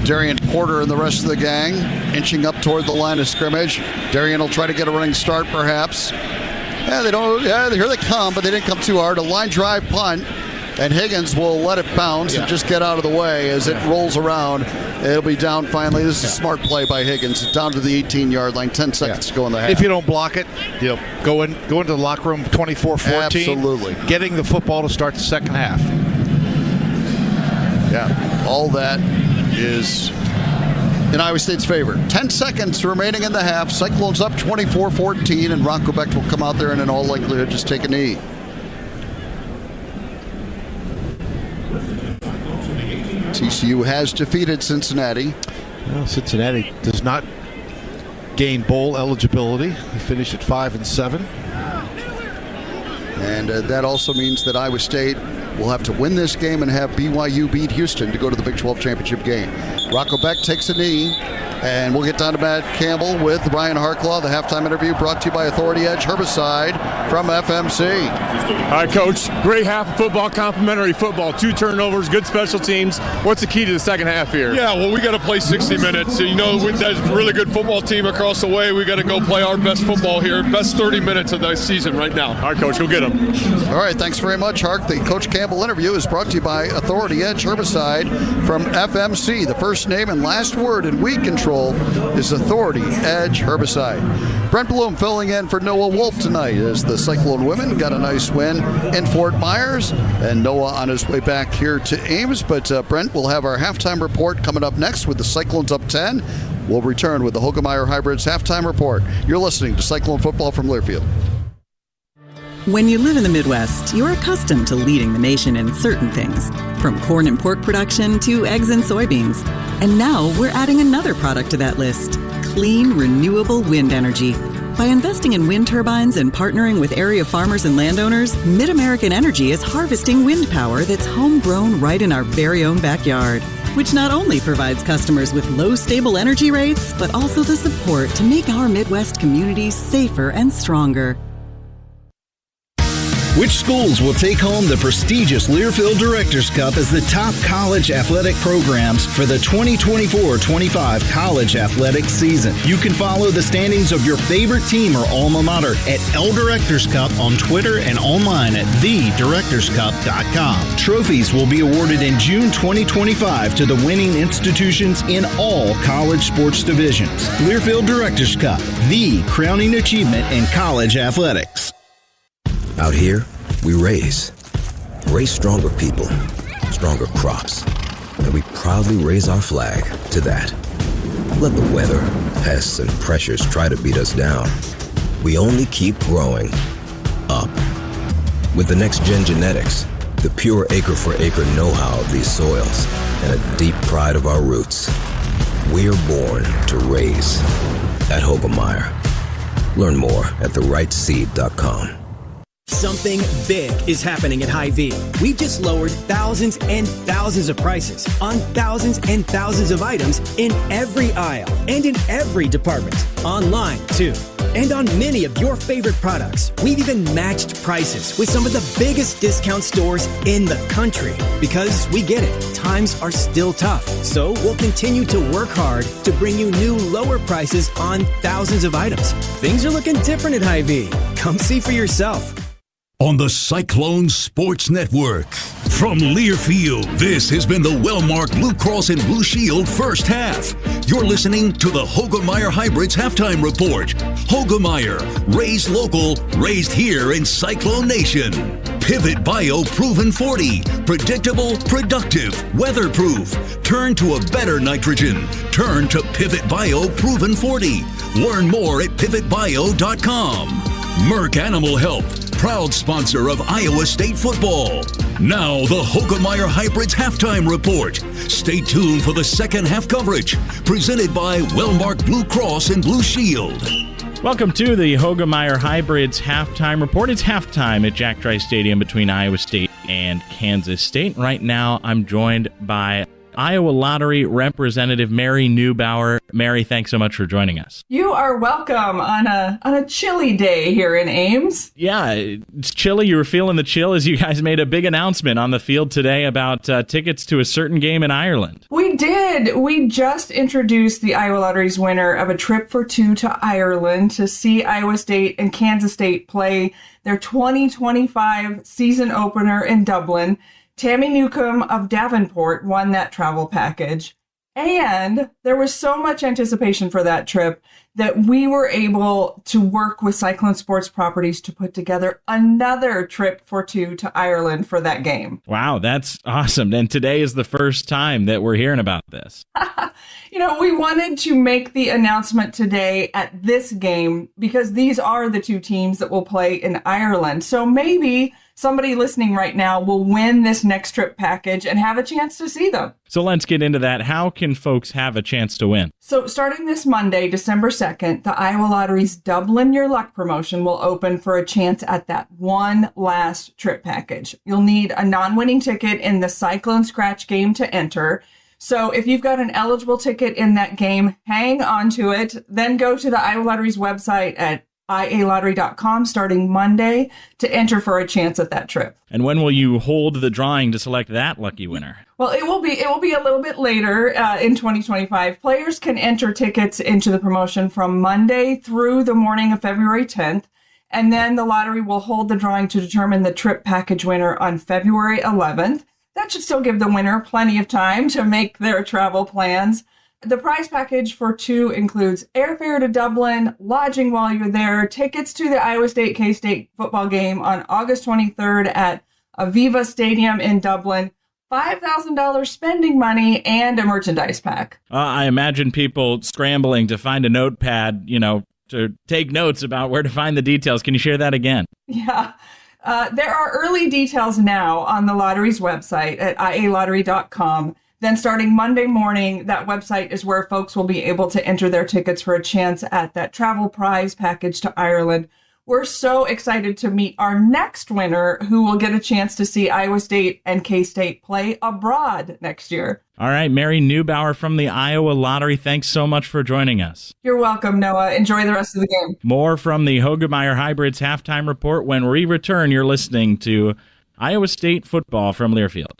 Darian Porter and the rest of the gang inching up toward the line of scrimmage. Darian will try to get a running start, perhaps. Yeah, they don't. Yeah, here they come, but they didn't come too hard. A line drive punt. And Higgins will let it bounce and just get out of the way as it rolls around. It'll be down finally. This is a smart play by Higgins. It's down to the 18-yard line. 10 seconds to go in the half. If you don't block it, go into the locker room 24-14. Absolutely. Getting the football to start the second half. Yeah, all that is in Iowa State's favor. 10 seconds remaining in the half. Cyclones up 24-14, and Ron Quebec will come out there and in all likelihood just take a knee. TCU has defeated Cincinnati. Well, Cincinnati does not gain bowl eligibility. They finished at 5-7. And that also means that Iowa State will have to win this game and have BYU beat Houston to go to the Big 12 championship game. Rocco Beck takes a knee. And we'll get down to Matt Campbell with Ryan Harklaw. The halftime interview brought to you by Authority Edge Herbicide from FMC. All right, Coach. Great half of football, complimentary football. 2 turnovers, good special teams. What's the key to the second half here? Yeah, well, we got to play 60 minutes. You know, that's a really good football team across the way. We got to go play our best football here. Best 30 minutes of the season right now. All right, Coach. Go get them. All right, thanks very much, Hark. The Coach Campbell interview is brought to you by Authority Edge Herbicide from FMC. The first name and last word in weed control is Authority Edge Herbicide. Brent Bloom filling in for Noah Wolf tonight as the Cyclone women got a nice win in Fort Myers, and Noah on his way back here to Ames. But Brent will have our halftime report coming up next with the Cyclones up 10. We'll return with the Hoegemeyer Hybrids halftime report. You're listening to Cyclone Football from Learfield. When you live in the Midwest, you're accustomed to leading the nation in certain things, from corn and pork production to eggs and soybeans. And now we're adding another product to that list, clean, renewable wind energy. By investing in wind turbines and partnering with area farmers and landowners, Mid-American Energy is harvesting wind power that's homegrown right in our very own backyard, which not only provides customers with low, stable energy rates, but also the support to make our Midwest communities safer and stronger. Which schools will take home the prestigious Learfield Directors Cup as the top college athletic programs for the 2024-25 college athletics season? You can follow the standings of your favorite team or alma mater at L Directors Cup on Twitter and online at thedirectorscup.com. Trophies will be awarded in June 2025 to the winning institutions in all college sports divisions. Learfield Directors Cup, the crowning achievement in college athletics. Out here, we raise stronger people, stronger crops, and we proudly raise our flag to that. Let the weather, pests, and pressures try to beat us down. We only keep growing up. With the next-gen genetics, the pure acre-for-acre know-how of these soils, and a deep pride of our roots, we're born to raise at Hoegemeyer. Learn more at therightseed.com. Something big is happening at Hy-Vee. We've just lowered thousands and thousands of prices on thousands and thousands of items in every aisle and in every department. Online, too. And on many of your favorite products, we've even matched prices with some of the biggest discount stores in the country. Because we get it, times are still tough. So we'll continue to work hard to bring you new lower prices on thousands of items. Things are looking different at Hy-Vee. Come see for yourself. On the Cyclones Sports Network. From Learfield, this has been the Wellmark Blue Cross and Blue Shield first half. You're listening to the Hoegemeyer Hybrids halftime report. Hoegemeyer, raised local, raised here in Cyclone Nation. Pivot Bio Proven 40. Predictable, productive, weatherproof. Turn to a better nitrogen. Turn to Pivot Bio Proven 40. Learn more at pivotbio.com. Merck Animal Health, proud sponsor of Iowa State football. Now the Hoegemeyer Hybrids halftime report. Stay tuned for the second half coverage, presented by Wellmark Blue Cross and Blue Shield. Welcome to the Hoegemeyer Hybrids halftime report. It's halftime at Jack Trice Stadium between Iowa State and Kansas State. Right now, I'm joined by Iowa Lottery Representative Mary Neubauer. Mary, thanks so much for joining us. You are welcome on a chilly day here in Ames. Yeah, it's chilly. You were feeling the chill as you guys made a big announcement on the field today about tickets to a certain game in Ireland. We did. We just introduced the Iowa Lottery's winner of a trip for two to Ireland to see Iowa State and Kansas State play their 2025 season opener in Dublin. Tammy Newcomb of Davenport won that travel package. And there was so much anticipation for that trip that we were able to work with Cyclone Sports Properties to put together another trip for two to Ireland for that game. Wow, that's awesome. And today is the first time that we're hearing about this. We wanted to make the announcement today at this game because these are the two teams that will play in Ireland. So maybe somebody listening right now will win this next trip package and have a chance to see them. So let's get into that. How can folks have a chance to win? So starting this Monday, December 2nd, the Iowa Lottery's Dublin Your Luck promotion will open for a chance at that one last trip package. You'll need a non-winning ticket in the Cyclone Scratch game to enter. So if you've got an eligible ticket in that game, hang on to it. Then go to the Iowa Lottery's website at ialottery.com starting Monday to enter for a chance at that trip. And when will you hold the drawing to select that lucky winner? Well, it will be a little bit later in 2025. Players can enter tickets into the promotion from Monday through the morning of February 10th. And then the lottery will hold the drawing to determine the trip package winner on February 11th. That should still give the winner plenty of time to make their travel plans. The prize package for two includes airfare to Dublin, lodging while you're there, tickets to the Iowa State K-State football game on August 23rd at Aviva Stadium in Dublin, $5,000 spending money, and a merchandise pack. I imagine people scrambling to find a notepad, to take notes about where to find the details. Can you share that again? Yeah. There are early details now on the lottery's website at ialottery.com. Then starting Monday morning, that website is where folks will be able to enter their tickets for a chance at that travel prize package to Ireland. We're so excited to meet our next winner who will get a chance to see Iowa State and K-State play abroad next year. All right, Mary Neubauer from the Iowa Lottery, thanks so much for joining us. You're welcome, Noah. Enjoy the rest of the game. More from the Hogemeyer Hybrids halftime report when we return. You're listening to Iowa State football from Learfield.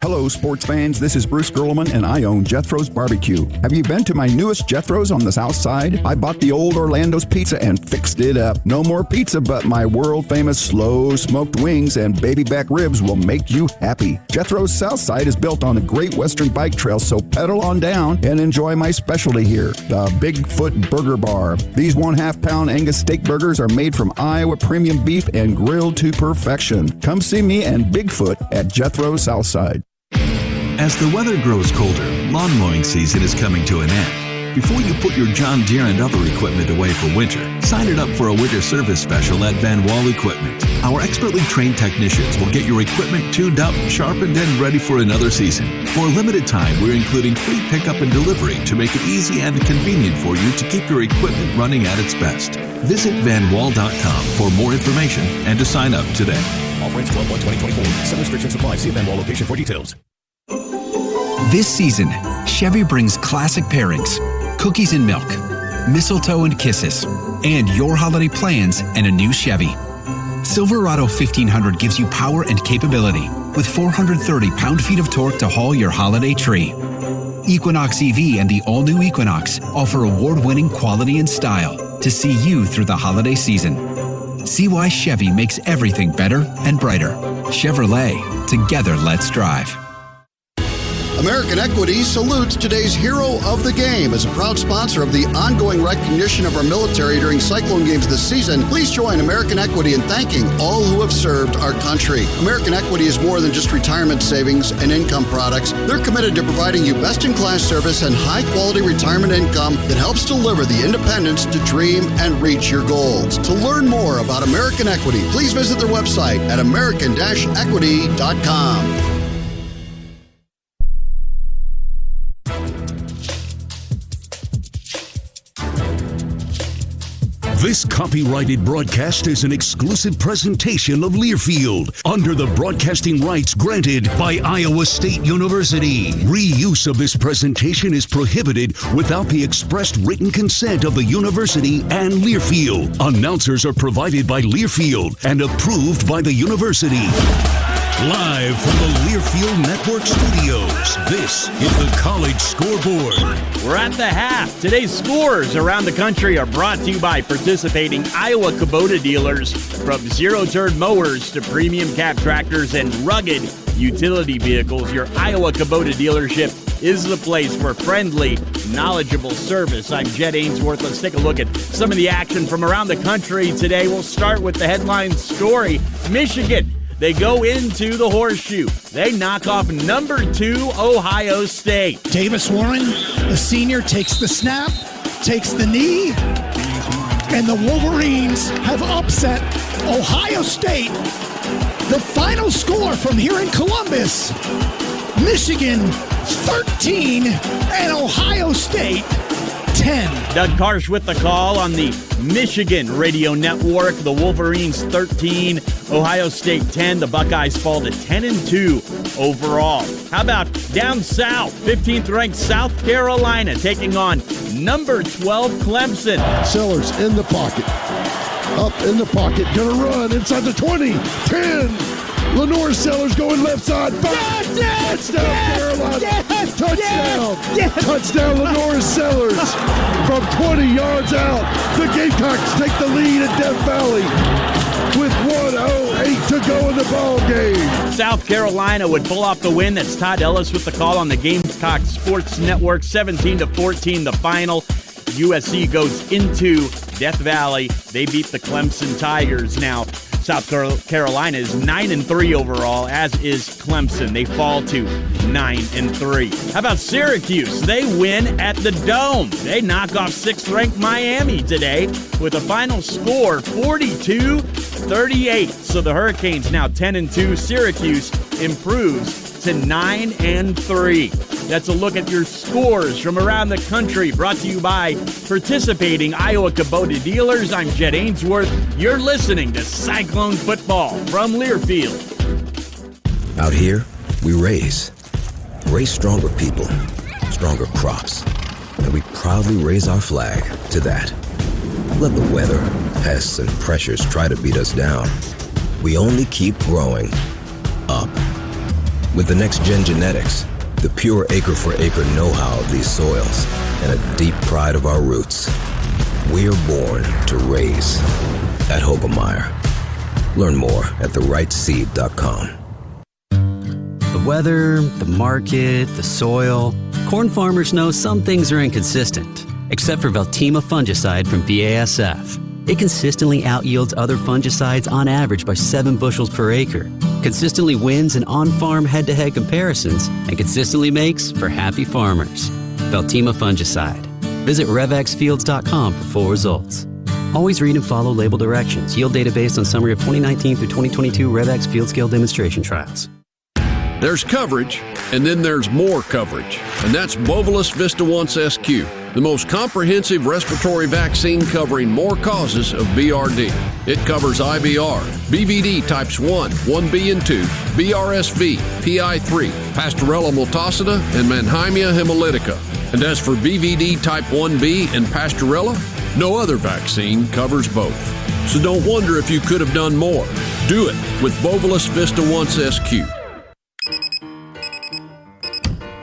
Hello, sports fans. This is Bruce Gerleman, and I own Jethro's Barbecue. Have you been to my newest Jethro's on the south side? I bought the old Orlando's pizza and fixed it up. No more pizza, but my world-famous slow-smoked wings and baby back ribs will make you happy. Jethro's south side is built on a great western bike trail, so pedal on down and enjoy my specialty here, the Bigfoot Burger Bar. These 1/2-pound Angus steak burgers are made from Iowa premium beef and grilled to perfection. Come see me and Bigfoot at Jethro's south side. As the weather grows colder, lawn mowing season is coming to an end. Before you put your John Deere and other equipment away for winter, sign it up for a winter service special at Van Wall Equipment. Our expertly trained technicians will get your equipment tuned up, sharpened, and ready for another season. For a limited time, we're including free pickup and delivery to make it easy and convenient for you to keep your equipment running at its best. Visit vanwall.com for more information and to sign up today. Offer ends 12/1/2024. Some restrictions apply. See Van Wall location for details. This season, Chevy brings classic pairings, cookies and milk, mistletoe and kisses, and your holiday plans and a new Chevy. Silverado 1500 gives you power and capability with 430 pound-feet of torque to haul your holiday tree. Equinox EV and the all-new Equinox offer award-winning quality and style to see you through the holiday season. See why Chevy makes everything better and brighter. Chevrolet, together let's drive. American Equity salutes today's hero of the game. As a proud sponsor of the ongoing recognition of our military during Cyclone games this season, please join American Equity in thanking all who have served our country. American Equity is more than just retirement savings and income products. They're committed to providing you best-in-class service and high-quality retirement income that helps deliver the independence to dream and reach your goals. To learn more about American Equity, please visit their website at american-equity.com. This copyrighted broadcast is an exclusive presentation of Learfield under the broadcasting rights granted by Iowa State University. Reuse of this presentation is prohibited without the expressed written consent of the university and Learfield. Announcers are provided by Learfield and approved by the university. Live from the Learfield Network Studios, this is the College Scoreboard. We're at the half. Today's scores around the country are brought to you by participating Iowa Kubota dealers. From zero-turn mowers to premium cab tractors and rugged utility vehicles, your Iowa Kubota dealership is the place for friendly, knowledgeable service. I'm Jed Ainsworth. Let's take a look at some of the action from around the country today. We'll start with the headline story. Michigan. They go into the horseshoe. They knock off number 2 Ohio State. Davis Warren, the senior, takes the snap, takes the knee, and the Wolverines have upset Ohio State. The final score from here in Columbus, Michigan 13 and Ohio State 10. Doug Karsh with the call on the Michigan radio network. The Wolverines 13, Ohio State 10. The Buckeyes fall to 10-2 overall. How about down south? 15th ranked South Carolina taking on number 12 Clemson. Sellers in the pocket. Up in the pocket. Gonna run inside the 20. 10. Lenore Sellers going left side. 5. Touchdown, Carolina. Touchdown. Touchdown, Lenore Sellers. From 20 yards out, the Gamecocks take the lead at Death Valley with 1:08 to go in the ball game. South Carolina would pull off the win. That's Todd Ellis with the call on the Gamecock Sports Network. 17-14 the final. USC goes into Death Valley. They beat the Clemson Tigers. Now, South Carolina is 9-3 overall, as is Clemson. They fall to 9-3. How about Syracuse? They win at the Dome. They knock off 6th-ranked Miami today with a final score 42-38. So the Hurricanes now 10-2. Syracuse improves to 9-3. That's a look at your scores from around the country, brought to you by participating Iowa Kubota dealers. I'm Jed Ainsworth. You're listening to Cyclone Football from Learfield. Out here, we raise stronger people, stronger crops, and we proudly raise our flag to that. Let the weather, pests, and pressures try to beat us down. We only keep growing up. With the next-gen genetics, the pure acre-for-acre know-how of these soils, and a deep pride of our roots, we are born to raise at Hogemeyer. Learn more at therightseed.com. The weather, the market, the soil. Corn farmers know some things are inconsistent, except for Veltima fungicide from BASF. It consistently outyields other fungicides on average by 7 bushels per acre, consistently wins in on-farm head-to-head comparisons, and consistently makes for happy farmers. Veltima fungicide. Visit RevXFields.com for full results. Always read and follow label directions. Yield data based on summary of 2019 through 2022 RevX Field Scale Demonstration Trials. There's coverage, and then there's more coverage, and that's Bovolus Vista Once SQ, the most comprehensive respiratory vaccine covering more causes of BRD. It covers IBR, BVD types 1, 1B and 2, BRSV, PI3, Pastorella multocida, and Mannheimia hemolytica. And as for BVD type 1B and Pastorella, no other vaccine covers both. So don't wonder if you could have done more. Do it with Bovolus Vista Once SQ.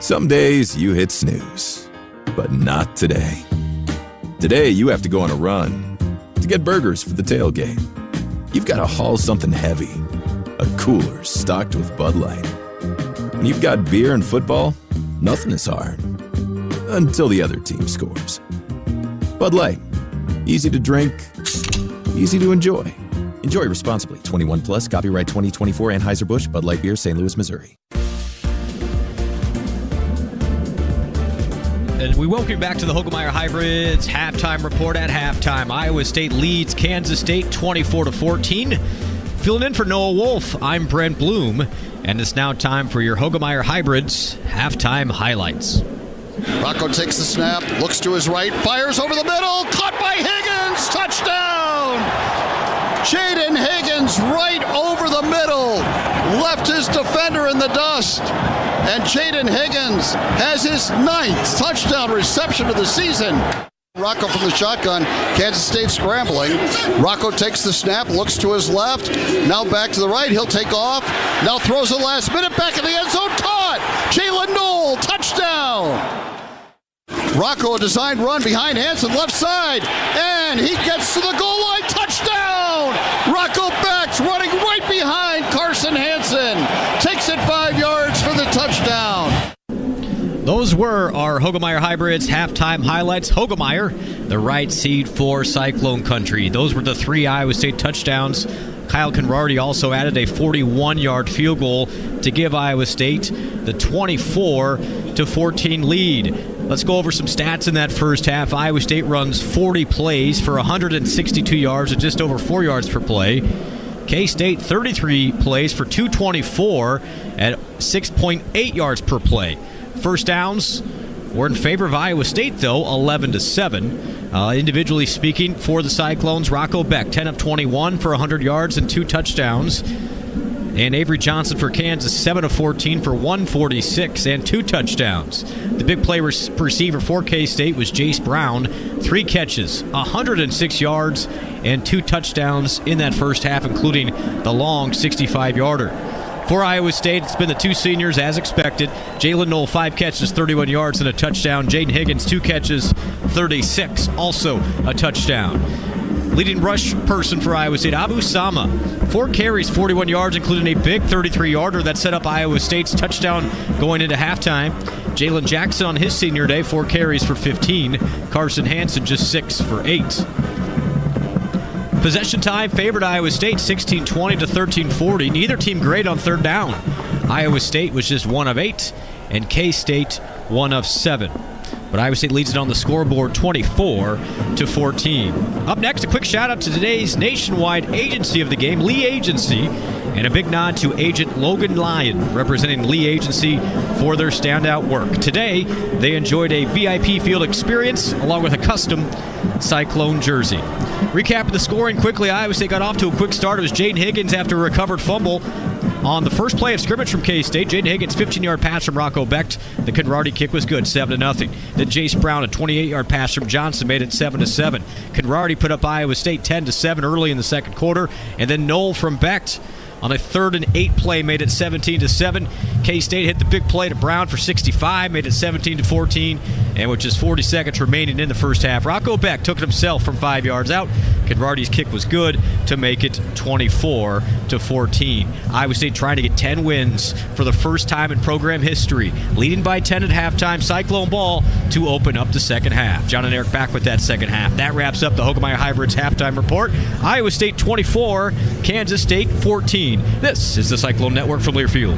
Some days you hit snooze, but not today. Today you have to go on a run to get burgers for the tailgate. You've got to haul something heavy, a cooler stocked with Bud Light. When you've got beer and football, nothing is hard. Until the other team scores. Bud Light. Easy to drink, easy to enjoy. Enjoy responsibly. 21 plus, copyright 2024 Anheuser-Busch, Bud Light Beer, St. Louis, Missouri. And we welcome you back to the Hogemeyer Hybrids halftime report at halftime. Iowa State leads Kansas State 24-14. Filling in for Noah Wolf, I'm Brent Bloom, and it's now time for your Hogemeyer Hybrids halftime highlights. Rocco takes the snap, looks to his right, fires over the middle, caught by Higgins, touchdown! Jaden Higgins right over the middle, left his defender in the dust, and Jaden Higgins has his 9th touchdown reception of the season. Rocco from the shotgun, Kansas State scrambling. Rocco takes the snap, looks to his left, now back to the right, he'll take off, now throws the last minute, back in the end zone, caught! Jalen Knoll, touchdown! Rocco, a designed run behind Hansen, left side, and he gets to the goal line, touchdown! Rocco backs, running right behind Carson Hansen, takes it 5 yards for the touchdown. Those were our Hogemeyer Hybrids halftime highlights. Hogemeyer, the right seed for Cyclone Country. Those were the 3 Iowa State touchdowns. Kyle Conrarty also added a 41-yard field goal to give Iowa State the 24-14 lead. Let's go over some stats in that first half. Iowa State runs 40 plays for 162 yards and just over 4 yards per play. K-State 33 plays for 224 at 6.8 yards per play. First downs, were in favor of Iowa State, though, 11-7. Individually speaking, for the Cyclones, Rocco Beck, 10 of 21 for 100 yards and 2 touchdowns. And Avery Johnson for Kansas, 7 of 14 for 146 and 2 touchdowns. The big play receiver for K-State was Jace Brown, 3 catches, 106 yards, and 2 touchdowns in that first half, including the long 65-yarder. For Iowa State, it's been the 2 seniors as expected. Jalen Knoll, 5 catches, 31 yards, and a touchdown. Jaden Higgins, 2 catches, 36, also a touchdown. Leading rush person for Iowa State, Abu Sama, 4 carries, 41 yards, including a big 33-yarder that set up Iowa State's touchdown going into halftime. Jalen Jackson on his senior day, 4 carries for 15. Carson Hansen just 6 for 8. Possession time favored Iowa State, 16-20 to 13-40. Neither team great on third down. Iowa State was just 1 of 8, and K-State 1 of 7. But Iowa State leads it on the scoreboard 24-14. Up next, a quick shout-out to today's nationwide agency of the game, Lee Agency, and a big nod to Agent Logan Lyon, representing Lee Agency for their standout work. Today, they enjoyed a VIP field experience along with a custom Cyclone jersey. Recapping the scoring quickly, Iowa State got off to a quick start. It was Jaden Higgins after a recovered fumble. On the first play of scrimmage from K-State, Jaden Higgins, 15-yard pass from Rocco Beck. The Conradi kick was good, 7-0. Then Jace Brown, a 28-yard pass from Johnson, made it 7-7. Conradi put up Iowa State 10-7 early in the second quarter. And then Knoll from Beck on a 3rd and 8 play made it 17-7. K-State hit the big play to Brown for 65, made it 17-14. And with just 40 seconds remaining in the first half, Rocco Beck took it himself from 5 yards out. Conradi's kick was good to make it 24-14. Iowa State trying to get 10 wins for the first time in program history, leading by 10 at halftime. Cyclone ball to open up the second half. John and Eric back with that second half. That wraps up the Hogemeyer Hybrids halftime report. Iowa State 24, Kansas State 14. This is the Cyclone Network from Learfield.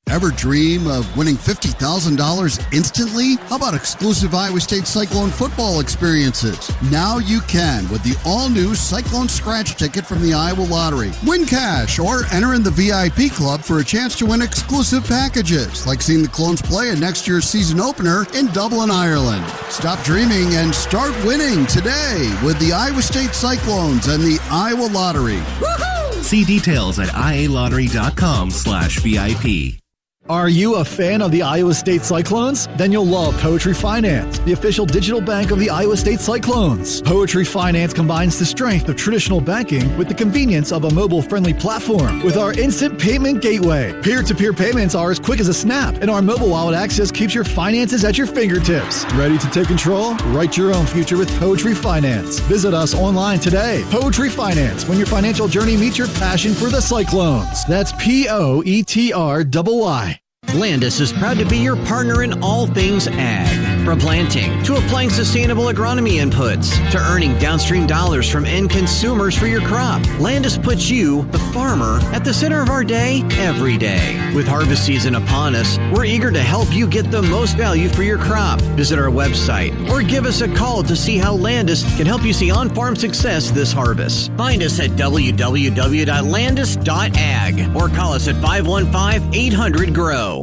Ever dream of winning $50,000 instantly? How about exclusive Iowa State Cyclone football experiences? Now you can with the all-new Cyclone Scratch Ticket from the Iowa Lottery. Win cash or enter in the VIP club for a chance to win exclusive packages, like seeing the Clones play in next year's season opener in Dublin, Ireland. Stop dreaming and start winning today with the Iowa State Cyclones and the Iowa Lottery. Woohoo! See details at ialottery.com/VIP. Are you a fan of the Iowa State Cyclones? Then you'll love Poetry Finance, the official digital bank of the Iowa State Cyclones. Poetry Finance combines the strength of traditional banking with the convenience of a mobile-friendly platform with our instant payment gateway. Peer-to-peer payments are as quick as a snap, and our mobile wallet access keeps your finances at your fingertips. Ready to take control? Write your own future with Poetry Finance. Visit us online today. Poetry Finance, when your financial journey meets your passion for the Cyclones. That's POETRYY. Landis is proud to be your partner in all things ag. From planting to applying sustainable agronomy inputs to earning downstream dollars from end consumers for your crop, Landis puts you, the farmer, at the center of our day every day. With harvest season upon us, we're eager to help you get the most value for your crop. Visit our website or give us a call to see how Landis can help you see on-farm success this harvest. Find us at www.landis.ag or call us at 515-800-GROW.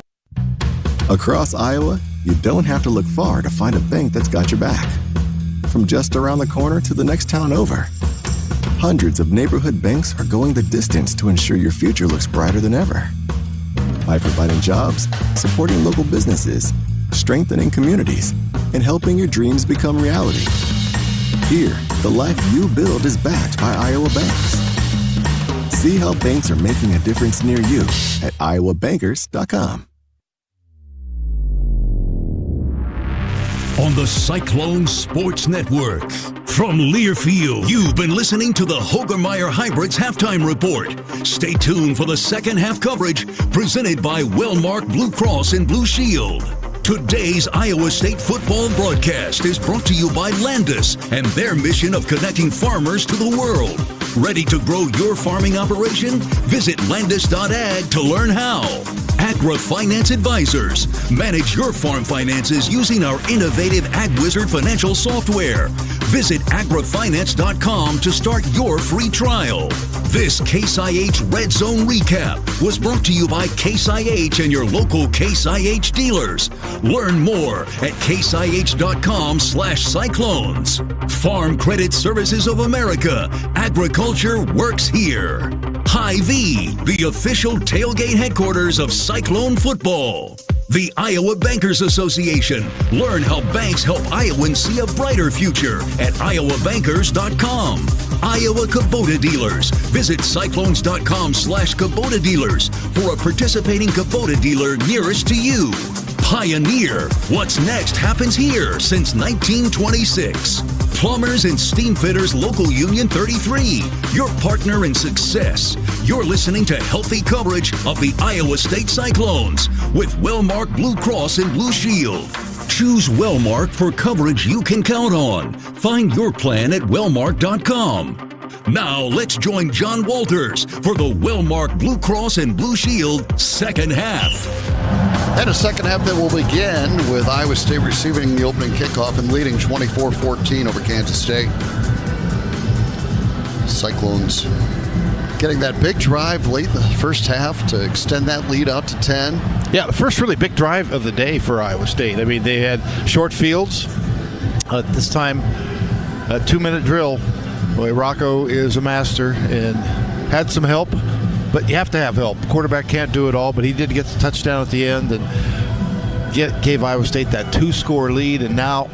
Across Iowa, you don't have to look far to find a bank that's got your back. From just around the corner to the next town over, hundreds of neighborhood banks are going the distance to ensure your future looks brighter than ever. By providing jobs, supporting local businesses, strengthening communities, and helping your dreams become reality. Here, the life you build is backed by Iowa banks. See how banks are making a difference near you at iowabankers.com. On the Cyclone Sports Network. From Learfield, you've been listening to the Hogemeyer Hybrids Halftime Report. Stay tuned for the second half coverage presented by Wellmark Blue Cross and Blue Shield. Today's Iowa State football broadcast is brought to you by Landis and their mission of connecting farmers to the world. Ready to grow your farming operation? Visit Landis.ag to learn how. Agri Finance Advisors. Manage your farm finances using our innovative AgWizard financial software. Visit agrifinance.com to start your free trial. This Case IH Red Zone Recap was brought to you by Case IH and your local Case IH dealers. Learn more at caseih.com/cyclones. Farm Credit Services of America. Agriculture works here. Hy-Vee, the official tailgate headquarters of Cyclone football. The Iowa Bankers Association. Learn how banks help Iowans see a brighter future at iowabankers.com. Iowa Kubota Dealers. Visit cyclones.com/Kubota Dealers for a participating Kubota dealer nearest to you. Pioneer. What's next happens here since 1926. Plumbers and Steamfitters Local Union 33. Your partner in success. You're listening to healthy coverage of the Iowa State Cyclones with Wellmark Blue Cross and Blue Shield. Choose Wellmark for coverage you can count on. Find your plan at wellmark.com. Now let's join John Walters for the Wellmark Blue Cross and Blue Shield second half. And a second half that will begin with Iowa State receiving the opening kickoff and leading 24-14 over Kansas State. Cyclones getting that big drive late in the first half to extend that lead out to 10. Yeah, the first really big drive of the day for Iowa State. I mean, they had short fields. This time, a 2-minute drill. Boy, Rocco is a master and had some help, but you have to have help. The quarterback can't do it all, but he did get the touchdown at the end and gave Iowa State that 2-score lead, and now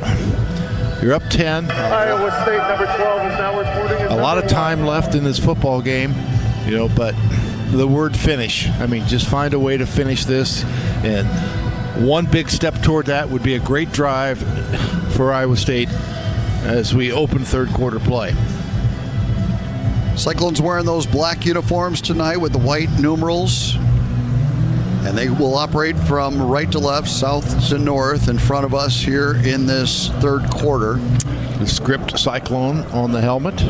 you're up 10. Iowa State number 12 is now reporting. A lot of time left in this football game, but the word finish. I mean, just find a way to finish this, and one big step toward that would be a great drive for Iowa State as we open third quarter play. Cyclones wearing those black uniforms tonight with the white numerals. And they will operate from right to left, south to north in front of us here in this third quarter. The script Cyclone on the helmet.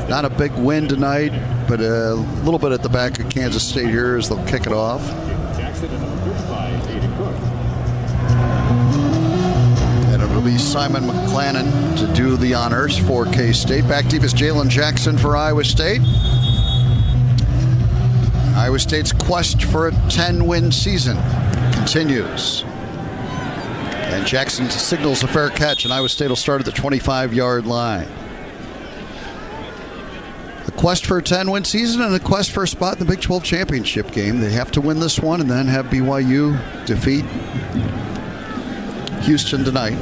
Not a big win tonight, but a little bit at the back of Kansas State here as they'll kick it off. And it'll be Simon McClannon to do the honors for K-State. Back deep is Jalen Jackson for Iowa State. Iowa State's quest for a 10-win season continues. And Jackson signals a fair catch, and Iowa State will start at the 25-yard line. The quest for a 10-win season and a quest for a spot in the Big 12 championship game. They have to win this one and then have BYU defeat Houston tonight.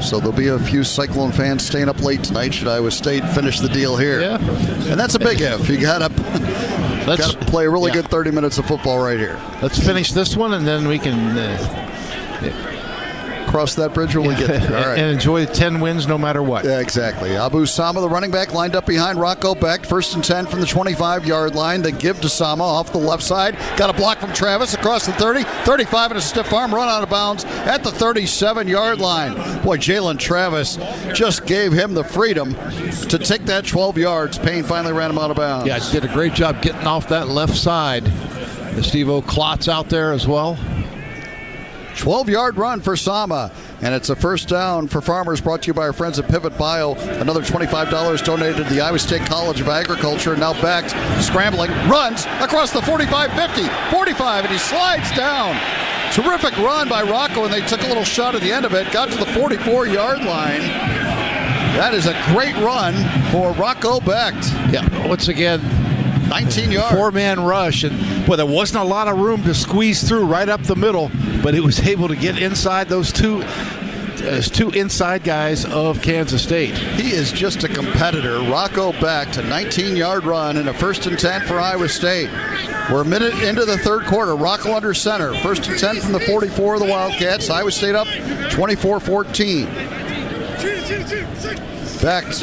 So there'll be a few Cyclone fans staying up late tonight should Iowa State finish the deal here. Yeah. And that's a big if. You got to play a really good 30 minutes of football right here. Let's finish this one, and then we can cross that bridge when we get there. All right. And enjoy 10 wins no matter what. Yeah, exactly. Abu Sama, the running back, lined up behind Rocco Becht. 1st and 10 from the 25-yard line. They give to Sama off the left side. Got a block from Travis across the 30. 35 and a stiff arm run out of bounds at the 37-yard line. Boy, Jalen Travis just gave him the freedom to take that 12 yards. Payne finally ran him out of bounds. Yeah, did a great job getting off that left side. Steve-O Klotz out there as well. 12-yard run for Sama, and it's a first down for Farmers, brought to you by our friends at Pivot Bio. Another $25 donated to the Iowa State College of Agriculture. Now Becht scrambling, runs across the 45, 50, 45, and he slides down. Terrific run by Rocco, and they took a little shot at the end of it, got to the 44-yard line. That is a great run for Rocco Becht. Yeah, once again, 19 yards. 4-man rush, and boy, there wasn't a lot of room to squeeze through right up the middle, but he was able to get inside those two inside guys of Kansas State. He is just a competitor. Rocco Becht, a 19-yard run and a 1st and 10 for Iowa State. We're a minute into the third quarter. Rocco under center. 1st and 10 from the 44 of the Wildcats. Iowa State up 24-14. Becht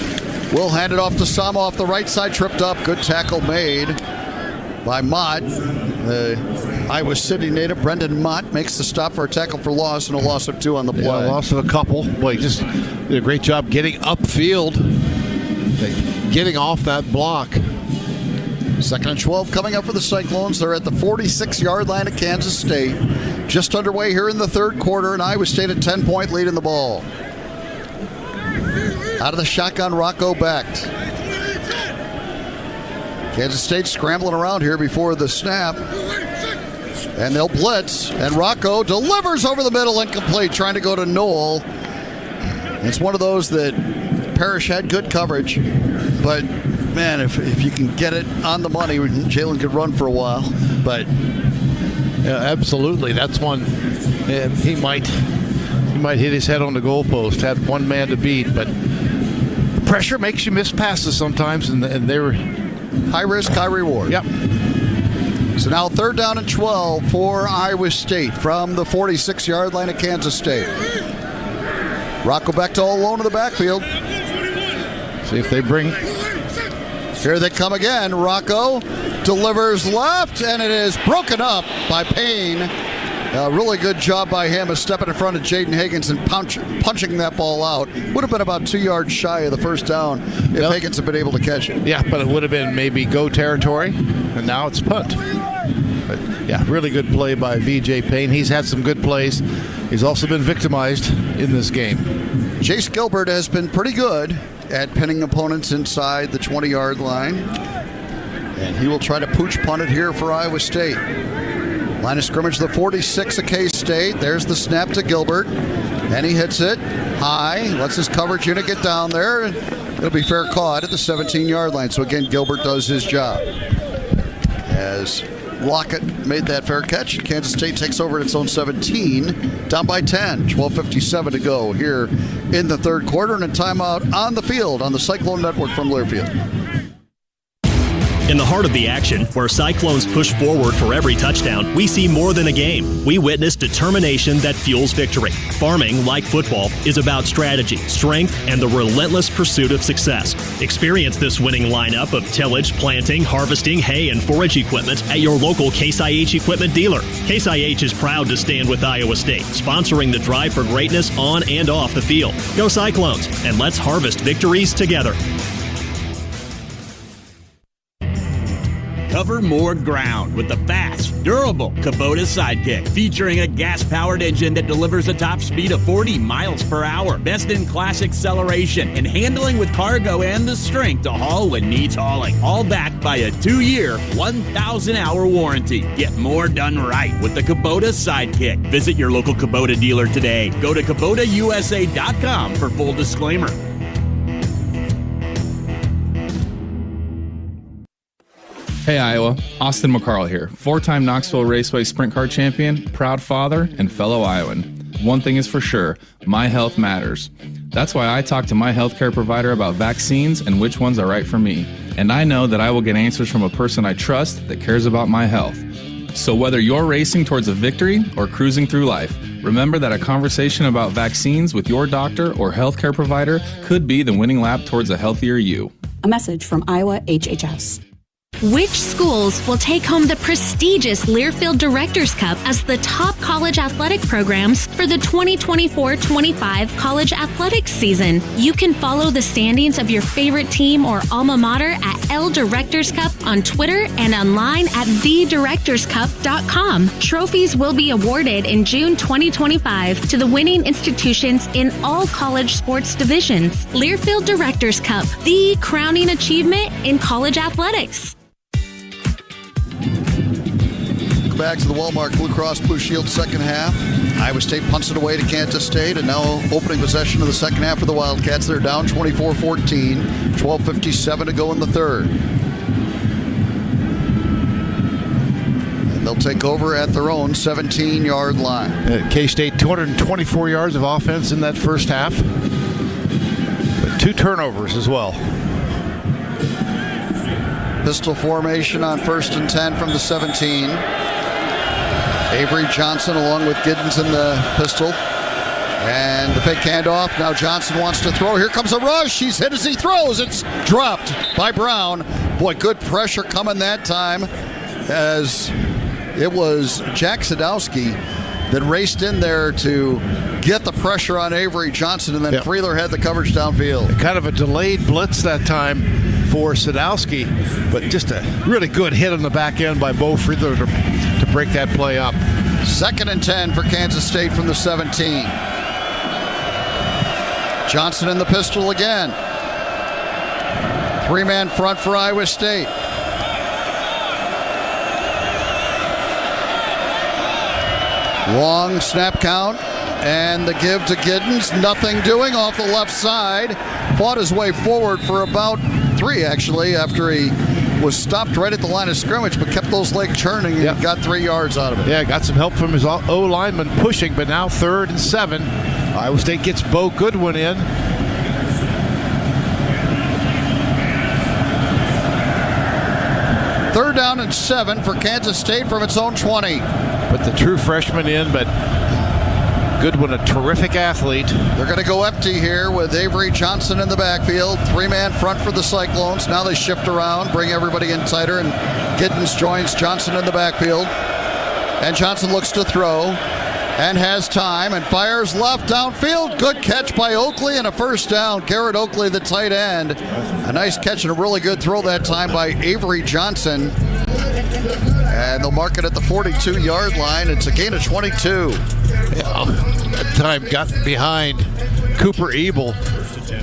will hand it off to Sama off the right side, tripped up. Good tackle made by Mott. The Iowa City native Brendan Mott makes the stop for a tackle for loss and a loss of 2 on the play. Yeah, loss of a couple. Boy, just did a great job getting upfield, getting off that block. 2nd and 12 coming up for the Cyclones. They're at the 46-yard line at Kansas State. Just underway here in the third quarter, and Iowa State a 10-point lead in the ball. Out of the shotgun, Rocco Becht. Kansas State scrambling around here before the snap. And they'll blitz. And Rocco delivers over the middle, incomplete, trying to go to Knoll. It's one of those that Parrish had good coverage. But, man, if you can get it on the money, Jalen could run for a while. But yeah, absolutely. That's one. He might hit his head on the goalpost. Had one man to beat, but pressure makes you miss passes sometimes, and they were high risk, high reward. Yep. So now 3rd down and 12 for Iowa State from the 46-yard line of Kansas State. Rocco Becht all alone in the backfield. See if they bring. Here they come again. Rocco delivers left, and it is broken up by Payne. A really good job by him of stepping in front of Jaden Higgins and punching that ball out. Would have been about 2 yards shy of the first down if Higgins had been able to catch it. Yeah, but it would have been maybe go territory, and now it's punt. But yeah, really good play by V.J. Payne. He's had some good plays. He's also been victimized in this game. Jace Gilbert has been pretty good at pinning opponents inside the 20-yard line. And he will try to pooch punt it here for Iowa State. Line of scrimmage, the 46 of K-State. There's the snap to Gilbert. And he hits it high. Lets his coverage unit get down there. And it'll be fair caught at the 17-yard line. So again, Gilbert does his job. As Lockett made that fair catch, Kansas State takes over at its own 17. Down by 10. 12:57 to go here in the third quarter. And a timeout on the field on the Cyclone Network from Learfield. In the heart of the action, where Cyclones push forward for every touchdown, we see more than a game. We witness determination that fuels victory. Farming, like football, is about strategy, strength, and the relentless pursuit of success. Experience this winning lineup of tillage, planting, harvesting, hay, and forage equipment at your local Case IH equipment dealer. Case IH is proud to stand with Iowa State, sponsoring the drive for greatness on and off the field. Go Cyclones, and let's harvest victories together. Cover more ground with the fast, durable Kubota Sidekick, featuring a gas-powered engine that delivers a top speed of 40 miles per hour, best-in-class acceleration, and handling with cargo and the strength to haul when needs hauling. All backed by a 2-year, 1,000-hour warranty. Get more done right with the Kubota Sidekick. Visit your local Kubota dealer today. Go to KubotaUSA.com for full disclaimer. Hey Iowa, Austin McCarl here, 4-time Knoxville Raceway Sprint Car Champion, proud father, and fellow Iowan. One thing is for sure, my health matters. That's why I talk to my healthcare provider about vaccines and which ones are right for me. And I know that I will get answers from a person I trust that cares about my health. So whether you're racing towards a victory or cruising through life, remember that a conversation about vaccines with your doctor or healthcare provider could be the winning lap towards a healthier you. A message from Iowa HHS. Which schools will take home the prestigious Learfield Directors Cup as the top college athletic programs for the 2024-25 college athletics season? You can follow the standings of your favorite team or alma mater at L Directors Cup on Twitter and online at thedirectorscup.com. Trophies will be awarded in June 2025 to the winning institutions in all college sports divisions. Learfield Directors Cup, the crowning achievement in college athletics. Back to the Walmart Blue Cross Blue Shield second half. Iowa State punts it away to Kansas State, and now opening possession of the second half for the Wildcats. They're down 24-14, 12:57 to go in the third. And they'll take over at their own 17-yard line. K-State 224 yards of offense in that first half, but 2 turnovers as well. Pistol formation on 1st and 10 from the 17. Avery Johnson along with Giddens in the pistol. And the fake handoff. Now Johnson wants to throw. Here comes a rush. He's hit as he throws. It's dropped by Brown. Boy, good pressure coming that time, as it was Jack Sadowski that raced in there to get the pressure on Avery Johnson, and then Freeler had the coverage downfield. Kind of a delayed blitz that time for Sadowski, but just a really good hit on the back end by Bo Freeler to break that play up. 2nd and 10 for Kansas State from the 17. Johnson in the pistol again. 3-man front for Iowa State. Long snap count, and the give to Giddens. Nothing doing off the left side. Fought his way forward for about 3, actually, after he was stopped right at the line of scrimmage, but kept those legs churning and got 3 yards out of it. Yeah, got some help from his O-lineman pushing, but now 3rd and 7. Iowa State gets Bo Goodwin in. Third down and 7 for Kansas State from its own 20. Put the true freshman in, but Goodwin, a terrific athlete. They're going to go empty here with Avery Johnson in the backfield. 3-man front for the Cyclones. Now they shift around, bring everybody in tighter, and Giddens joins Johnson in the backfield. And Johnson looks to throw and has time and fires left downfield. Good catch by Oakley and a first down. Garrett Oakley, the tight end. A nice catch and a really good throw that time by Avery Johnson. And they'll mark it at the 42-yard line. It's a gain of 22. That time got behind Cooper Ebel,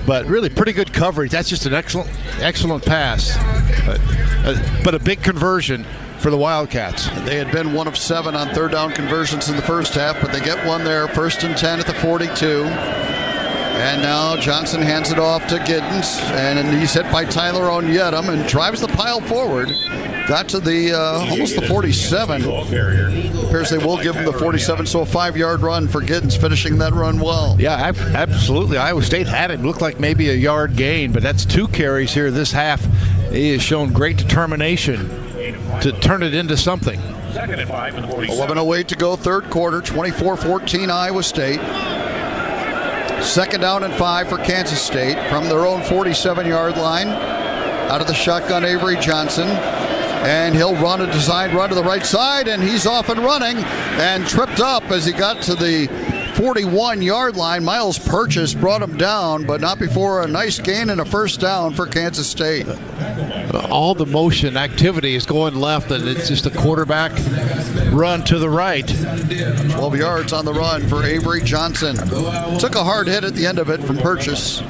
but really pretty good coverage. That's just an excellent pass, but a big conversion for the Wildcats. They had been 1 of 7 on third down conversions in the first half, but they get one there, 1st and 10 at the 42. And now Johnson hands it off to Giddens, and he's hit by Tyler Onyedem and drives the pile forward. Got to the almost the 47. Appears they will give him the 47, so a 5-yard run for Giddens, finishing that run well. Yeah, absolutely. Iowa State had it. Looked like maybe a yard gain, but that's 2 carries here this half. He has shown great determination to turn it into something. 11:08 to go, third quarter, 24-14 Iowa State. 2nd down and 5 for Kansas State from their own 47-yard line. Out of the shotgun, Avery Johnson. And he'll run a designed run to the right side, and he's off and running and tripped up as he got to the 41-yard line. Miles Purchase brought him down, but not before a nice gain and a first down for Kansas State. All the motion activity is going left, and it's just a quarterback run to the right. 12 yards on the run for Avery Johnson. Took a hard hit at the end of it from Purchase.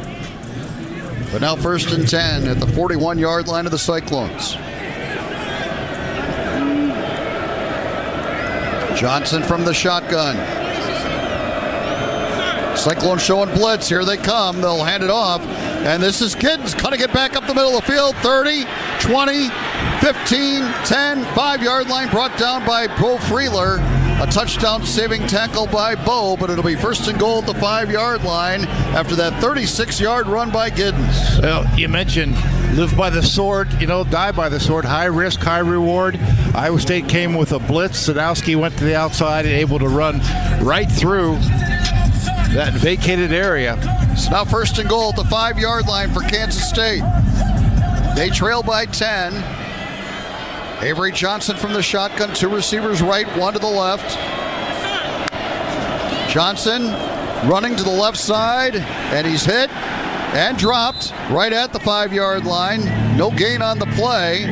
But now 1st and 10 at the 41-yard line of the Cyclones. Johnson from the shotgun. Cyclones showing blitz. Here they come. They'll hand it off. And this is Giddens cutting it back up the middle of the field. 30, 20, 15, 10, 5-yard line brought down by Bo Freeler. A touchdown saving tackle by Bo, but it'll be 1st and goal at the 5-yard line after that 36-yard run by Giddens. Well, you mentioned live by the sword, die by the sword. High risk, high reward. Iowa State came with a blitz. Sadowski went to the outside and able to run right through that vacated area. It's now 1st and goal at the 5-yard line for Kansas State. They trail by 10. Avery Johnson from the shotgun, 2 receivers right, 1 to the left. Johnson running to the left side, and he's hit and dropped right at the 5-yard line. No gain on the play.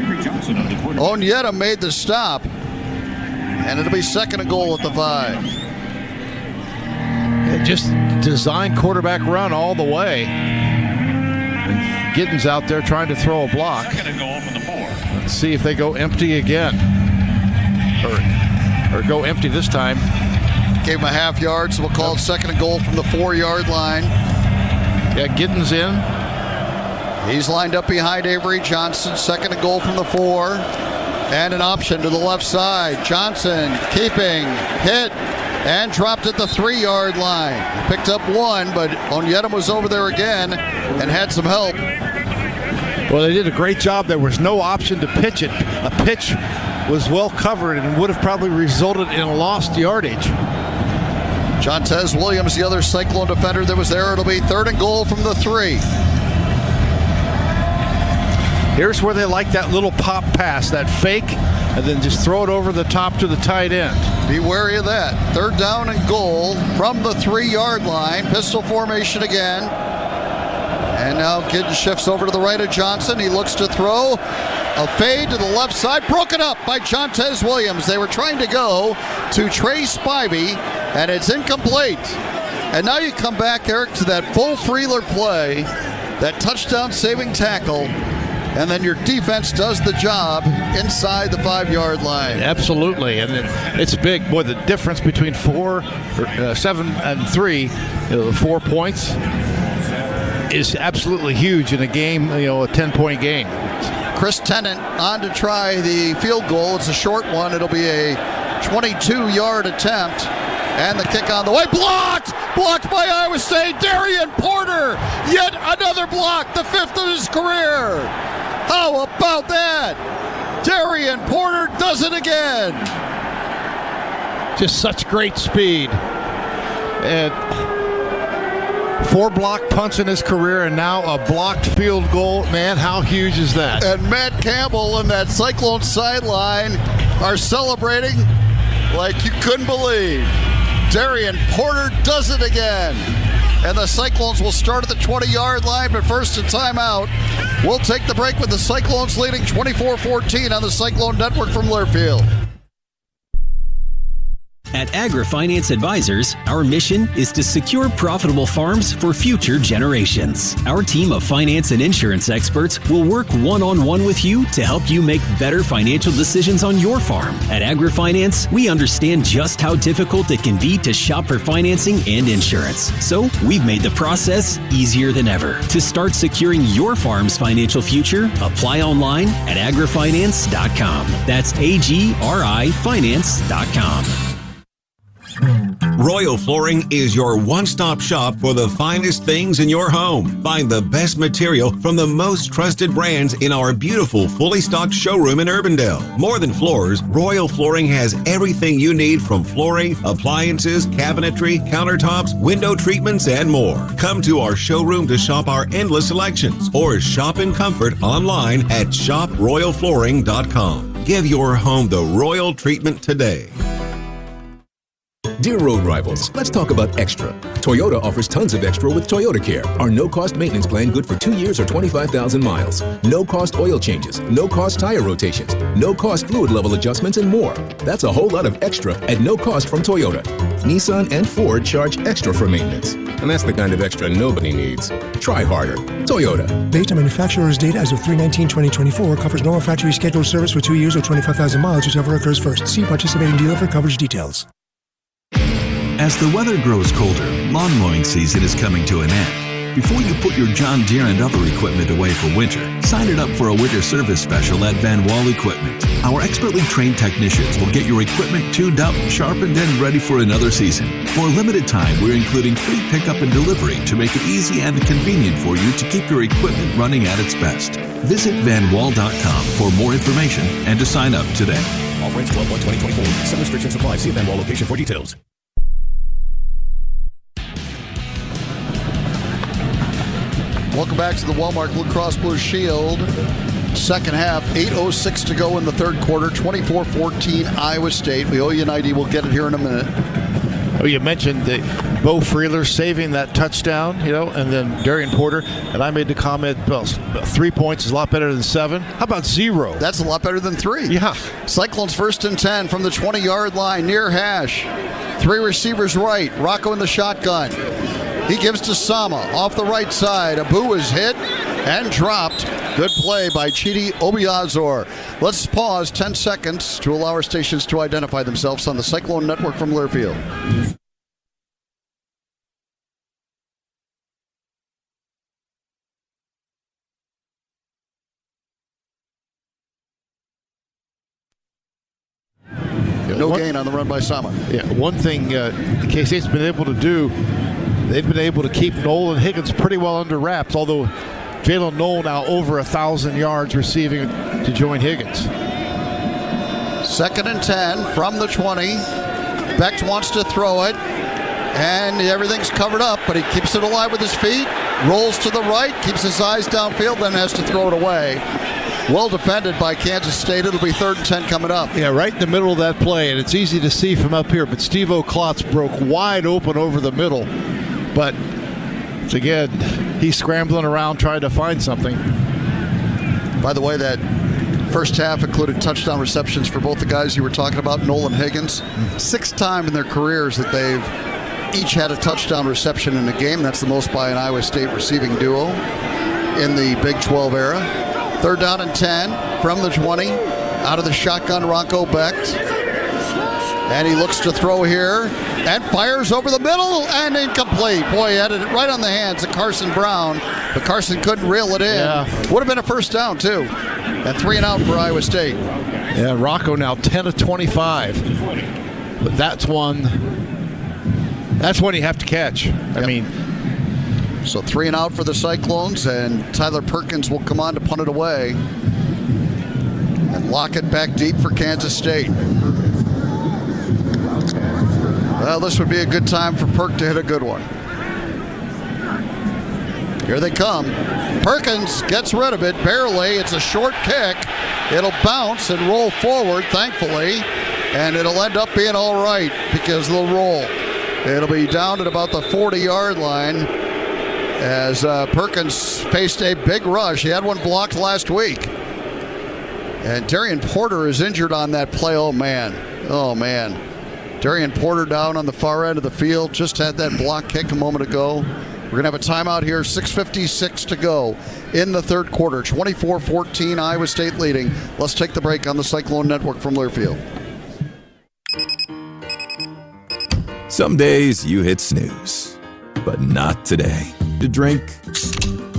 Onyedem made the stop, and it'll be 2nd and goal at the 5. Just design quarterback run all the way. And Giddens out there trying to throw a block. 2nd and goal from the 4. Let's see if they go empty again. Or go empty this time. Gave him a half yard, so we'll call it 2nd and goal from the 4-yard line. Yeah, Giddens in. He's lined up behind Avery Johnson. 2nd and goal from the 4. And an option to the left side. Johnson keeping, hit, and dropped at the 3-yard line. He picked up 1, but Onyedem was over there again and had some help. Well, they did a great job. There was no option to pitch it. A pitch was well covered and would have probably resulted in a lost yardage. Jontez Williams, the other Cyclone defender that was there. It'll be 3rd and goal from the 3. Here's where they like that little pop pass, that fake, and then just throw it over the top to the tight end. Be wary of that. 3rd down and goal from the 3-yard line. Pistol formation again. And now Giddens shifts over to the right of Johnson. He looks to throw. A fade to the left side. Broken up by Jontez Williams. They were trying to go to Trey Spivey, and it's incomplete. And now you come back, Eric, to that full Freeler play, that touchdown saving tackle. and then your defense does the job inside the 5-yard line. Absolutely, and it's big. Boy, the difference between 7 and 3, 4 points, is absolutely huge in a game, a 10-point game. Chris Tennant on to try the field goal. It's a short one. It'll be a 22-yard attempt. And the kick on the way. Blocked by Iowa State. Darian Porter, yet another block, the 5th of his career. How about that? Darian Porter does it again. Just such great speed. And 4 block punts in his career, and now a blocked field goal. Man, how huge is that? And Matt Campbell and that Cyclone sideline are celebrating like you couldn't believe. Darian Porter does it again. And the Cyclones will start at the 20-yard line, but first a timeout. We'll take the break with the Cyclones leading 24-14 on the Cyclone Network from Learfield. At Agri-Finance Advisors, our mission is to secure profitable farms for future generations. Our team of finance and insurance experts will work one-on-one with you to help you make better financial decisions on your farm. At Agri-Finance, we understand just how difficult it can be to shop for financing and insurance. So we've made the process easier than ever. To start securing your farm's financial future, apply online at agrifinance.com. That's agrifinance.com. Royal Flooring is your one-stop shop for the finest things in your home. Find the best material from the most trusted brands in our beautiful, fully stocked showroom in Urbandale. More than floors, Royal Flooring has everything you need from flooring, appliances, cabinetry, countertops, window treatments, and more. Come to our showroom to shop our endless selections or shop in comfort online at shoproyalflooring.com. Give your home the royal treatment today. Dear road rivals, let's talk about extra. Toyota offers tons of extra with Toyota Care, our no-cost maintenance plan good for 2 years or 25,000 miles. No-cost oil changes, no-cost tire rotations, no-cost fluid level adjustments, and more. That's a whole lot of extra at no cost from Toyota. Nissan and Ford charge extra for maintenance, and that's the kind of extra nobody needs. Try harder. Toyota. Based on manufacturer's data as of 3/19/2024, covers normal factory scheduled service for 2 years or 25,000 miles, whichever occurs first. See participating dealer for coverage details. As the weather grows colder, lawn mowing season is coming to an end. Before you put your John Deere and other equipment away for winter, sign it up for a winter service special at Van Wall Equipment. Our expertly trained technicians will get your equipment tuned up, sharpened, and ready for another season. For a limited time, we're including free pickup and delivery to make it easy and convenient for you to keep your equipment running at its best. Visit vanwall.com for more information and to sign up today. Offer ends 12/1/2024. Some restrictions apply. See a Van Wall location for details. Welcome back to the Walmart Blue Cross Blue Shield. Second half, 8:06 to go in the third quarter, 24-14 Iowa State. We owe you an ID. We'll get it here in a minute. Oh, you mentioned Bo Freeler saving that touchdown, and then Darian Porter. And I made the comment, well, 3 points is a lot better than 7. How about 0? That's a lot better than 3. Yeah. Cyclones 1st and 10 from the 20-yard line near hash. 3 receivers right. Rocco in the shotgun. He gives to Sama off the right side. Abu is hit and dropped. Good play by Chidi Obiazor. Let's pause 10 seconds to allow our stations to identify themselves on the Cyclone Network from Learfield. No gain on the run by Sama. Yeah, one thing K-State's been able to do, they've been able to keep Nolan Higgins pretty well under wraps, although Jalen Noel now over 1,000 yards receiving to join Higgins. 2nd and 10 from the 20. Becht wants to throw it, and everything's covered up, but he keeps it alive with his feet, rolls to the right, keeps his eyes downfield, then has to throw it away. Well defended by Kansas State. It'll be 3rd and 10 coming up. Yeah, right in the middle of that play, and it's easy to see from up here, but Steve O'Klotz broke wide open over the middle. But, again, he's scrambling around trying to find something. By the way, that first half included touchdown receptions for both the guys you were talking about, Nolan Higgins. 6th time in their careers that they've each had a touchdown reception in a game. That's the most by an Iowa State receiving duo in the Big 12 era. 3rd down and 10 from the 20. Out of the shotgun, Rocco Becht. And he looks to throw here and fires over the middle and incomplete. Boy, he had it right on the hands of Carson Brown, but Carson couldn't reel it in. Yeah. Would have been a first down, too. And 3 and out for Iowa State. Yeah, Rocco now 10 of 25. But that's one you have to catch. I mean, so 3 and out for the Cyclones, and Tyler Perkins will come on to punt it away and lock it back deep for Kansas State. Well, this would be a good time for Perk to hit a good one. Here they come. Perkins gets rid of it barely. It's a short kick. It'll bounce and roll forward, thankfully, and it'll end up being all right because of the roll. It'll be down at about the 40-yard line as Perkins faced a big rush. He had one blocked last week. And Darian Porter is injured on that play. Oh, man. Darian Porter down on the far end of the field. Just had that block kick a moment ago. We're going to have a timeout here. 6:56 to go in the third quarter. 24-14, Iowa State leading. Let's take the break on the Cyclone Network from Learfield. Some days you hit snooze, but not today. To drink,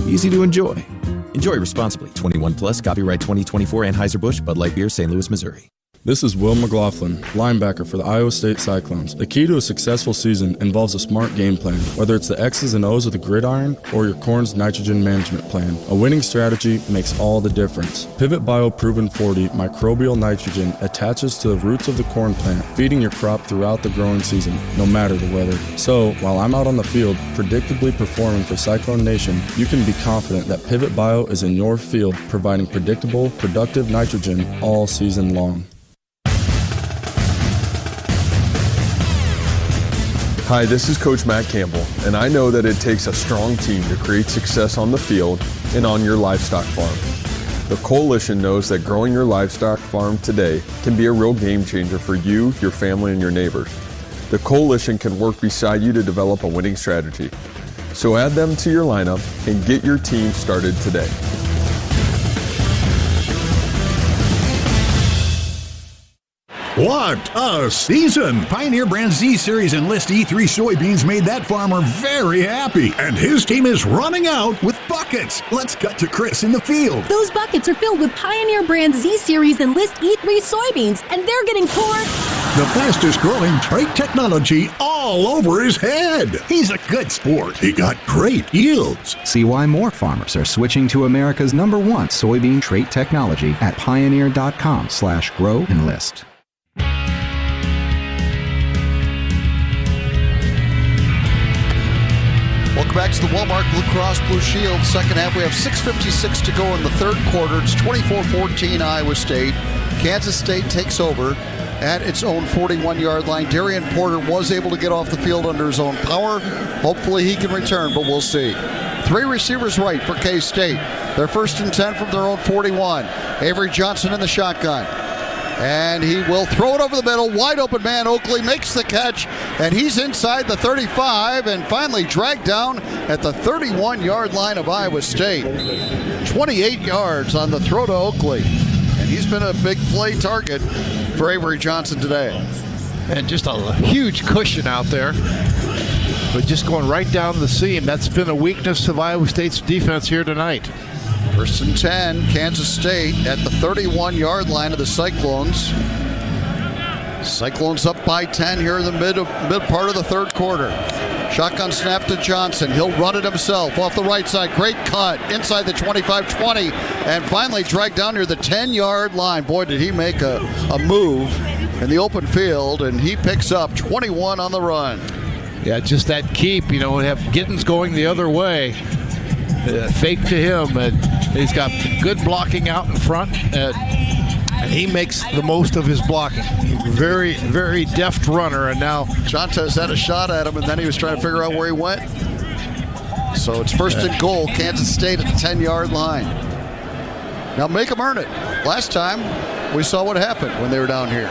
easy to enjoy. Enjoy responsibly. 21 plus, copyright 2024 Anheuser-Busch, Bud Light Beer, St. Louis, Missouri. This is Will McLaughlin, linebacker for the Iowa State Cyclones. The key to a successful season involves a smart game plan, whether it's the X's and O's of the gridiron or your corn's nitrogen management plan. A winning strategy makes all the difference. Pivot Bio Proven 40 microbial nitrogen attaches to the roots of the corn plant, feeding your crop throughout the growing season, no matter the weather. So, while I'm out on the field, predictably performing for Cyclone Nation, you can be confident that Pivot Bio is in your field, providing predictable, productive nitrogen all season long. Hi, this is Coach Matt Campbell, and I know that it takes a strong team to create success on the field and on your livestock farm. The Coalition knows that growing your livestock farm today can be a real game changer for you, your family, and your neighbors. The Coalition can work beside you to develop a winning strategy. So add them to your lineup and get your team started today. What a season! Pioneer Brand Z-Series Enlist E3 soybeans made that farmer very happy, and his team is running out with buckets. Let's cut to Chris in the field. Those buckets are filled with Pioneer Brand Z-Series Enlist E3 soybeans, and they're getting poured. The fastest growing trait technology all over his head. He's a good sport. He got great yields. See why more farmers are switching to America's #1 soybean trait technology at pioneer.com/grow-enlist. Welcome back to the Walmart Blue Cross Blue Shield. Second half, we have 6:56 to go in the third quarter. It's 24-14 Iowa State. Kansas State takes over at its own 41-yard line. Darian Porter was able to get off the field under his own power. Hopefully he can return, but we'll see. 3 receivers right for K-State. They're 1st and 10 from their own 41. Avery Johnson in the shotgun. And he will throw it over the middle. Wide open man. Oakley makes the catch. And he's inside the 35 and finally dragged down at the 31-yard line of Iowa State. 28 yards on the throw to Oakley. And he's been a big play target for Avery Johnson today. And just a huge cushion out there. But just going right down the seam. That's been a weakness of Iowa State's defense here tonight. 1st and 10, Kansas State at the 31-yard line of the Cyclones. Cyclones up by 10 here in the mid part of the third quarter. Shotgun snap to Johnson. He'll run it himself off the right side. Great cut inside the 25-20 and finally dragged down near the 10-yard line. Boy, did he make a move in the open field, and he picks up 21 on the run. Yeah, just that keep, have Gittens going the other way. Fake to him, and he's got good blocking out in front, and he makes the most of his blocking. Very, very deft runner, and now Chantes had a shot at him, and then he was trying to figure out where he went. So it's 1st and goal, Kansas State at the 10-yard line. Now make them earn it. Last time, we saw what happened when they were down here.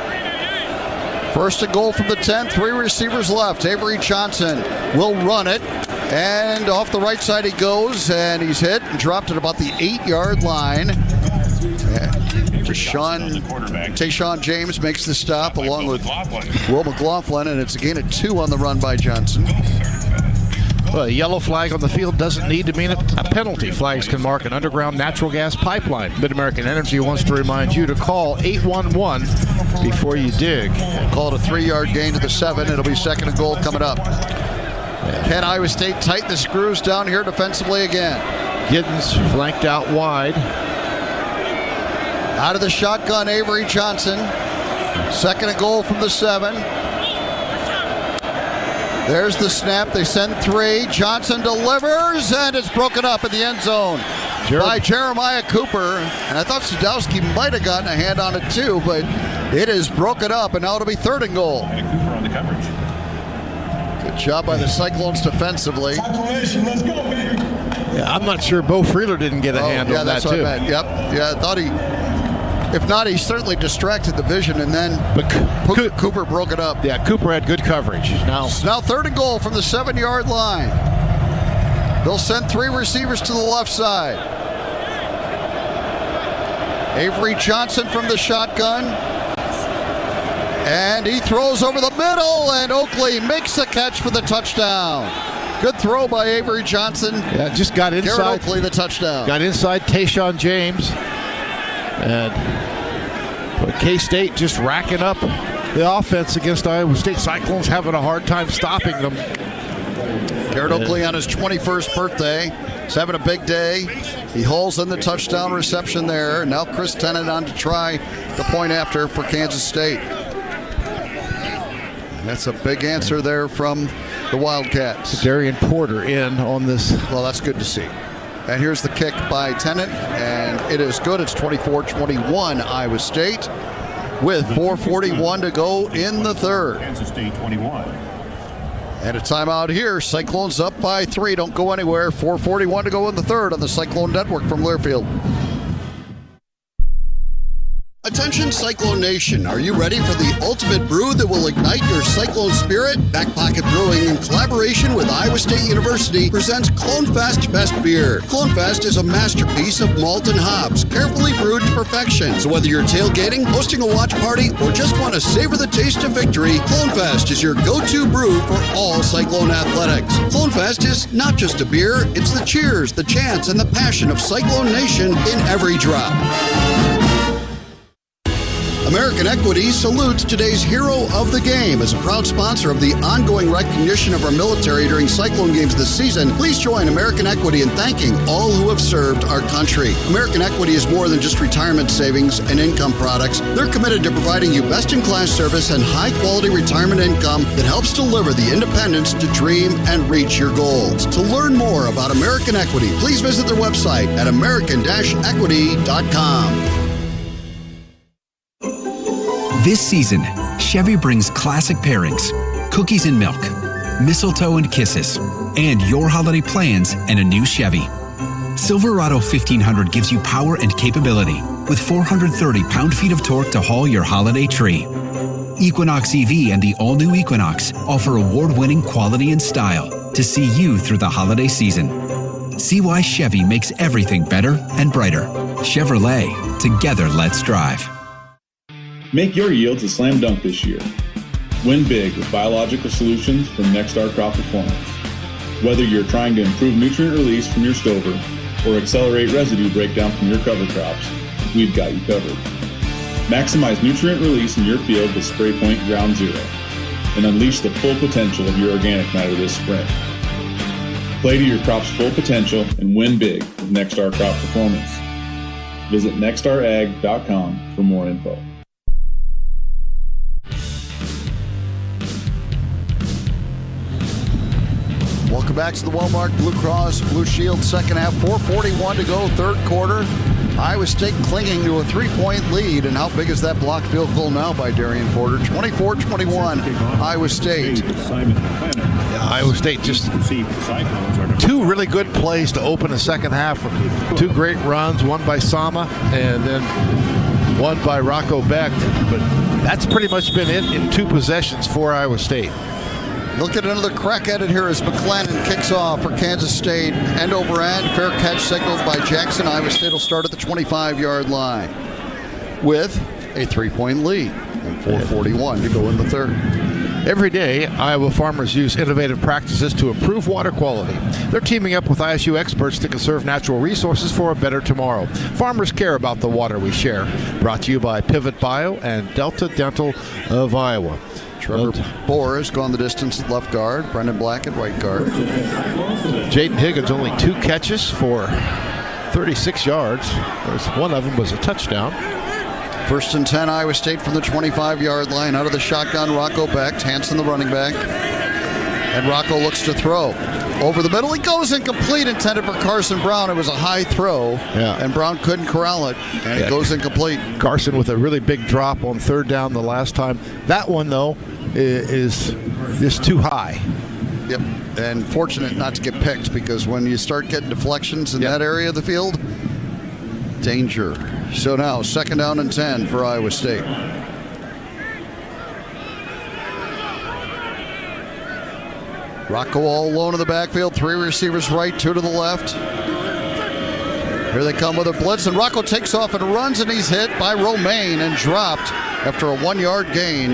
1st and goal from the 10, 3 receivers left. Avery Johnson will run it. And off the right side he goes, and he's hit and dropped at about the 8-yard line. Tayshawn James makes the stop along with Will McLaughlin, and it's a gain of 2 on the run by Johnson. Well, a yellow flag on the field doesn't need to mean a penalty. Flags can mark an underground natural gas pipeline. Mid-American Energy wants to remind you to call 811 before you dig. Called a 3-yard gain to the 7. It'll be 2nd and goal coming up. Can Iowa State tighten the screws down here defensively again? Giddens flanked out wide. Out of the shotgun, Avery Johnson. 2nd and goal from the 7. There's the snap. They send 3. Johnson delivers, and it's broken up in the end zone by Jeremiah Cooper. And I thought Sadowski might have gotten a hand on it too, but it is broken up, and now it'll be 3rd and goal. Cooper on the coverage. Good job by the Cyclones defensively. Yeah, I'm not sure Bo Freeler didn't get a hand on that too. What I meant. Yep. Yeah, I thought he. If not, he certainly distracted the vision, and then Cooper broke it up. Yeah, Cooper had good coverage. Now 3rd and goal from the 7-yard line. They'll send 3 receivers to the left side. Avery Johnson from the shotgun. And he throws over the middle, and Oakley makes the catch for the touchdown. Good throw by Avery Johnson. Yeah, just got inside. Garrett Oakley, the touchdown. Got inside Tayshawn James. And K-State just racking up the offense against Iowa State. Cyclones having a hard time stopping them. Garrett Oakley on his 21st birthday. He's having a big day. He hauls in the touchdown reception there. Now Chris Tennant on to try the point after for Kansas State. That's a big answer there from the Wildcats. Darian Porter in on this. Well, that's good to see. And here's the kick by Tennant, and it is good. It's 24-21 Iowa State with 4:41 to go in the 3rd. Kansas State 21. And a timeout here. Cyclones up by 3. Don't go anywhere. 4:41 to go in the 3rd on the Cyclone Network from Learfield. Attention Cyclone Nation, are you ready for the ultimate brew that will ignite your Cyclone spirit? Back Pocket Brewing, in collaboration with Iowa State University, presents Clone Fest Best Beer. Clone Fest is a masterpiece of malt and hops, carefully brewed to perfection. So whether you're tailgating, hosting a watch party, or just want to savor the taste of victory, Clone Fest is your go-to brew for all Cyclone athletics. Clone Fest is not just a beer, it's the cheers, the chants, and the passion of Cyclone Nation in every drop. American Equity salutes today's hero of the game. As a proud sponsor of the ongoing recognition of our military during Cyclone games this season, please join American Equity in thanking all who have served our country. American Equity is more than just retirement savings and income products. They're committed to providing you best-in-class service and high-quality retirement income that helps deliver the independence to dream and reach your goals. To learn more about American Equity, please visit their website at american-equity.com. This season, Chevy brings classic pairings, cookies and milk, mistletoe and kisses, and your holiday plans and a new Chevy. Silverado 1500 gives you power and capability with 430 pound-feet of torque to haul your holiday tree. Equinox EV and the all-new Equinox offer award-winning quality and style to see you through the holiday season. See why Chevy makes everything better and brighter. Chevrolet, together let's drive. Make your yields a slam dunk this year. Win big with biological solutions from Nexstar Crop Performance. Whether you're trying to improve nutrient release from your stover or accelerate residue breakdown from your cover crops, we've got you covered. Maximize nutrient release in your field with Spray Point Ground Zero and unleash the full potential of your organic matter this spring. Play to your crop's full potential and win big with Nexstar Crop Performance. Visit nexstarag.com for more info. Welcome back to the Wellmark Blue Cross Blue Shield second half. 4:41 to go, 3rd quarter. Iowa State clinging to a 3-point lead. And how big is that block field goal now by Darian Porter? 24-21, Iowa State. Iowa State just 2 really good plays to open the second half. 2 great runs, one by Sama and then one by Rocco Beck. But that's pretty much been it in 2 possessions for Iowa State. They'll get another crack at it here as McLennan kicks off for Kansas State. End over end. Fair catch signaled by Jackson. Iowa State will start at the 25-yard line with a 3-point lead and 4:41 to go in the third. Every day, Iowa farmers use innovative practices to improve water quality. They're teaming up with ISU experts to conserve natural resources for a better tomorrow. Farmers care about the water we share. Brought to you by Pivot Bio and Delta Dental of Iowa. Trevor Bohr has gone the distance at left guard. Brendan Black at right guard. Jaden Higgins only 2 catches for 36 yards. One of them was a touchdown. 1st and 10, Iowa State from the 25-yard line. Out of the shotgun, Rocco Becht. Hansen, the running back. And Rocco looks to throw. Over the middle, he goes incomplete, intended for Carson Brown. It was a high throw, and Brown couldn't corral it, and it goes incomplete. Carson with a really big drop on 3rd down the last time. That one, though, is too high. Yep, and fortunate not to get picked, because when you start getting deflections in that area of the field, danger. So now, 2nd down and 10 for Iowa State. Rocco all alone in the backfield. 3 receivers right, 2 to the left. Here they come with a blitz, and Rocco takes off and runs, and he's hit by Romaine and dropped after a 1-yard gain.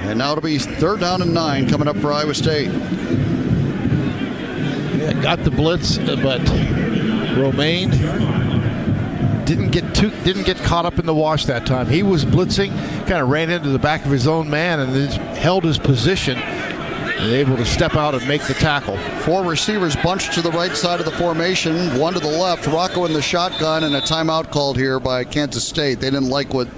And now it'll be 3rd down and 9 coming up for Iowa State. Yeah, got the blitz, but Romaine didn't get caught up in the wash that time. He was blitzing, kind of ran into the back of his own man and then held his position and able to step out and make the tackle. 4 receivers bunched to the right side of the formation, 1 to the left. Rocco in the shotgun, and a timeout called here by Kansas State. They didn't like what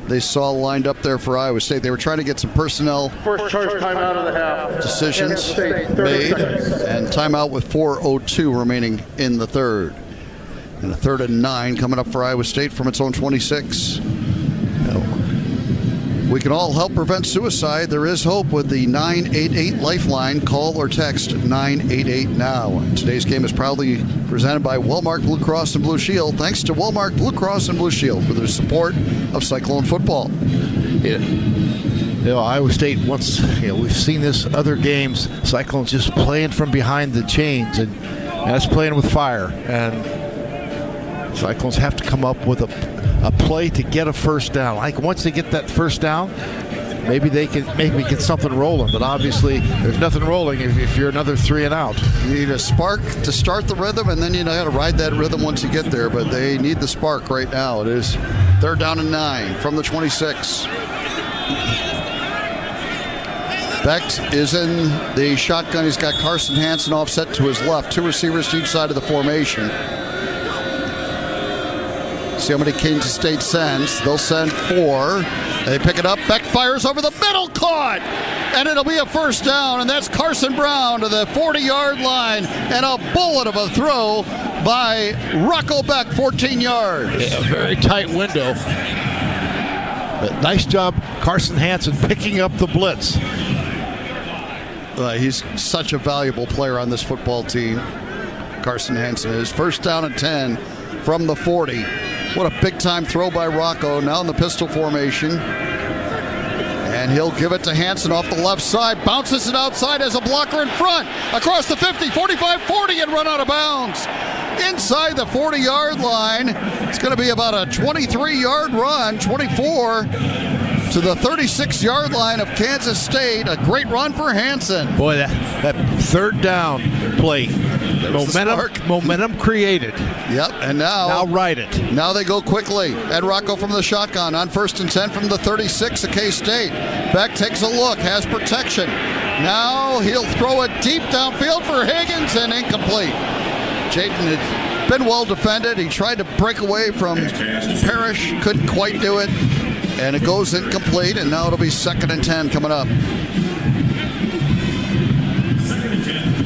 they saw lined up there for Iowa State. They were trying to get some personnel first charge timeout of the half. Decisions made, and timeout with 4:02 remaining in the third. And a 3rd and 9 coming up for Iowa State from its own 26. We can all help prevent suicide. There is hope with the 988 Lifeline. Call or text 988 now. And today's game is proudly presented by Wellmark Blue Cross and Blue Shield. Thanks to Wellmark Blue Cross and Blue Shield for their support of Cyclone football. Yeah. Iowa State, once we've seen this other games, Cyclones just playing from behind the chains, and that's playing with fire. And Cyclones have to come up with a play to get a first down. Like once they get that first down, maybe they can get something rolling. But obviously, there's nothing rolling if you're another 3 and out. You need a spark to start the rhythm, and then you got to ride that rhythm once you get there. But they need the spark right now. It is 3rd down and 9 from the 26. Becht is in the shotgun. He's got Carson Hansen offset to his left. 2 receivers to each side of the formation. See how many Kansas State sends. They'll send 4. They pick it up. Becht fires over the middle, caught! And it'll be a first down, and that's Carson Brown to the 40-yard line. And a bullet of a throw by Rocco Becht, 14 yards. Yeah, a very tight window. But nice job, Carson Hansen, picking up the blitz. He's such a valuable player on this football team. Carson Hansen is 1st down and 10 from the 40. What a big-time throw by Rocco. Now in the pistol formation. And he'll give it to Hansen off the left side. Bounces it outside as a blocker in front. Across the 50, 45, 40, and run out of bounds. Inside the 40-yard line. It's going to be about a 23-yard run, 24 to the 36-yard line of Kansas State. A great run for Hansen. Boy, that 3rd down play. Momentum created. Yep, and now ride it. Now they go quickly. Ed Rocco from the shotgun on 1st and 10 from the 36 of K-State. Becht takes a look, has protection. Now he'll throw it deep downfield for Higgins and incomplete. Jaden had been well defended. He tried to break away from Parrish, couldn't quite do it. And it goes incomplete, and now it'll be 2nd and 10 coming up.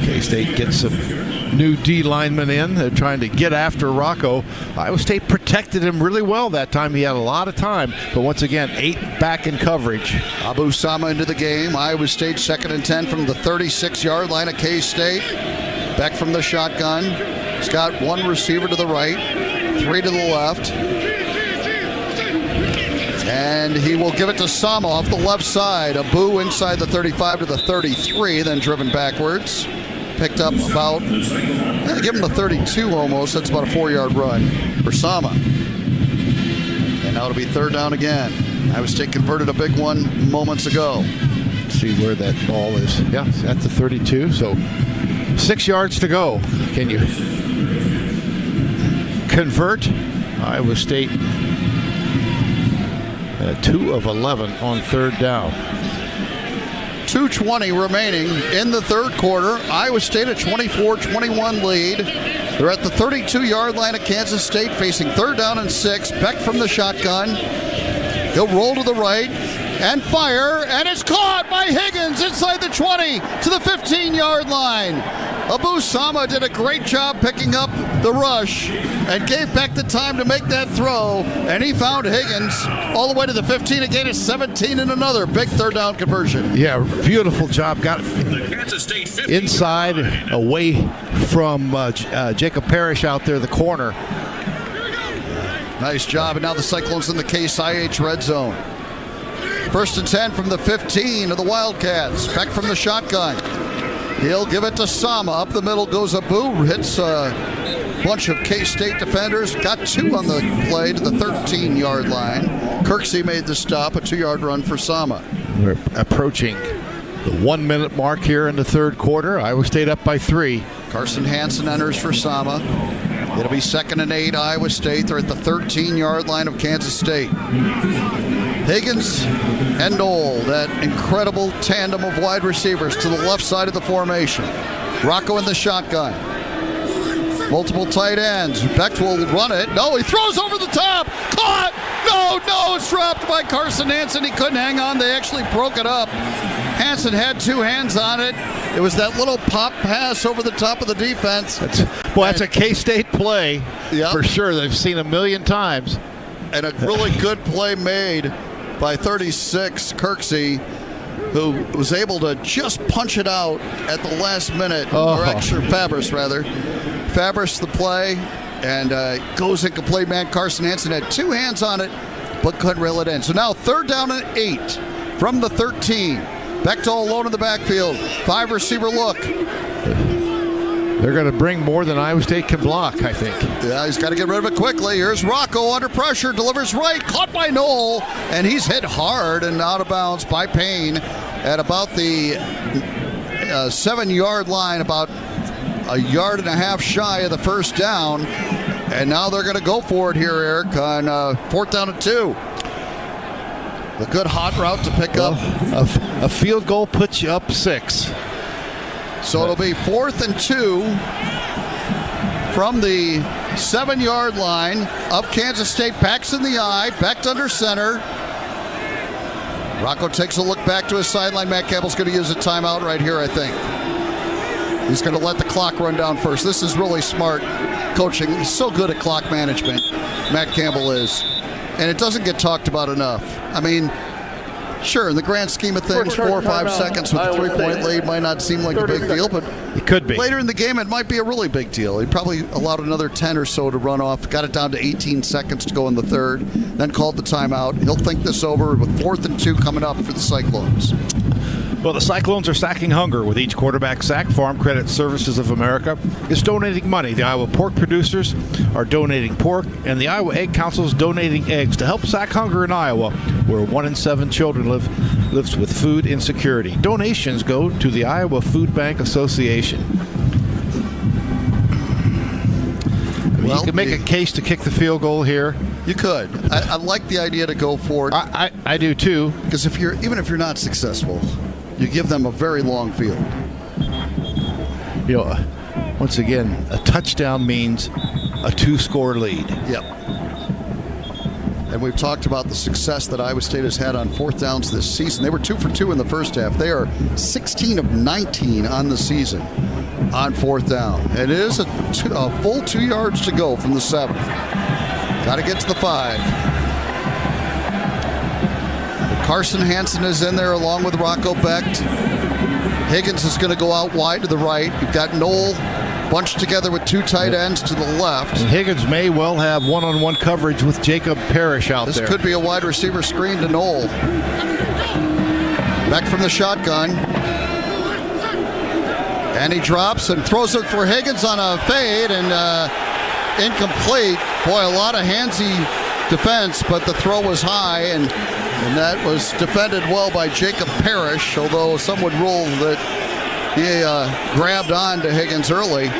K-State gets some new D linemen in. They're trying to get after Rocco. Iowa State protected him really well that time. He had a lot of time, but once again, 8 back in coverage. Abu Sama into the game. Iowa State 2nd and 10 from the 36-yard line of K-State. Becht from the shotgun. He's got 1 receiver to the right, 3 to the left. And And he will give it to Sama off the left side. Abu inside the 35 to the 33, then driven backwards. Picked up about, give him the 32 almost. That's about a 4-yard run for Sama. And now it'll be third down again. Iowa State converted a big one moments ago. See where that ball is. Yeah, at the 32. So 6 yards to go. Can you convert? Iowa State 2 of 11 on third down. 2:20 remaining in the third quarter. Iowa State a 24-21 lead. They're at the 32-yard line of Kansas State, facing third down and 6. Beck from the shotgun. He'll roll to the right and fire, and it's caught by Higgins inside the 20 to the 15-yard line. Abu Sama did a great job picking up the rush and gave Beck the time to make that throw, and he found Higgins all the way to the 15, a gain of 17, and another big third down conversion. Yeah, beautiful job. Got inside, away from Jacob Parrish out there, the corner. Nice job, and now the Cyclones in the Case IH red zone. First and 10 from the 15 of the Wildcats. Beck from the shotgun. He'll give it to Sama. Up the middle goes Abu. Hits a bunch of K-State defenders. Got 2 on the play to the 13-yard line. Kirksey made the stop. A 2-yard run for Sama. We're approaching the 1-minute mark here in the third quarter. Iowa State up by 3. Carson Hansen enters for Sama. It'll be 2nd and 8, Iowa State. They're at the 13-yard line of Kansas State. Higgins and Knoll, that incredible tandem of wide receivers to the left side of the formation. Rocco in the shotgun. Multiple tight ends. Beck will run it. No, he throws over the top. Caught! No, it's dropped by Carson Hansen. He couldn't hang on. They actually broke it up. Hansen had 2 hands on it. It was that little pop pass over the top of the defense. That's a K-State play for sure. They've seen a million times. And a really good play made by 36, Kirksey, who was able to just punch it out at the last minute. Or actually, Fabris, rather. Fabris the play, and goes incomplete. Man, Carson Hansen had 2 hands on it, but couldn't reel it in. So now third down and 8 from the 13. Bechtel alone in the backfield. 5 receiver look. They're going to bring more than Iowa State can block, I think. Yeah, he's got to get rid of it quickly. Here's Rocco under pressure, delivers right, caught by Knoll, and he's hit hard and out of bounds by Payne at about the 7-yard line, about a yard and a half shy of the first down. And now they're going to go for it here, Eric, on 4th down and 2. The good hot route to pick up. A field goal puts you up 6. So it'll be 4th and 2 from the 7-yard line of Kansas State. Backs in the eye, backed under center. Rocco takes a look back to his sideline. Matt Campbell's going to use a timeout right here, I think. He's going to let the clock run down first. This is really smart coaching. He's so good at clock management, Matt Campbell is. And it doesn't get talked about enough. I mean, sure, in the grand scheme of things, 4 or 5 seconds with a 3-point lead might not seem like a big deal, but it could be. Later in the game, it might be a really big deal. He probably allowed another 10 or so to run off, got it down to 18 seconds to go in the third, then called the timeout. He'll think this over with 4th and 2 coming up for the Cyclones. Well, the Cyclones are sacking hunger with each quarterback sack. Farm Credit Services of America is donating money. The Iowa pork producers are donating pork, and the Iowa Egg Council is donating eggs to help sack hunger in Iowa, where 1 in 7 children lives with food insecurity. Donations go to the Iowa Food Bank Association. You can make a case to kick the field goal here. You could. I like the idea to go for it. I do too. Because even if you're not successful, you give them a very long field. You know, once again, a touchdown means a 2-score lead. Yep. And we've talked about the success that Iowa State has had on 4th downs this season. They were 2 for 2 in the first half. They are 16 of 19 on the season on 4th down. And it is a full 2 yards to go from the 7th. Got to get to the 5. Carson Hansen is in there along with Rocco Becht. Higgins is going to go out wide to the right. You've got Knoll bunched together with two tight ends to the left. And Higgins may well have one-on-one coverage with Jacob Parrish out there. This could be a wide receiver screen to Knoll. Back from the shotgun. And he drops and throws it for Higgins on a fade and incomplete. Boy, a lot of handsy defense, but the throw was high, and that was defended well by Jacob Parrish, although some would rule that he grabbed on to Higgins early.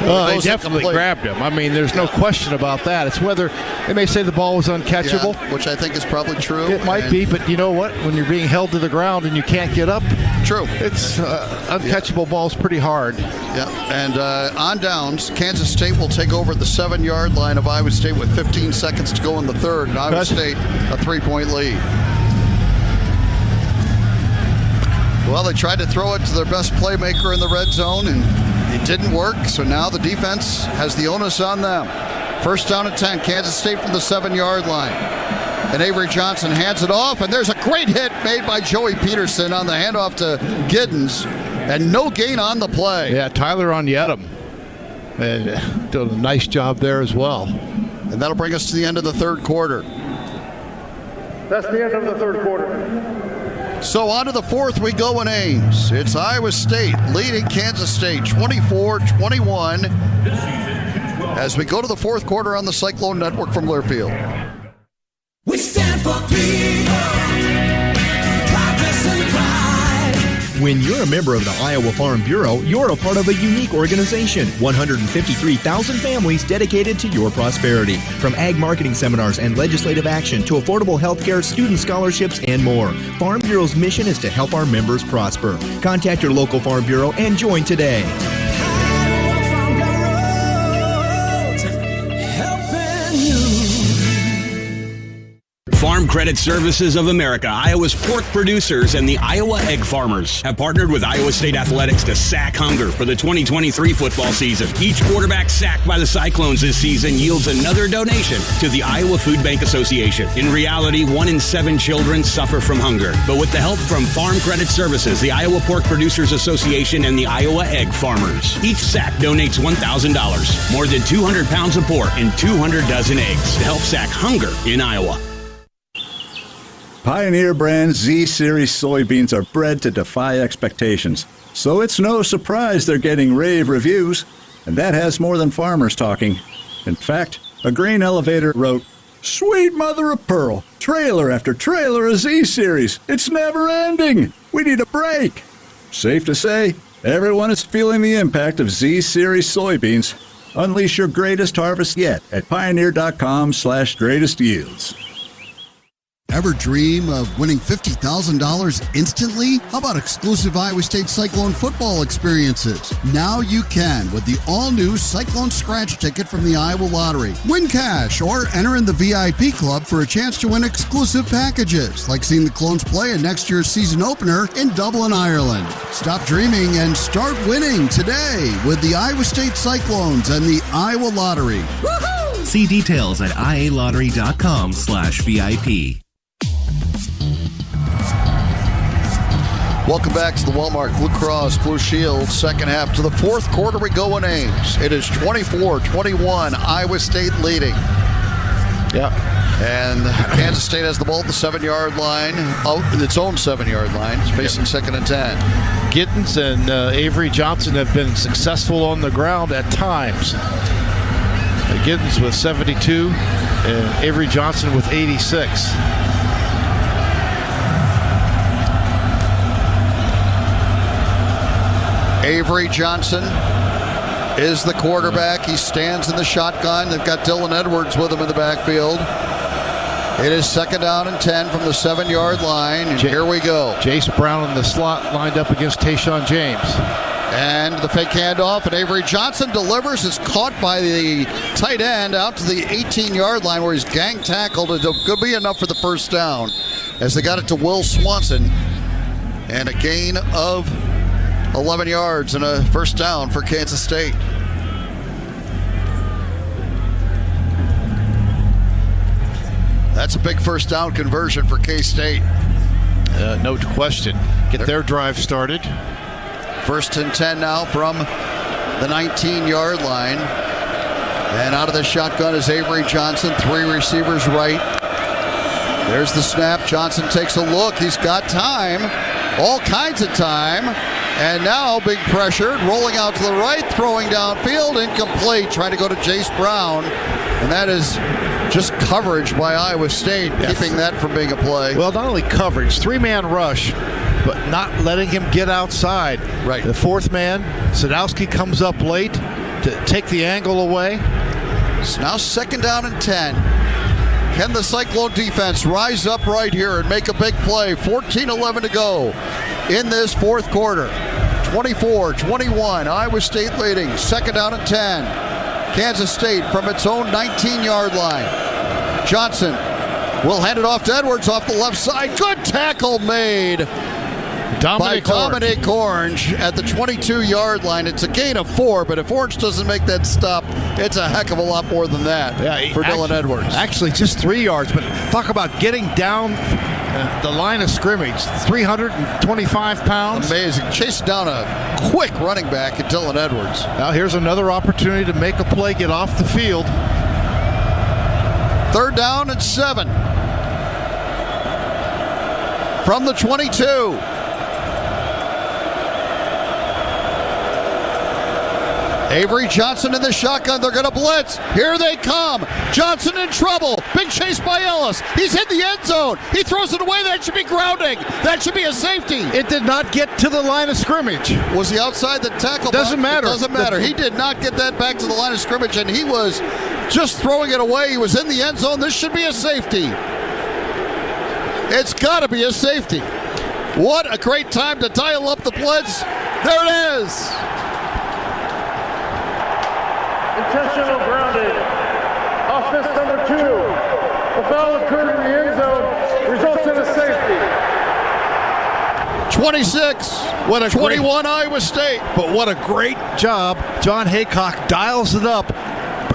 They definitely grabbed him. I mean, there's no question about that. It's whether they may say the ball was uncatchable. Yeah, which I think is probably true. It might be, but you know what? When you're being held to the ground and you can't get up, true. It's uncatchable ball's pretty hard. Yeah, and on downs, Kansas State will take over at the 7-yard line of Iowa State with 15 seconds to go in the third, and Iowa State a 3-point lead. Well, they tried to throw it to their best playmaker in the red zone, and it didn't work, so now the defense has the onus on them. First down and 10, Kansas State from the 7-yard line. And Avery Johnson hands it off, and there's a great hit made by Joey Peterson on the handoff to Giddens, and no gain on the play. Yeah, Tyler Onyedem did a nice job there as well. And that'll bring us to the end of the third quarter. That's the end of the third quarter. So on to the fourth we go in Ames. It's Iowa State leading Kansas State 24-21 as we go to the fourth quarter on the Cyclone Network from Learfield. We stand for people, progress and pride. When you're a member of the Iowa Farm Bureau, you're a part of a unique organization. 153,000 families dedicated to your prosperity. From ag marketing seminars and legislative action to affordable health care, student scholarships, and more. Farm Bureau's mission is to help our members prosper. Contact your local Farm Bureau and join today. Farm Credit Services of America, Iowa's pork producers, and the Iowa Egg Farmers have partnered with Iowa State Athletics to sack hunger for the 2023 football season. Each quarterback sacked by the Cyclones this season yields another donation to the Iowa Food Bank Association. In reality, 1 in 7 children suffer from hunger. But with the help from Farm Credit Services, the Iowa Pork Producers Association, and the Iowa Egg Farmers, each sack donates $1,000, more than 200 pounds of pork and 200 dozen eggs to help sack hunger in Iowa. Pioneer brand Z-Series soybeans are bred to defy expectations, so it's no surprise they're getting rave reviews, and that has more than farmers talking. In fact, a grain elevator wrote, "Sweet mother of pearl, trailer after trailer of Z-Series. It's never ending. We need a break." Safe to say, everyone is feeling the impact of Z-Series soybeans. Unleash your greatest harvest yet at pioneer.com/greatest yields. Ever dream of winning $50,000 instantly? How about exclusive Iowa State Cyclone football experiences? Now you can with the all-new Cyclone Scratch Ticket from the Iowa Lottery. Win cash or enter in the VIP club for a chance to win exclusive packages, like seeing the Clones play in next year's season opener in Dublin, Ireland. Stop dreaming and start winning today with the Iowa State Cyclones and the Iowa Lottery. Woohoo! See details at ialottery.com/VIP. Welcome back to the Walmart Blue Cross Blue Shield second half. To the fourth quarter we go in Ames. It is 24-21, Iowa State leading. Yeah. And Kansas State has the ball at the 7-yard line, its own 7-yard line. It's facing second and 10. Giddens and Avery Johnson have been successful on the ground at times. Giddens with 72 and Avery Johnson with 86. Avery Johnson is the quarterback. He stands in the shotgun. They've got Dylan Edwards with him in the backfield. It is second down and 10 from the 7-yard line. And here we go. Jace Brown in the slot lined up against Tayshawn James. And the fake handoff, and Avery Johnson delivers. Is caught by the tight end out to the 18-yard line where he's gang tackled. It could be enough for the first down as they got it to Will Swanson. And a gain of 11 yards and a first down for Kansas State. That's a big first down conversion for K-State. No question. Get their drive started. First and 10 now from the 19-yard line. And out of the shotgun is Avery Johnson, 3 receivers right. There's the snap. Johnson takes a look. He's got time, all kinds of time. And now being pressured, rolling out to the right, throwing downfield, incomplete, trying to go to Jace Brown. And that is just coverage by Iowa State, keeping that from being a play. Well, not only coverage, 3-man rush, but not letting him get outside. Right. The 4th man, Sadowski, comes up late to take the angle away. It's now 2nd down and 10. Can the Cyclone defense rise up right here and make a big play? 14-11 to go in this 4th quarter. 24-21, Iowa State leading. 2nd down and 10. Kansas State from its own 19-yard line. Johnson will hand it off to Edwards off the left side. Good tackle made by Dominic Orange at the 22-yard line. It's a gain of 4, but if Orange doesn't make that stop, it's a heck of a lot more than that for Dylan Edwards. Actually, just 3 yards, but talk about getting down the line of scrimmage. 325 pounds. Amazing. Chasing down a quick running back at Dylan Edwards. Now here's another opportunity to make a play, get off the field. 3rd down and 7. From the 22. Avery Johnson in the shotgun. They're going to blitz. Here they come. Johnson in trouble. Big chase by Ellis. He's in the end zone. He throws it away. That should be grounding. That should be a safety. It did not get to the line of scrimmage. Was he outside the tackle? Doesn't matter. It doesn't matter. He did not get that back to the line of scrimmage, and he was just throwing it away. He was in the end zone. This should be a safety. It's got to be a safety. What a great time to dial up the blitz. There it is. Intentional grounding. Offense number 2. The foul occurred in the end zone. Results in a safety. 26. 21 Iowa State. But what a great job. John Haycock dials it up.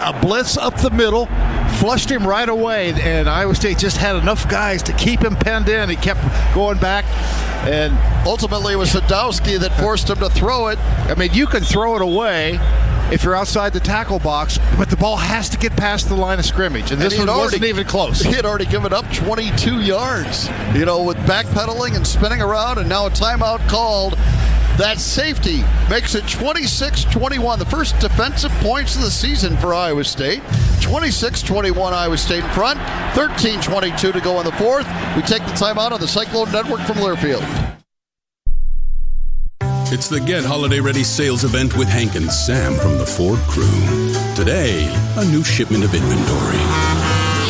A blitz up the middle. Flushed him right away. And Iowa State just had enough guys to keep him penned in. He kept going back. And ultimately it was Sadowski that forced him to throw it. I mean, you can throw it away if you're outside the tackle box, but the ball has to get past the line of scrimmage, and this one wasn't even close. He had already given up 22 yards, with backpedaling and spinning around, and now a timeout called. That safety makes it 26-21, the first defensive points of the season for Iowa State. 26-21 Iowa State in front, 13-22 to go in the 4th. We take the timeout on the Cyclone Network from Learfield. It's the Get Holiday Ready sales event with Hank and Sam from the Ford crew. Today, a new shipment of inventory.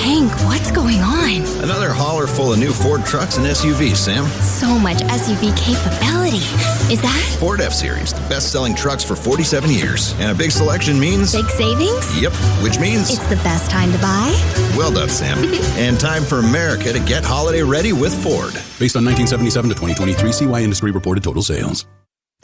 Hank, what's going on? Another hauler full of new Ford trucks and SUVs, Sam. So much SUV capability. Is that? Ford F-Series, the best-selling trucks for 47 years. And a big selection means... big savings? Yep, which means... it's the best time to buy? Well done, Sam. And time for America to get holiday ready with Ford. Based on 1977 to 2023 CY Industry reported total sales.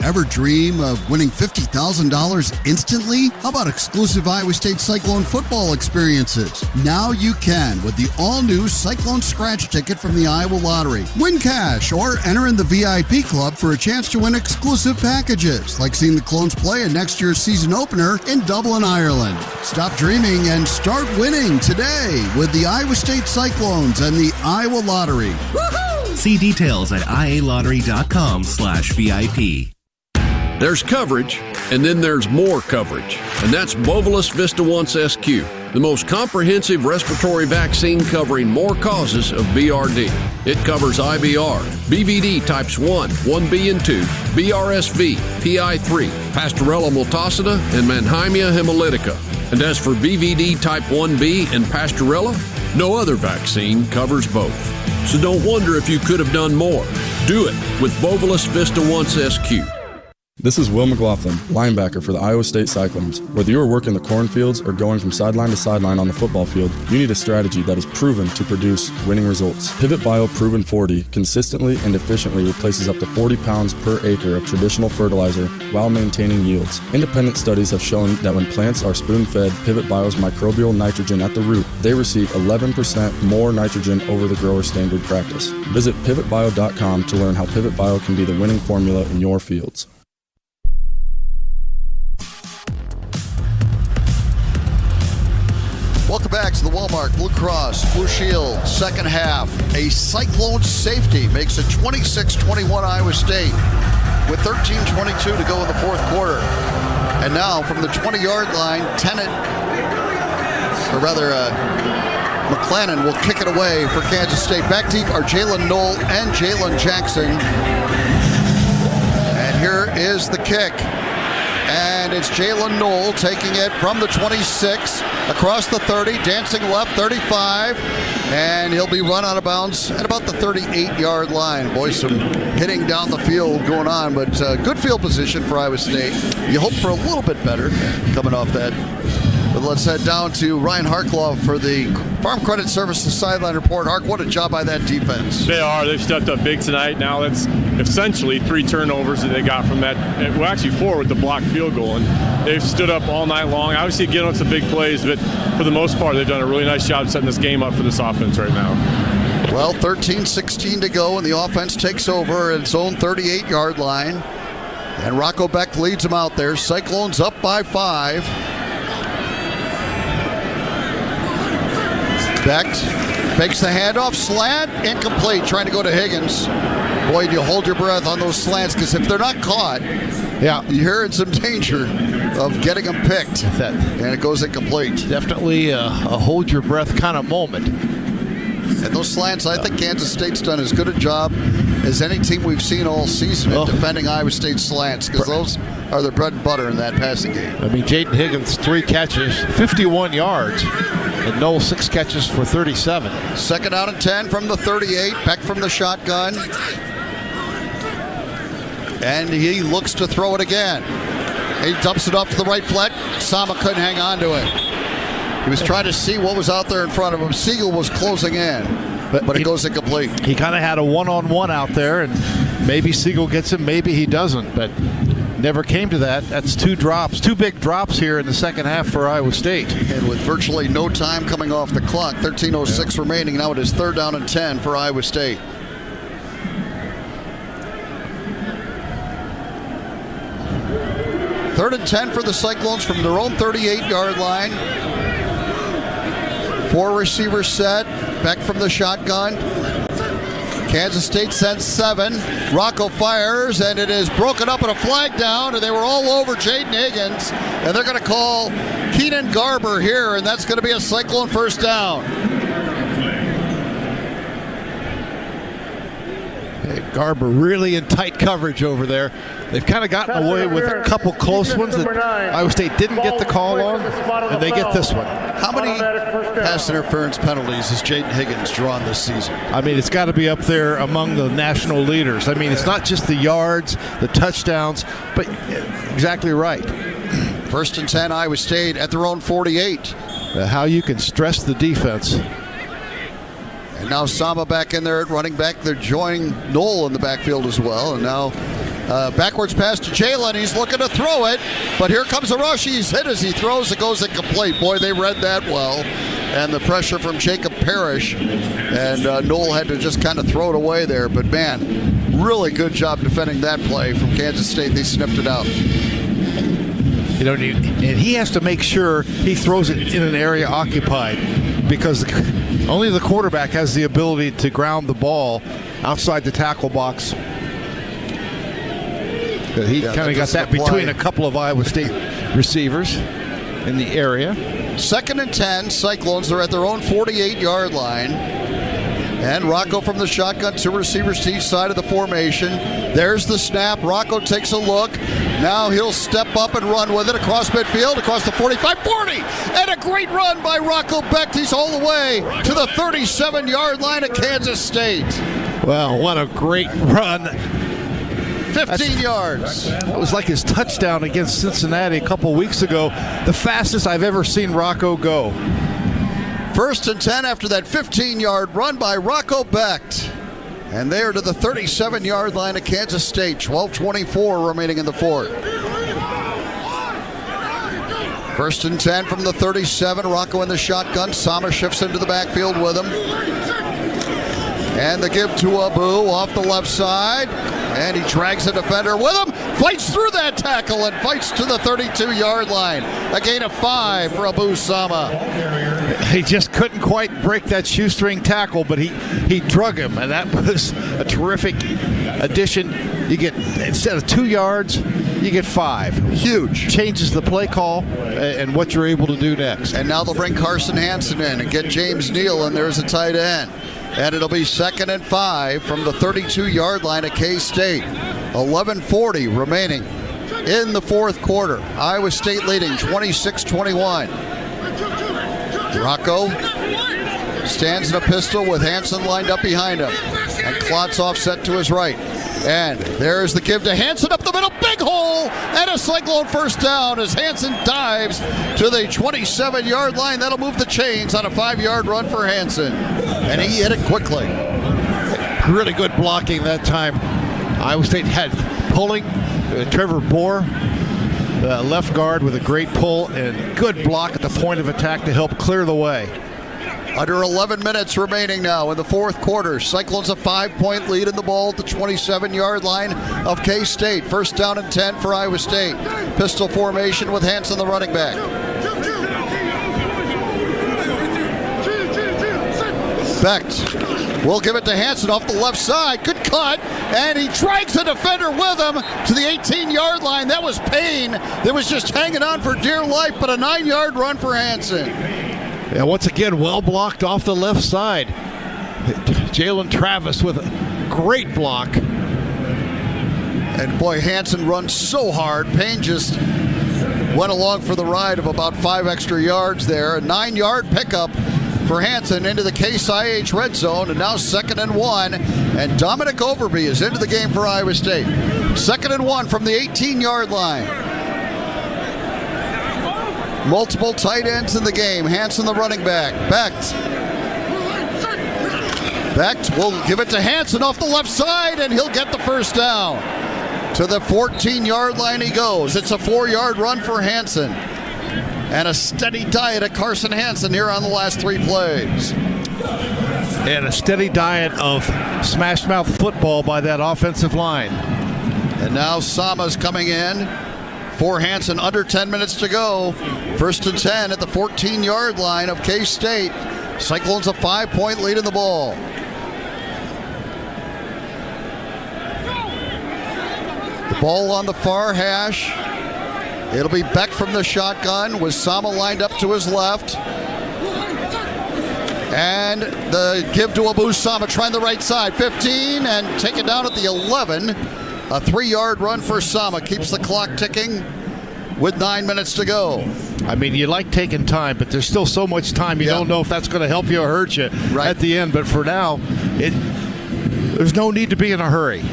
Ever dream of winning $50,000 instantly? How about exclusive Iowa State Cyclone football experiences? Now you can with the all-new Cyclone Scratch Ticket from the Iowa Lottery. Win cash or enter in the VIP club for a chance to win exclusive packages, like seeing the Clones play in next year's season opener in Dublin, Ireland. Stop dreaming and start winning today with the Iowa State Cyclones and the Iowa Lottery. Woohoo! See details at ialottery.com/VIP. There's coverage, and then there's more coverage, and that's Bovolus Vista Once SQ, the most comprehensive respiratory vaccine covering more causes of BRD. It covers IBR, BVD types 1, 1B and 2, BRSV, PI3, Pastorella multocida, and Mannheimia hemolytica. And as for BVD type 1B and Pastorella, no other vaccine covers both. So don't wonder if you could have done more. Do it with Bovolus Vista Once SQ. This is Will McLaughlin, linebacker for the Iowa State Cyclones. Whether you are working the cornfields or going from sideline to sideline on the football field, you need a strategy that is proven to produce winning results. Pivot Bio Proven 40 consistently and efficiently replaces up to 40 pounds per acre of traditional fertilizer while maintaining yields. Independent studies have shown that when plants are spoon-fed Pivot Bio's microbial nitrogen at the root, they receive 11% more nitrogen over the grower standard practice. Visit pivotbio.com to learn how Pivot Bio can be the winning formula in your fields. Welcome back to the Walmart Blue Cross Blue Shield second half. A Cyclones safety makes it 26-21 Iowa State with 13:22 to go in the fourth quarter. And now from the 20-yard line, McClannon will kick it away for Kansas State. Back deep are Jalen Knoll and Jalen Jackson. And here is the kick. And it's Jalen Knoll taking it from the 26 across the 30, dancing left, 35, and he'll be run out of bounds at about the 38-yard line. Boy, some hitting down the field going on, but good field position for Iowa State. You hope for a little bit better coming off that. But let's head down to Ryan Harklaw for the Farm Credit Services sideline report. Hark, what a job by that defense. They've stepped up big tonight. Now that's essentially 3 turnovers that they got from that. Well, actually 4 with the blocked field goal. And they've stood up all night long. Obviously getting on some big plays, but for the most part, they've done a really nice job setting this game up for this offense right now. Well, 13-16 to go, and the offense takes over at its own 38-yard line. And Rocco Beck leads them out there. Cyclones up by 5. Beck fakes the handoff, slant, incomplete, trying to go to Higgins. Boy, you hold your breath on those slants, because if they're not caught, you're in some danger of getting them picked. And it goes incomplete. Definitely a hold your breath kind of moment. And those slants, I think Kansas State's done as good a job as any team we've seen all season in defending Iowa State slants, because those are their bread and butter in that passing game. I mean, Jaden Higgins, 3 catches, 51 yards. And Knoll 6 catches for 37. Second out and 10 from the 38. Beck from the shotgun. And he looks to throw it again. He dumps it off to the right flat. Sama couldn't hang on to it. He was trying to see what was out there in front of him. Siegel was closing in, but it goes incomplete. He kind of had a one-on-one out there, and maybe Siegel gets him, maybe he doesn't, but never came to that. That's 2 drops, 2 big drops here in the second half for Iowa State. And with virtually no time coming off the clock, 13:06 remaining. Now it is third down and 10 for Iowa State. Third and 10 for the Cyclones from their own 38-yard line. 4 receivers set. Beck from the shotgun. Kansas State sends 7. Rocco fires, and it is broken up and a flag down, and they were all over Jaden Higgins. And they're going to call Keenan Garber here, and that's going to be a Cyclone first down. Garber really in tight coverage over there. They've kind of gotten away with a couple close ones that Iowa State didn't get the call on, and they get this one. How many pass interference penalties has Jaden Higgins drawn this season? I mean, it's got to be up there among the national leaders. I mean, it's not just the yards, the touchdowns, but exactly right. First and 10, Iowa State at their own 48. How you can stress the defense. And now Sama back in there at running back. They're joining Knoll in the backfield as well. And now backwards pass to Jalen. He's looking to throw it, but here comes a rush. He's hit as he throws. It goes incomplete. Boy, they read that well. And the pressure from Jacob Parrish. And Knoll had to just kind of throw it away there. But, man, really good job defending that play from Kansas State. They sniffed it out. You know, and he has to make sure he throws it in an area occupied, because only the quarterback has the ability to ground the ball outside the tackle box. He kind of got that between a couple of Iowa State receivers in the area. Second and 10, Cyclones are at their own 48-yard line. And Rocco from the shotgun, 2 receivers to each side of the formation. There's the snap. Rocco takes a look. Now he'll step up and run with it across midfield, across the 45-40. And a great run by Rocco Beck. He's all the way to the 37-yard line at Kansas State. Well, what a great run. 15 yards. It was like his touchdown against Cincinnati a couple weeks ago. The fastest I've ever seen Rocco go. First and 10 after that 15-yard run by Rocco Beck. And they are to the 37-yard line of Kansas State. 12:24 remaining in the fourth. First and 10 from the 37. Rocco in the shotgun. Sama shifts into the backfield with him. And the give to Abu off the left side. And he drags the defender with him. Fights through that tackle and fights to the 32-yard line. A gain of 5 for Abu Sama. He just couldn't quite break that shoestring tackle, but he drug him, and that was a terrific addition. You get, instead of 2 yards, you get 5. Huge. Changes the play call and what you're able to do next. And now they'll bring Carson Hansen in and get James Neal, and there's a tight end. And it'll be 2nd and 5 from the 32-yard line at K-State. 11:40 remaining in the fourth quarter. Iowa State leading 26-21. Rocco stands in a pistol with Hansen lined up behind him. And Klotz offset to his right. And there's the give to Hansen up the middle. Big hole and a Cyclone first down as Hansen dives to the 27-yard line. That'll move the chains on a 5-yard run for Hansen. And he hit it quickly. Really good blocking that time. Iowa State had pulling. Trevor Bohr, left guard with a great pull and good block at the point of attack to help clear the way. Under 11 minutes remaining now in the fourth quarter. Cyclones a 5-point lead in the ball at the 27-yard line of K-State. First down and 10 for Iowa State. Pistol formation with Hansen, the running back. Becht will give it to Hansen off the left side. Good cut, and he drags the defender with him to the 18-yard line. That was Payne that was just hanging on for dear life, but a 9-yard run for Hansen. Yeah, once again, well blocked off the left side. Jalen Travis with a great block. And boy, Hansen runs so hard. Payne just went along for the ride of about 5 extra yards there. A 9-yard pickup for Hansen into the Case IH red zone, and now 2nd and 1. And Dominic Overby is into the game for Iowa State. 2nd and 1 from the 18-yard line. Multiple tight ends in the game. Hansen, the running back. Becht will give it to Hansen off the left side, and he'll get the first down. To the 14-yard line he goes. It's a 4-yard run for Hansen. And a steady diet of Carson Hansen here on the last 3 plays. And a steady diet of smash mouth football by that offensive line. And now Sama's coming in for Hansen. Under 10 minutes to go. 1st and 10 at the 14-yard line of K-State. Cyclones a 5-point lead in the ball. The ball on the far hash. It'll be Becht from the shotgun with Sama lined up to his left. And the give to Abu Sama trying the right side. 15 and taken down at the 11. A 3-yard run for Sama. Keeps the clock ticking with 9 minutes to go. I mean, you like taking time, but there's still so much time. You don't know if that's going to help you or hurt you at the end. But for now, there's no need to be in a hurry.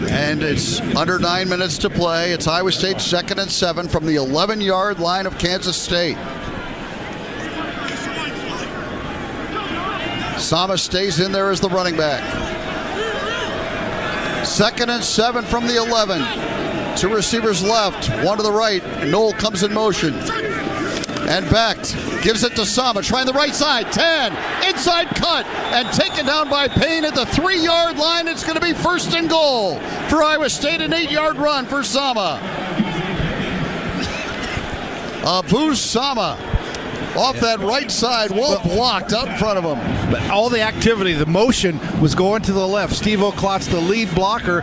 And it's under 9 minutes to play. It's Iowa State 2nd and 7 from the 11-yard line of Kansas State. Sama stays in there as the running back. 2nd and 7 from the 11. 2 receivers left, 1 to the right. Knoll comes in motion. And Becht gives it to Sama, trying the right side. 10, inside cut, and taken down by Payne at the 3-yard line. It's going to be 1st and goal for Iowa State, an 8-yard run for Sama. Abu Sama off that right side, well blocked out in front of him. But all the activity, the motion was going to the left. Steve O'Klotz, the lead blocker.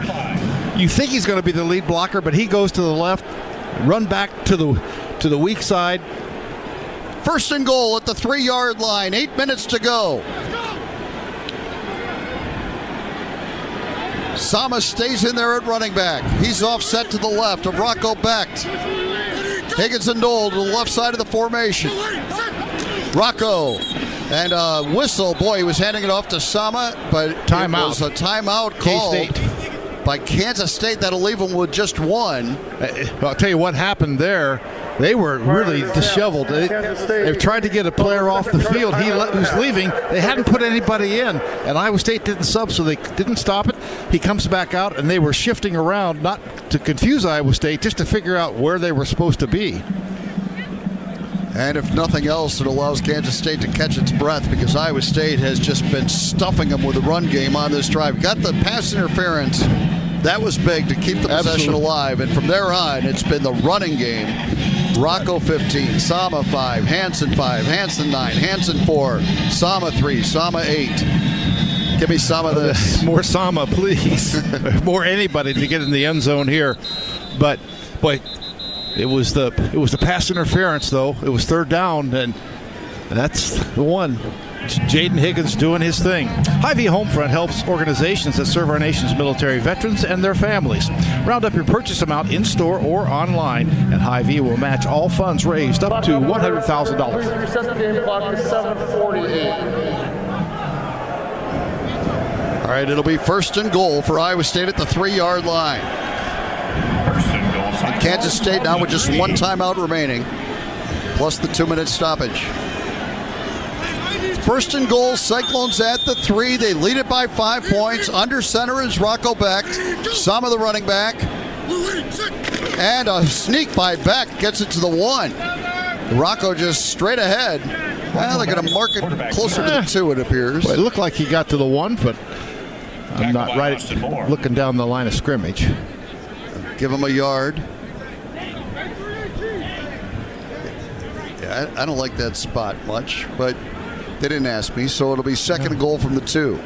You think he's going to be the lead blocker, but he goes to the left, run back to the weak side. 1st and goal at the 3-yard line. 8 minutes to go. Sama stays in there at running back. He's offset to the left of Rocco Becht. Higgins and Knoll to the left side of the formation. Rocco and whistle. Boy, he was handing it off to Sama, but timeout. It was a timeout called by Kansas State. That'll leave them with just 1. I'll tell you what happened there. They were really disheveled. They've tried to get a player off the field. He was leaving. They hadn't put anybody in, and Iowa State didn't sub, so they didn't stop it. He comes back out, and they were shifting around, not to confuse Iowa State, just to figure out where they were supposed to be. And if nothing else, it allows Kansas State to catch its breath, because Iowa State has just been stuffing them with the run game on this drive. Got the pass interference. That was big to keep the possession alive. And from there on, it's been the running game Rocco 15, Sama 5, Hansen 5, Hansen 9, Hansen 4, Sama 3, Sama 8. Give me some of this. More Sama, please. More anybody to get in the end zone here. But boy, it was the pass interference though. It was third down, and that's the one. Jaden Higgins doing his thing. Hy-Vee Homefront helps organizations that serve our nation's military veterans and their families. Round up your purchase amount in-store or online, and Hy-Vee will match all funds raised up to $100,000. Reset the game clock to 7:48. All right, it'll be first and goal for Iowa State at the 3-yard line. And Kansas State now with just one timeout remaining, plus the 2-minute stoppage. First and goal, Cyclones at the 3. They lead it by 5 points. Under center is Rocco Beck, some of the running back. And a sneak by Beck gets it to the 1. Rocco just straight ahead. Well, they're going to mark it closer to the 2, it appears. Well, it looked like he got to the 1, but I'm not right looking down the line of scrimmage. Give him a yard. Yeah, I don't like that spot much, but they didn't ask me, so it'll be second and goal from the 2.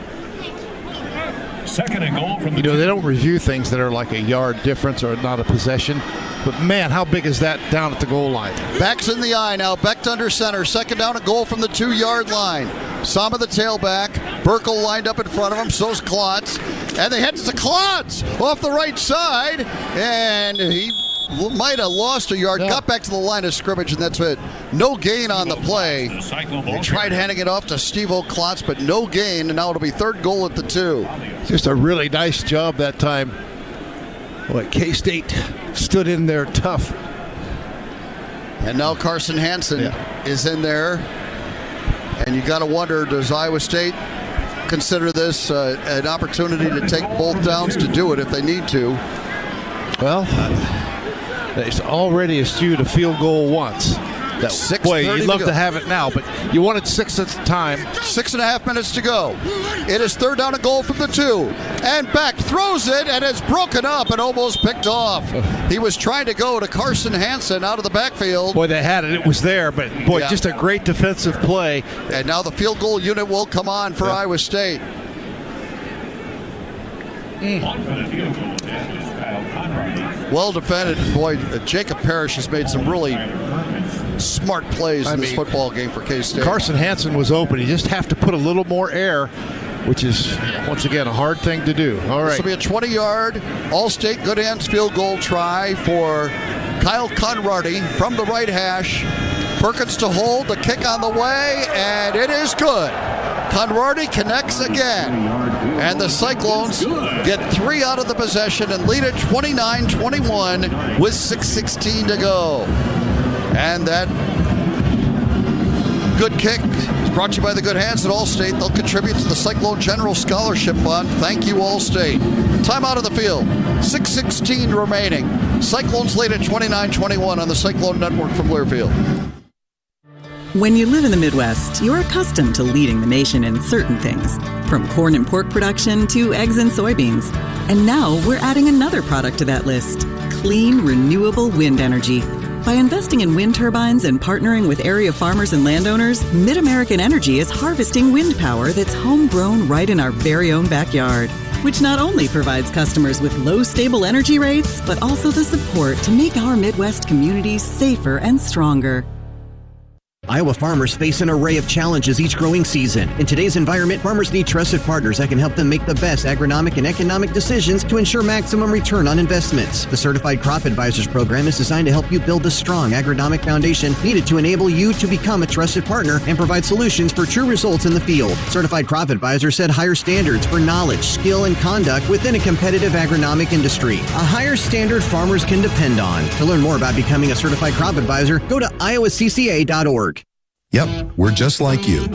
Second and goal from the 2. two. They don't review things that are like a yard difference or not a possession. But man, how big is that down at the goal line? Beck's in the eye now. Beck to under center. Second down and goal from the 2-yard line. Sama the tailback. Burkle lined up in front of him. So's Klotz. And they head to Klotz off the right side. And he might have lost a yard. Got back to the line of scrimmage, and that's it. No gain on the play. They tried handing it off to Steve-O Klotz, but no gain. And now it'll be third goal at the 2. Just a really nice job that time. Boy, K-State stood in there tough. And now Carson Hansen is in there. And you got to wonder, does Iowa State consider this an opportunity to take both downs to do it if they need to? Well, it's already eschewed a field goal once. Boy, you'd love to have it now, but you wanted 6 at the time. 6.5 minutes to go. It is third down and goal from the 2. And Beck throws it, and it's broken up and almost picked off. He was trying to go to Carson Hansen out of the backfield. Boy, they had it. It was there, but boy, just a great defensive play. And now the field goal unit will come on for Iowa State. Well defended. Boy, Jacob Parrish has made some really smart plays in this football game for K-State. Carson Hansen was open. You just have to put a little more air, which is, once again, a hard thing to do. All right. This will be a 20-yard All-State good hands field goal try for Kyle Conradi from the right hash. Perkins to hold, the kick on the way, and it is good. Conradi connects again. And the Cyclones get 3 out of the possession and lead it 29-21 with 6:16 to go. And that good kick is brought to you by the Good Hands at Allstate. They'll contribute to the Cyclone General Scholarship Fund. Thank you, Allstate. Time out of the field. 6:16 remaining. Cyclones lead at 29-21 on the Cyclone Network from Learfield. When you live in the Midwest, you're accustomed to leading the nation in certain things, from corn and pork production to eggs and soybeans. And now we're adding another product to that list: clean, renewable wind energy. By investing in wind turbines and partnering with area farmers and landowners, Mid-American Energy is harvesting wind power that's homegrown right in our very own backyard, which not only provides customers with low, stable energy rates, but also the support to make our Midwest communities safer and stronger. Iowa farmers face an array of challenges each growing season. In today's environment, farmers need trusted partners that can help them make the best agronomic and economic decisions to ensure maximum return on investments. The Certified Crop Advisors program is designed to help you build the strong agronomic foundation needed to enable you to become a trusted partner and provide solutions for true results in the field. Certified Crop Advisors set higher standards for knowledge, skill, and conduct within a competitive agronomic industry. A higher standard farmers can depend on. To learn more about becoming a Certified Crop Advisor, go to iowacca.org. Yep, we're just like you.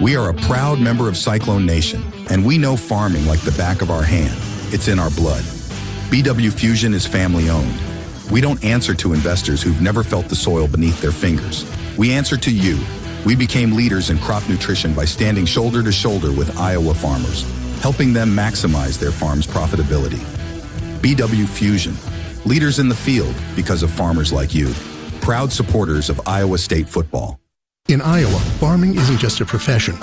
We are a proud member of Cyclone Nation, and we know farming like the back of our hand. It's in our blood. BW Fusion is family owned. We don't answer to investors who've never felt the soil beneath their fingers. We answer to you. We became leaders in crop nutrition by standing shoulder to shoulder with Iowa farmers, helping them maximize their farm's profitability. BW Fusion, leaders in the field because of farmers like you. proud supporters of Iowa State football. In Iowa, farming isn't just a profession,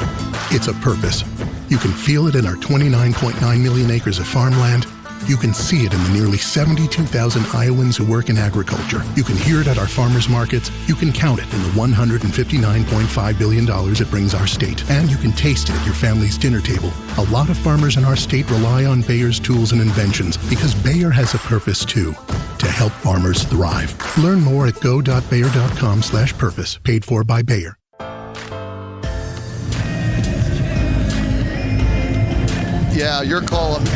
it's a purpose. You can feel it in our 29.9 million acres of farmland. You can see it in the nearly 72,000 Iowans who work in agriculture. You can hear it at our farmers markets. You can count it in the $159.5 billion it brings our state. And you can taste it at your family's dinner table. A lot of farmers in our state rely on Bayer's tools and inventions because Bayer has a purpose too, to help farmers thrive. Learn more at go.bayer.com/purpose, paid for by Bayer. Yeah, you're calling.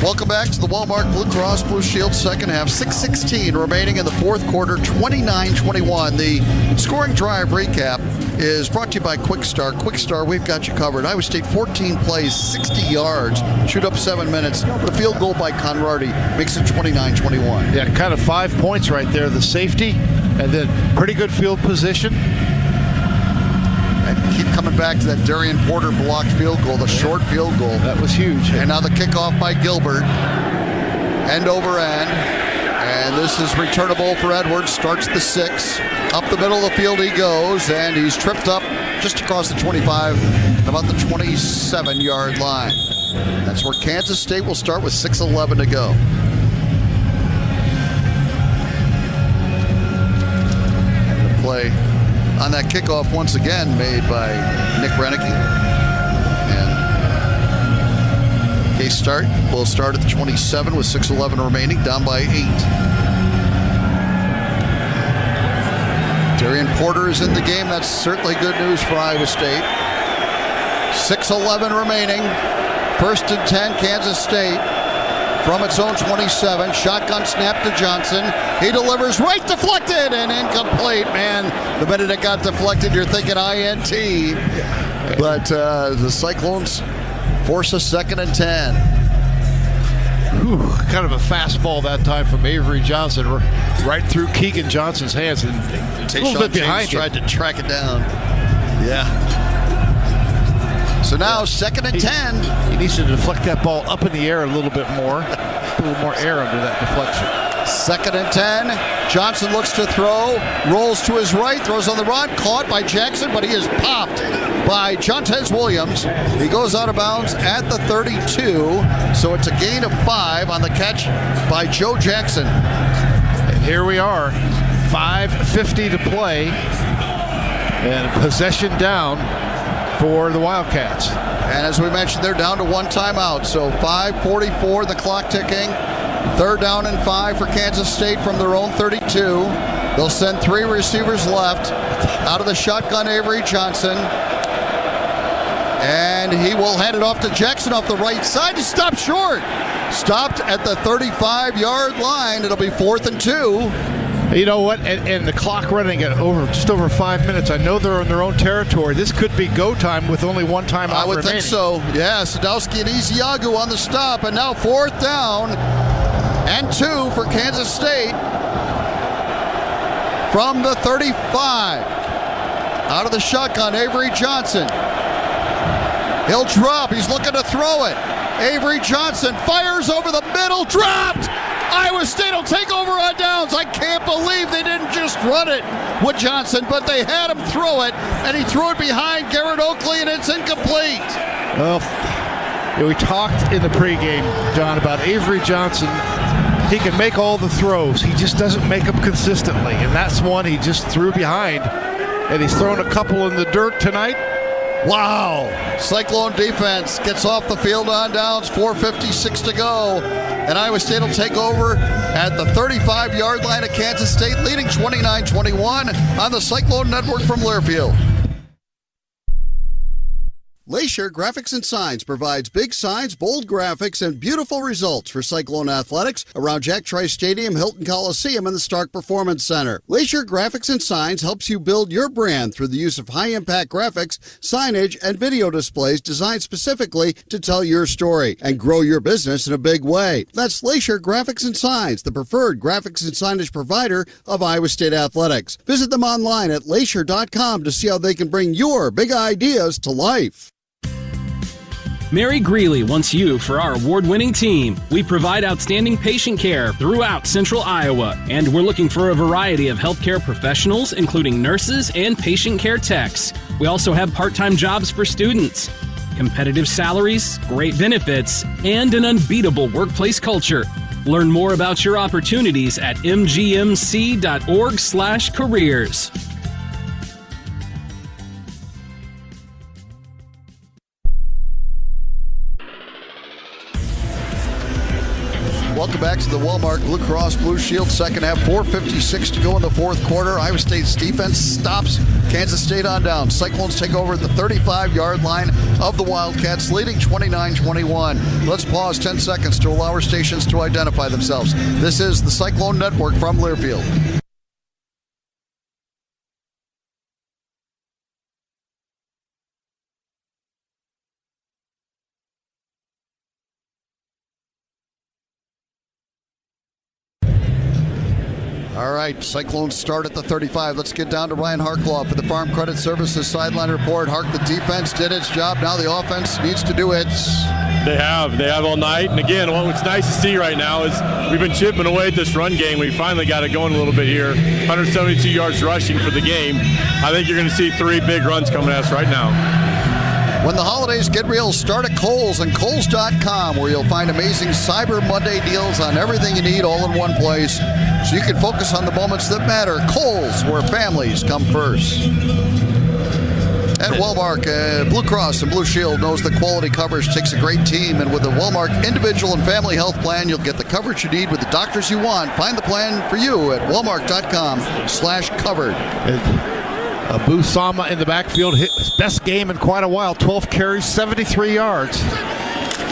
Welcome back to the Walmart Blue Cross Blue Shield second half. 6:16 remaining in the fourth quarter, 29-21. The scoring drive recap is brought to you by Quick Start. Quick Start, we've got you covered. Iowa State 14 plays, 60 yards, shoot up 7 minutes. But a field goal by Conradi makes it 29-21. Yeah, kind of 5 points right there. The safety, and then pretty good field position. And keep coming back to that Darian Porter blocked field goal, the short field goal. That was huge. And now the kickoff by Gilbert. End over end. And this is returnable for Edwards. Starts the 6. Up the middle of the field he goes. And he's tripped up just across the 25, about the 27-yard line. That's where Kansas State will start with 6:11 to go. And the play on that kickoff once again made by Nick Renicky. And K-Start will start at the 27 with 6:11 remaining, down by 8. Darian Porter is in the game. That's certainly good news for Iowa State. 6:11 remaining. 1st and 10, Kansas State. From its own 27, shotgun snap to Johnson. He delivers right, deflected, and incomplete. Man, the minute it got deflected, you're thinking INT. But the Cyclones force a 2nd and 10. Kind of a fastball that time from Avery Johnson, right through Keegan Johnson's hands, and a little bit behind. Tried to track it down. Yeah. So now 2nd and 10. He needs to deflect that ball up in the air a little bit more. A little more air under that deflection. 2nd and 10. Johnson looks to throw. Rolls to his right. Throws on the run. Caught by Jackson, but he is popped by Jontez Williams. He goes out of bounds at the 32. So it's a gain of 5 on the catch by Joe Jackson. And here we are. 5:50 to play. And possession down for the Wildcats. And as we mentioned, they're down to 1 timeout. So 5:44, the clock ticking. 3rd down and 5 for Kansas State from their own 32. They'll send 3 receivers left. Out of the shotgun, Avery Johnson. And he will hand it off to Jackson off the right side. He stopped short. Stopped at the 35-yard line. It'll be 4th and 2. You know what? And the clock running at just over 5 minutes. I know they're in their own territory. This could be go time with only 1 timeout remaining. I would think so. Yeah, Sadowski and Isiagu on the stop. And now 4th down and 2 for Kansas State from the 35. Out of the shotgun, Avery Johnson. He'll drop. He's looking to throw it. Avery Johnson fires over the middle. Dropped! Iowa State will take over on downs. I can't believe they didn't just run it with Johnson, but they had him throw it, and he threw it behind Garrett Oakley, and it's incomplete. Well, we talked in the pregame, John, about Avery Johnson. He can make all the throws. He just doesn't make them consistently, and that's one he just threw behind, and he's thrown a couple in the dirt tonight. Wow. Cyclone defense gets off the field on downs, 4:56 to go. And Iowa State will take over at the 35-yard line of Kansas State, leading 29-21 on the Cyclone Network from Learfield. Glacier Graphics and Signs provides big signs, bold graphics, and beautiful results for Cyclone athletics around Jack Trice Stadium, Hilton Coliseum, and the Stark Performance Center. Glacier Graphics and Signs helps you build your brand through the use of high-impact graphics, signage, and video displays designed specifically to tell your story and grow your business in a big way. That's Glacier Graphics and Signs, the preferred graphics and signage provider of Iowa State athletics. Visit them online at glacier.com to see how they can bring your big ideas to life. Mary Greeley wants you for our award-winning team. We provide outstanding patient care throughout Central Iowa, and we're looking for a variety of healthcare professionals, including nurses and patient care techs. We also have part-time jobs for students, competitive salaries, great benefits, and an unbeatable workplace culture. Learn more about your opportunities at mgmc.org/careers. Welcome back to the Walmart Blue Cross Blue Shield second half. 4:56 to go in the fourth quarter. Iowa State's defense stops Kansas State on down. Cyclones take over at the 35-yard line of the Wildcats, leading 29-21. Let's pause 10 seconds to allow our stations to identify themselves. This is the Cyclone Network from Learfield. All right, Cyclones start at the 35. Let's get down to Ryan Harklaw for the Farm Credit Services sideline report. Hark, the defense did its job. Now the offense needs to do its. They have all night. And again, what's nice to see right now is we've been chipping away at this run game. We finally got it going a little bit here. 172 yards rushing for the game. I think you're going to see 3 big runs coming at us right now. When the holidays get real, start at Kohl's and Kohl's.com, where you'll find amazing Cyber Monday deals on everything you need all in one place, so you can focus on the moments that matter. Kohl's, where families come first. At Walmart, Blue Cross and Blue Shield knows that quality coverage takes a great team, and with the Walmart Individual and Family Health Plan, you'll get the coverage you need with the doctors you want. Find the plan for you at walmart.com/covered. Abu Sama in the backfield, hit his best game in quite a while. 12 carries, 73 yards.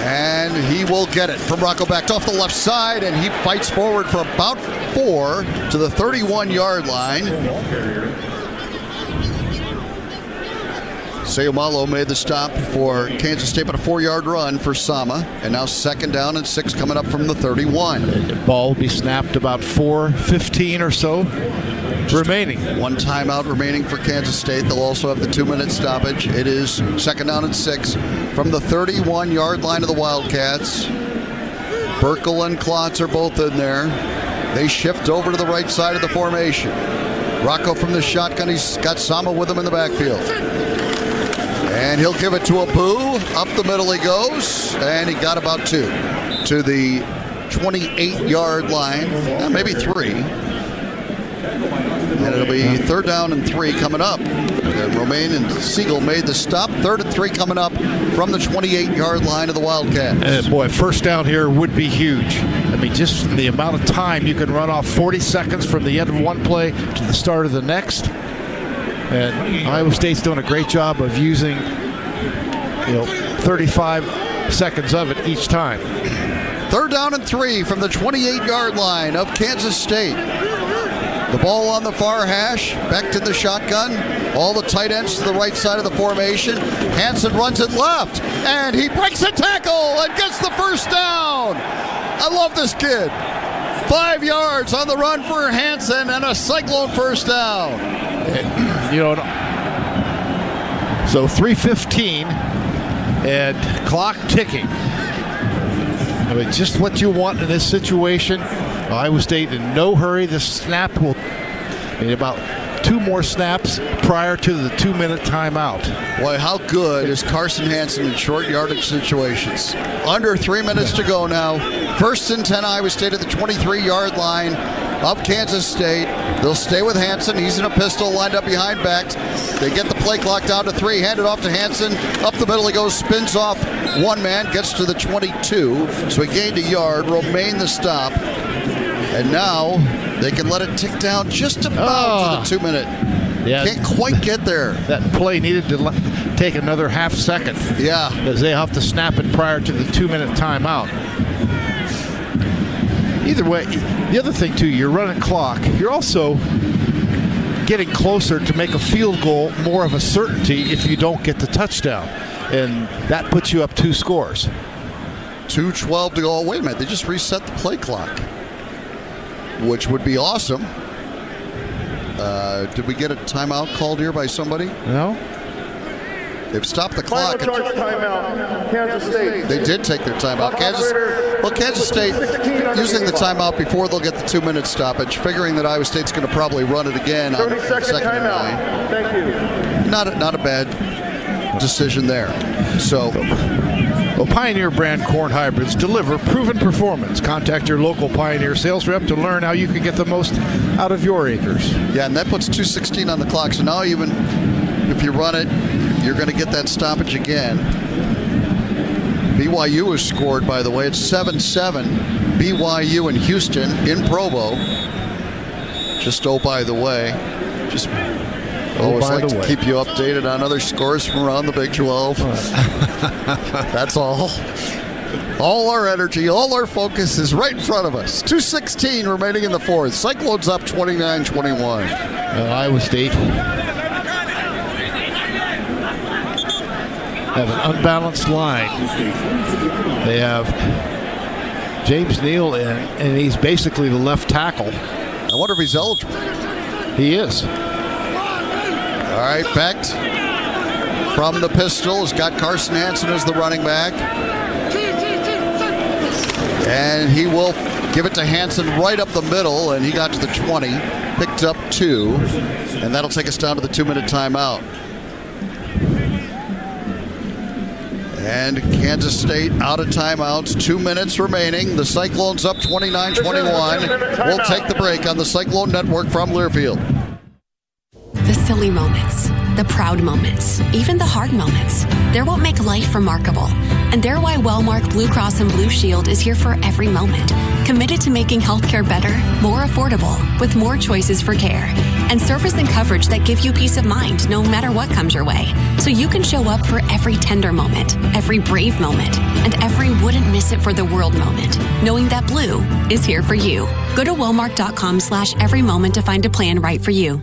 And he will get it from Rocco back off the left side, and he fights forward for about 4 to the 31-yard line. Sayumalo made the stop for Kansas State, but a 4-yard run for Sama. And now 2nd down and 6 coming up from the 31. And the ball will be snapped about 4:15 or so remaining. 1 timeout remaining for Kansas State. They'll also have the 2-minute stoppage. It is 2nd down and 6 from the 31-yard line of the Wildcats. Burkle and Klotz are both in there. They shift over to the right side of the formation. Rocco from the shotgun. He's got Sama with him in the backfield. And he'll give it to Abu. Up the middle he goes. And he got about 2 to the 28-yard line. Maybe 3. And it'll be 3rd down and 3 coming up. And Romaine and Siegel made the stop. 3rd and 3 coming up from the 28-yard line of the Wildcats. And boy, 1st down here would be huge. I mean, just the amount of time you can run off, 40 seconds from the end of one play to the start of the next. And Iowa State's doing a great job of using, 35 seconds of it each time. 3rd down and 3 from the 28-yard line of Kansas State. The ball on the far hash, back to the shotgun. All the tight ends to the right side of the formation. Hansen runs it left, and he breaks a tackle and gets the 1st down. I love this kid. 5 yards on the run for Hansen and a Cyclone 1st down. So 3:15 and clock ticking. I mean, just what you want in this situation. Iowa State in no hurry. The snap will need about 2 more snaps prior to the 2-minute timeout. Boy, how good is Carson Hansen in short yardage situations? Under 3 minutes to go now. 1st and 10, Iowa State at the 23-yard line of Kansas State. They'll stay with Hansen. He's in a pistol lined up behind backs. They get the play clock down to 3. Hand it off to Hansen. Up the middle he goes. Spins off one man. Gets to the 22. So he gained a yard. Romaine the stop. And now they can let it tick down just about to the 2-minute. Yeah. Can't quite get there. That play needed to take another half second. Yeah. Because they have to snap it prior to the 2-minute timeout. Either way, the other thing too, you're running clock. You're also getting closer to make a field goal more of a certainty if you don't get the touchdown. And that puts you up 2 scores. 2:12 to go. Wait a minute, they just reset the play clock, which would be awesome. Did we get a timeout called here by somebody? No. They've stopped the clock. Final charge timeout, Kansas State. They did take their timeout. Kansas State using the timeout before they'll get the 2-minute stoppage, figuring that Iowa State's going to probably run it again on the 30-second timeout. Thank you. Not a bad decision there. So, well, Pioneer brand corn hybrids deliver proven performance. Contact your local Pioneer sales rep to learn how you can get the most out of your acres. Yeah, and that puts 2:16 on the clock. So now even if you run it, you're going to get that stoppage again. BYU has scored, by the way. It's 7-7. BYU in Houston in Provo. Just by the way, always like to keep you updated on other scores from around the Big 12. That's all. All our energy, all our focus is right in front of us. 2:16 remaining in the fourth. Cyclones up 29-21. Iowa State have an unbalanced line. They have James Neal in, and he's basically the left tackle. I wonder if he's eligible. He is. All right, Becht from the pistol has got Carson Hansen as the running back. And he will give it to Hansen right up the middle, and he got to the 20, picked up 2, and that'll take us down to the 2-minute timeout. And Kansas State out of timeouts, 2 minutes remaining. The Cyclones up 29-21. We'll take the break on the Cyclone Network from Learfield. The silly moments, the proud moments, even the hard moments. They're what make life remarkable. And they're why Wellmark Blue Cross and Blue Shield is here for every moment. Committed to making healthcare better, more affordable, with more choices for care. And service and coverage that give you peace of mind no matter what comes your way. So you can show up for every tender moment, every brave moment, and every wouldn't miss it for the world moment. Knowing that Blue is here for you. Go to Wellmark.com/every moment to find a plan right for you.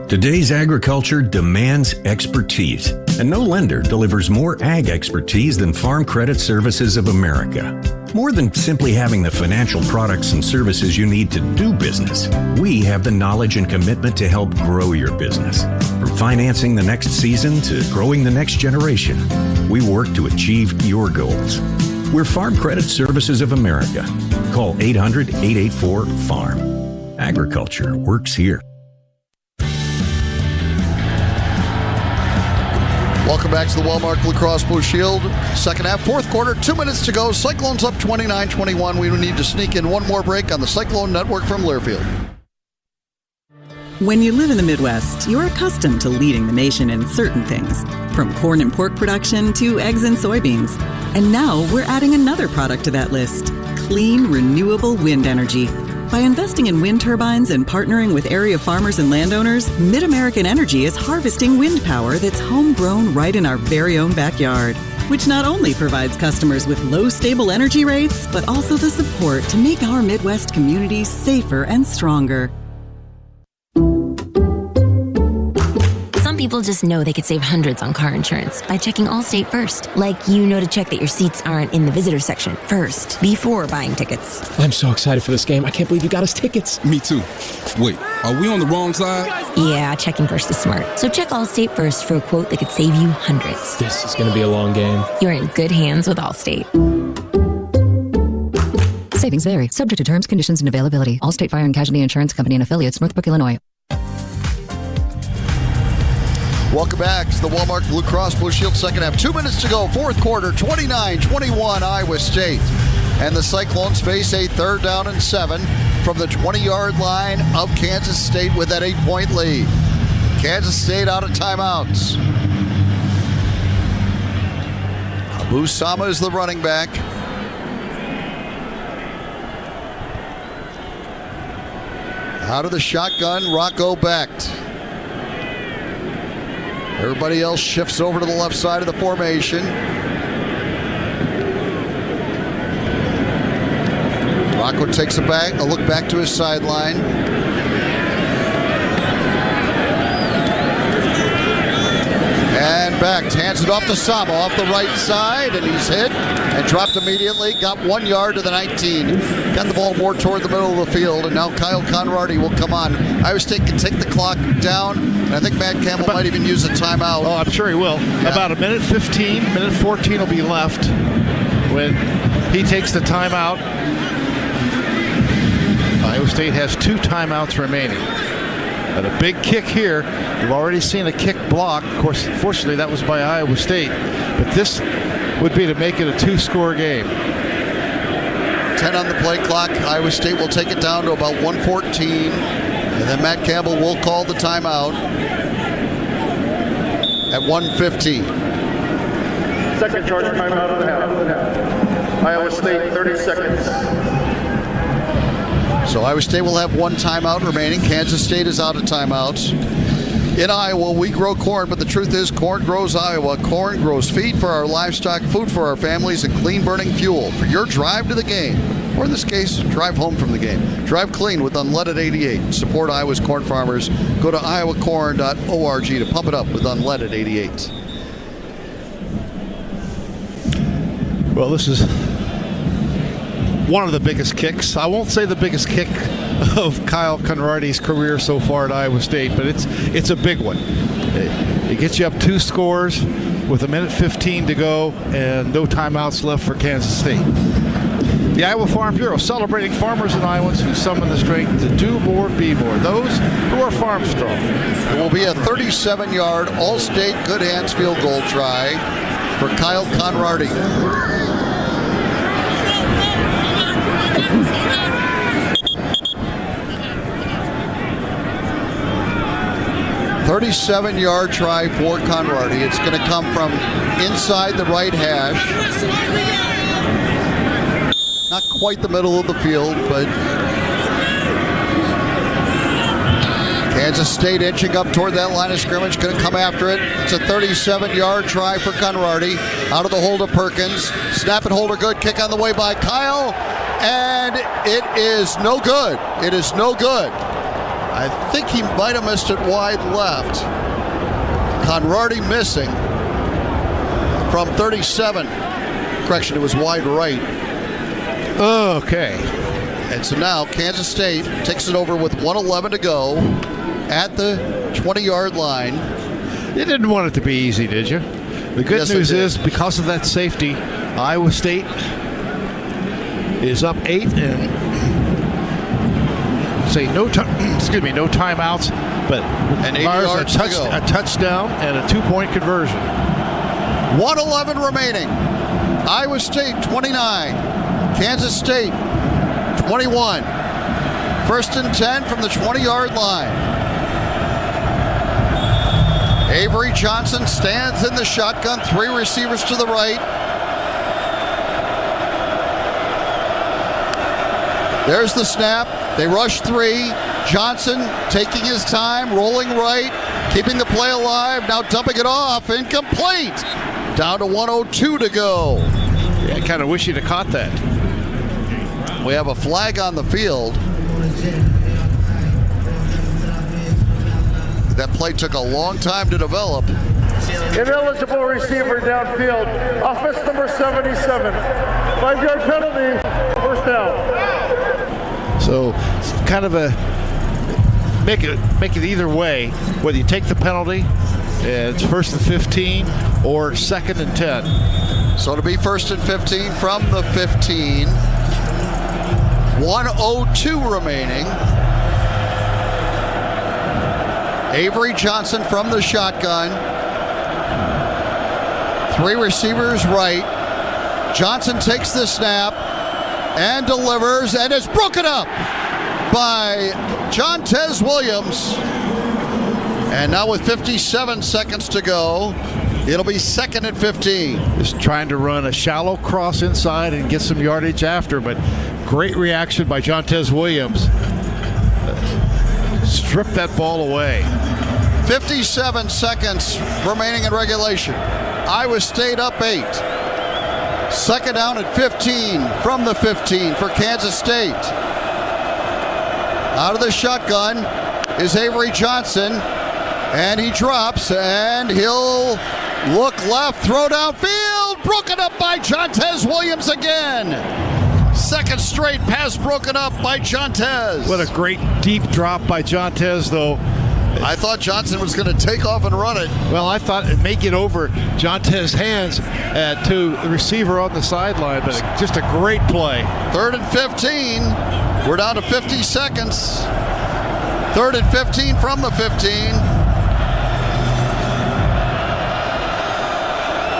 Today's agriculture demands expertise, and no lender delivers more ag expertise than Farm Credit Services of America. More than simply having the financial products and services you need to do business, we have the knowledge and commitment to help grow your business. From financing the next season to growing the next generation, we work to achieve your goals. We're Farm Credit Services of America. Call 800-884-FARM. Agriculture works here. Welcome back to the Wellmark Blue Cross Blue Shield. Second half, fourth quarter, 2 minutes to go. Cyclones up 29-21. We need to sneak in one more break on the Cyclone Network from Learfield. When you live in the Midwest, you're accustomed to leading the nation in certain things, from corn and pork production to eggs and soybeans. And now we're adding another product to that list: clean, renewable wind energy. By investing in wind turbines and partnering with area farmers and landowners, Mid-American Energy is harvesting wind power that's homegrown right in our very own backyard, which not only provides customers with low, stable energy rates, but also the support to make our Midwest communities safer and stronger. Some people just know they could save hundreds on car insurance by checking Allstate first. Like, you know, to check that your seats aren't in the visitor section first, before buying tickets. I'm so excited for this game. I can't believe you got us tickets. Me too. Wait, are we on the wrong side? Yeah, checking first is smart. So check Allstate first for a quote that could save you hundreds. This is going to be a long game. You're in good hands with Allstate. Savings vary. Subject to terms, conditions, and availability. Allstate Fire and Casualty Insurance Company and affiliates, Northbrook, Illinois. Welcome back to the Wellmark Blue Cross Blue Shield second half. 2 minutes to go, fourth quarter, 29-21 Iowa State. And the Cyclones face a 3rd down and 7 from the 20-yard line of Kansas State with that 8-point lead. Kansas State out of timeouts. Abu Sama is the running back. Out of the shotgun, Rocco Becht. Everybody else shifts over to the left side of the formation. Rocco takes a look back to his sideline. And back, hands it off to Sama off the right side, and he's hit and dropped immediately. Got 1 yard to the 19. Got the ball more toward the middle of the field, and now Kyle Conradi will come on. Iowa State can take the clock down, and I think Matt Campbell might even use a timeout. Oh, I'm sure he will. Yeah. About a minute 15, minute 14 will be left when he takes the timeout. Iowa State has 2 timeouts remaining. But a big kick here. You've already seen a kick block. Of course, fortunately, that was by Iowa State. But this would be to make it a 2-score game. 10 on the play clock. Iowa State will take it down to about 1:14. And then Matt Campbell will call the timeout at 1:15. Second charge timeout of the half. Iowa State, 30 seconds. So Iowa State will have 1 timeout remaining. Kansas State is out of timeouts. In Iowa, we grow corn, but the truth is corn grows Iowa. Corn grows feed for our livestock, food for our families, and clean-burning fuel for your drive to the game. Or in this case, drive home from the game. Drive clean with Unleaded 88. Support Iowa's corn farmers. Go to iowacorn.org to pump it up with Unleaded 88. Well, this is one of the biggest kicks. I won't say the biggest kick of Kyle Conradi's career so far at Iowa State, but it's a big one. It gets you up 2 scores with a minute 15 to go and no timeouts left for Kansas State. The Iowa Farm Bureau celebrating farmers and Iowans who summon the strength to do more, be more. Those who are farm strong. It will be a 37-yard all-state good hands field goal try for Kyle Conradi. 37-yard try for Conradi. It's going to come from inside the right hash. Not quite the middle of the field, but Kansas State inching up toward that line of scrimmage, going to come after it. It's a 37-yard try for Conradi. Out of the hold of Perkins. Snap and hold are good. Kick on the way by Kyle. And it is no good. It is no good. I think he might have missed it wide left. Conradi missing from 37. Correction, it was wide right. Okay. And so now Kansas State takes it over with 1:11 to go at the 20-yard line. You didn't want it to be easy, did you? The good news is, because of that safety, Iowa State is up 8 and no timeouts, but a touchdown and a 2-point conversion. 1:11 remaining. Iowa State 29, Kansas State 21. 1st and 10 from the 20-yard line. Avery Johnson stands in the shotgun, 3 receivers to the right. There's the snap. They rush 3. Johnson taking his time, rolling right, keeping the play alive, now dumping it off, incomplete. Down to 1:02 to go. Yeah, I kind of wish you'd have caught that. We have a flag on the field. That play took a long time to develop. Ineligible receiver downfield. Offense number 77. 5-yard penalty. First down. So kind of a make it either way, whether you take the penalty, it's 1st and 15 or 2nd and 10. So it'll be 1st and 15 from the 15. 1:02 remaining. Avery Johnson from the shotgun. 3 receivers right. Johnson takes the snap and delivers, and is broken up by Jontez Williams. And now with 57 seconds to go, it'll be 2nd and 15. Just trying to run a shallow cross inside and get some yardage after, but great reaction by Jontez Williams. Strip that ball away. 57 seconds remaining in regulation. Iowa State up 8. 2nd down at 15 from the 15 for Kansas State. Out of the shotgun is Avery Johnson. And he drops, and he'll look left, throw downfield, broken up by Jontez Williams again. Second straight pass broken up by Jontez. What a great deep drop by Jontez, though. I thought Johnson was going to take off and run it. Well, I thought it'd make it over Jontez's hands to the receiver on the sideline, but just a great play. 3rd and 15. We're down to 50 seconds. 3rd and 15 from the 15.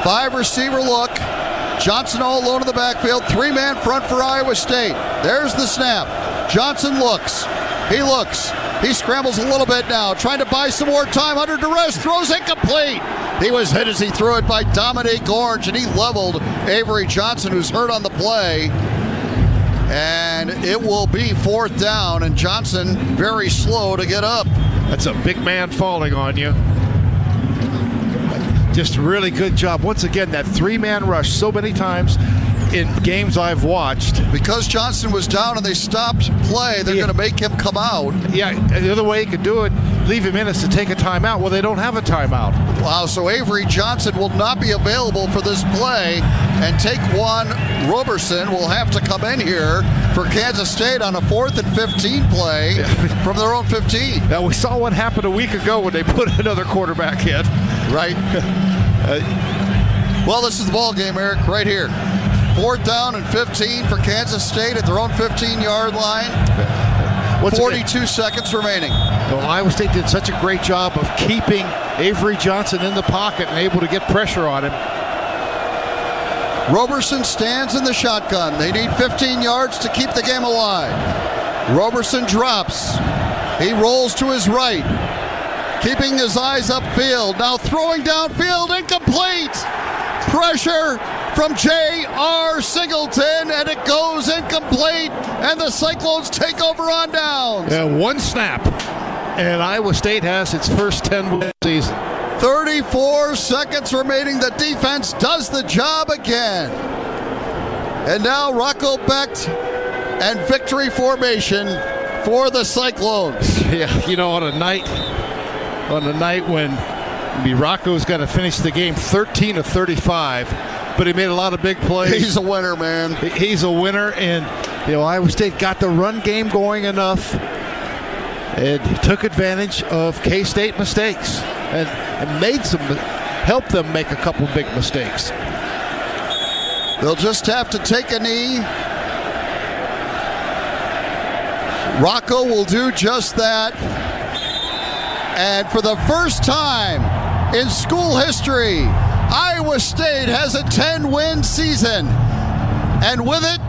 5-receiver look. Johnson all alone in the backfield. 3-man front for Iowa State. There's the snap. Johnson looks. He looks. He scrambles a little bit now, trying to buy some more time under duress. Throws incomplete. He was hit as he threw it by Dominique Orange, and he leveled Avery Johnson, who's hurt on the play. And it will be 4th down, and Johnson very slow to get up. That's a big man falling on you. Just really good job. Once again, that 3-man rush so many times in games I've watched. Because Johnson was down and they stopped play, they're going to make him come out. Yeah, the other way you could do it, leave him in, is to take a timeout. Well, they don't have a timeout. Wow, so Avery Johnson will not be available for this play, and Taquan Roberson will have to come in here for Kansas State on a 4th and 15 play from their own 15. Now, we saw what happened a week ago when they put another quarterback in. Right. Well, this is the ball game, Eric, right here. 4th down and 15 for Kansas State at their own 15-yard line. 42 seconds remaining. Well, Iowa State did such a great job of keeping Avery Johnson in the pocket and able to get pressure on him. Roberson stands in the shotgun. They need 15 yards to keep the game alive. Roberson drops. He rolls to his right, keeping his eyes upfield. Now throwing downfield, incomplete. Pressure from J.R. Singleton, and it goes incomplete, and the Cyclones take over on downs. Yeah, one snap, and Iowa State has its first 10 win season. 34 seconds remaining. The defense does the job again. And now Rocco Becht and victory formation for the Cyclones. Yeah, you know, on a night when Rocco's going to finish the game 13 of 35, but he made a lot of big plays. He's a winner, man. He's a winner, and Iowa State got the run game going enough. It took advantage of K-State mistakes and helped them make a couple big mistakes. They'll just have to take a knee. Rocco will do just that. And for the first time in school history, Iowa State has a 10-win season. And with it,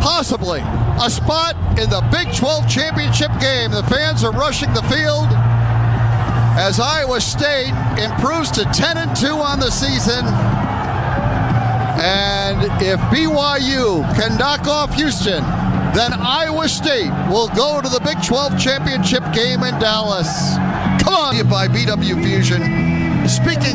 possibly a spot in the Big 12 championship game. The fans are rushing the field as Iowa State improves to 10-2 on the season. And if BYU can knock off Houston, then Iowa State will go to the Big 12 championship game in Dallas. Come on, by BW Fusion. Speaking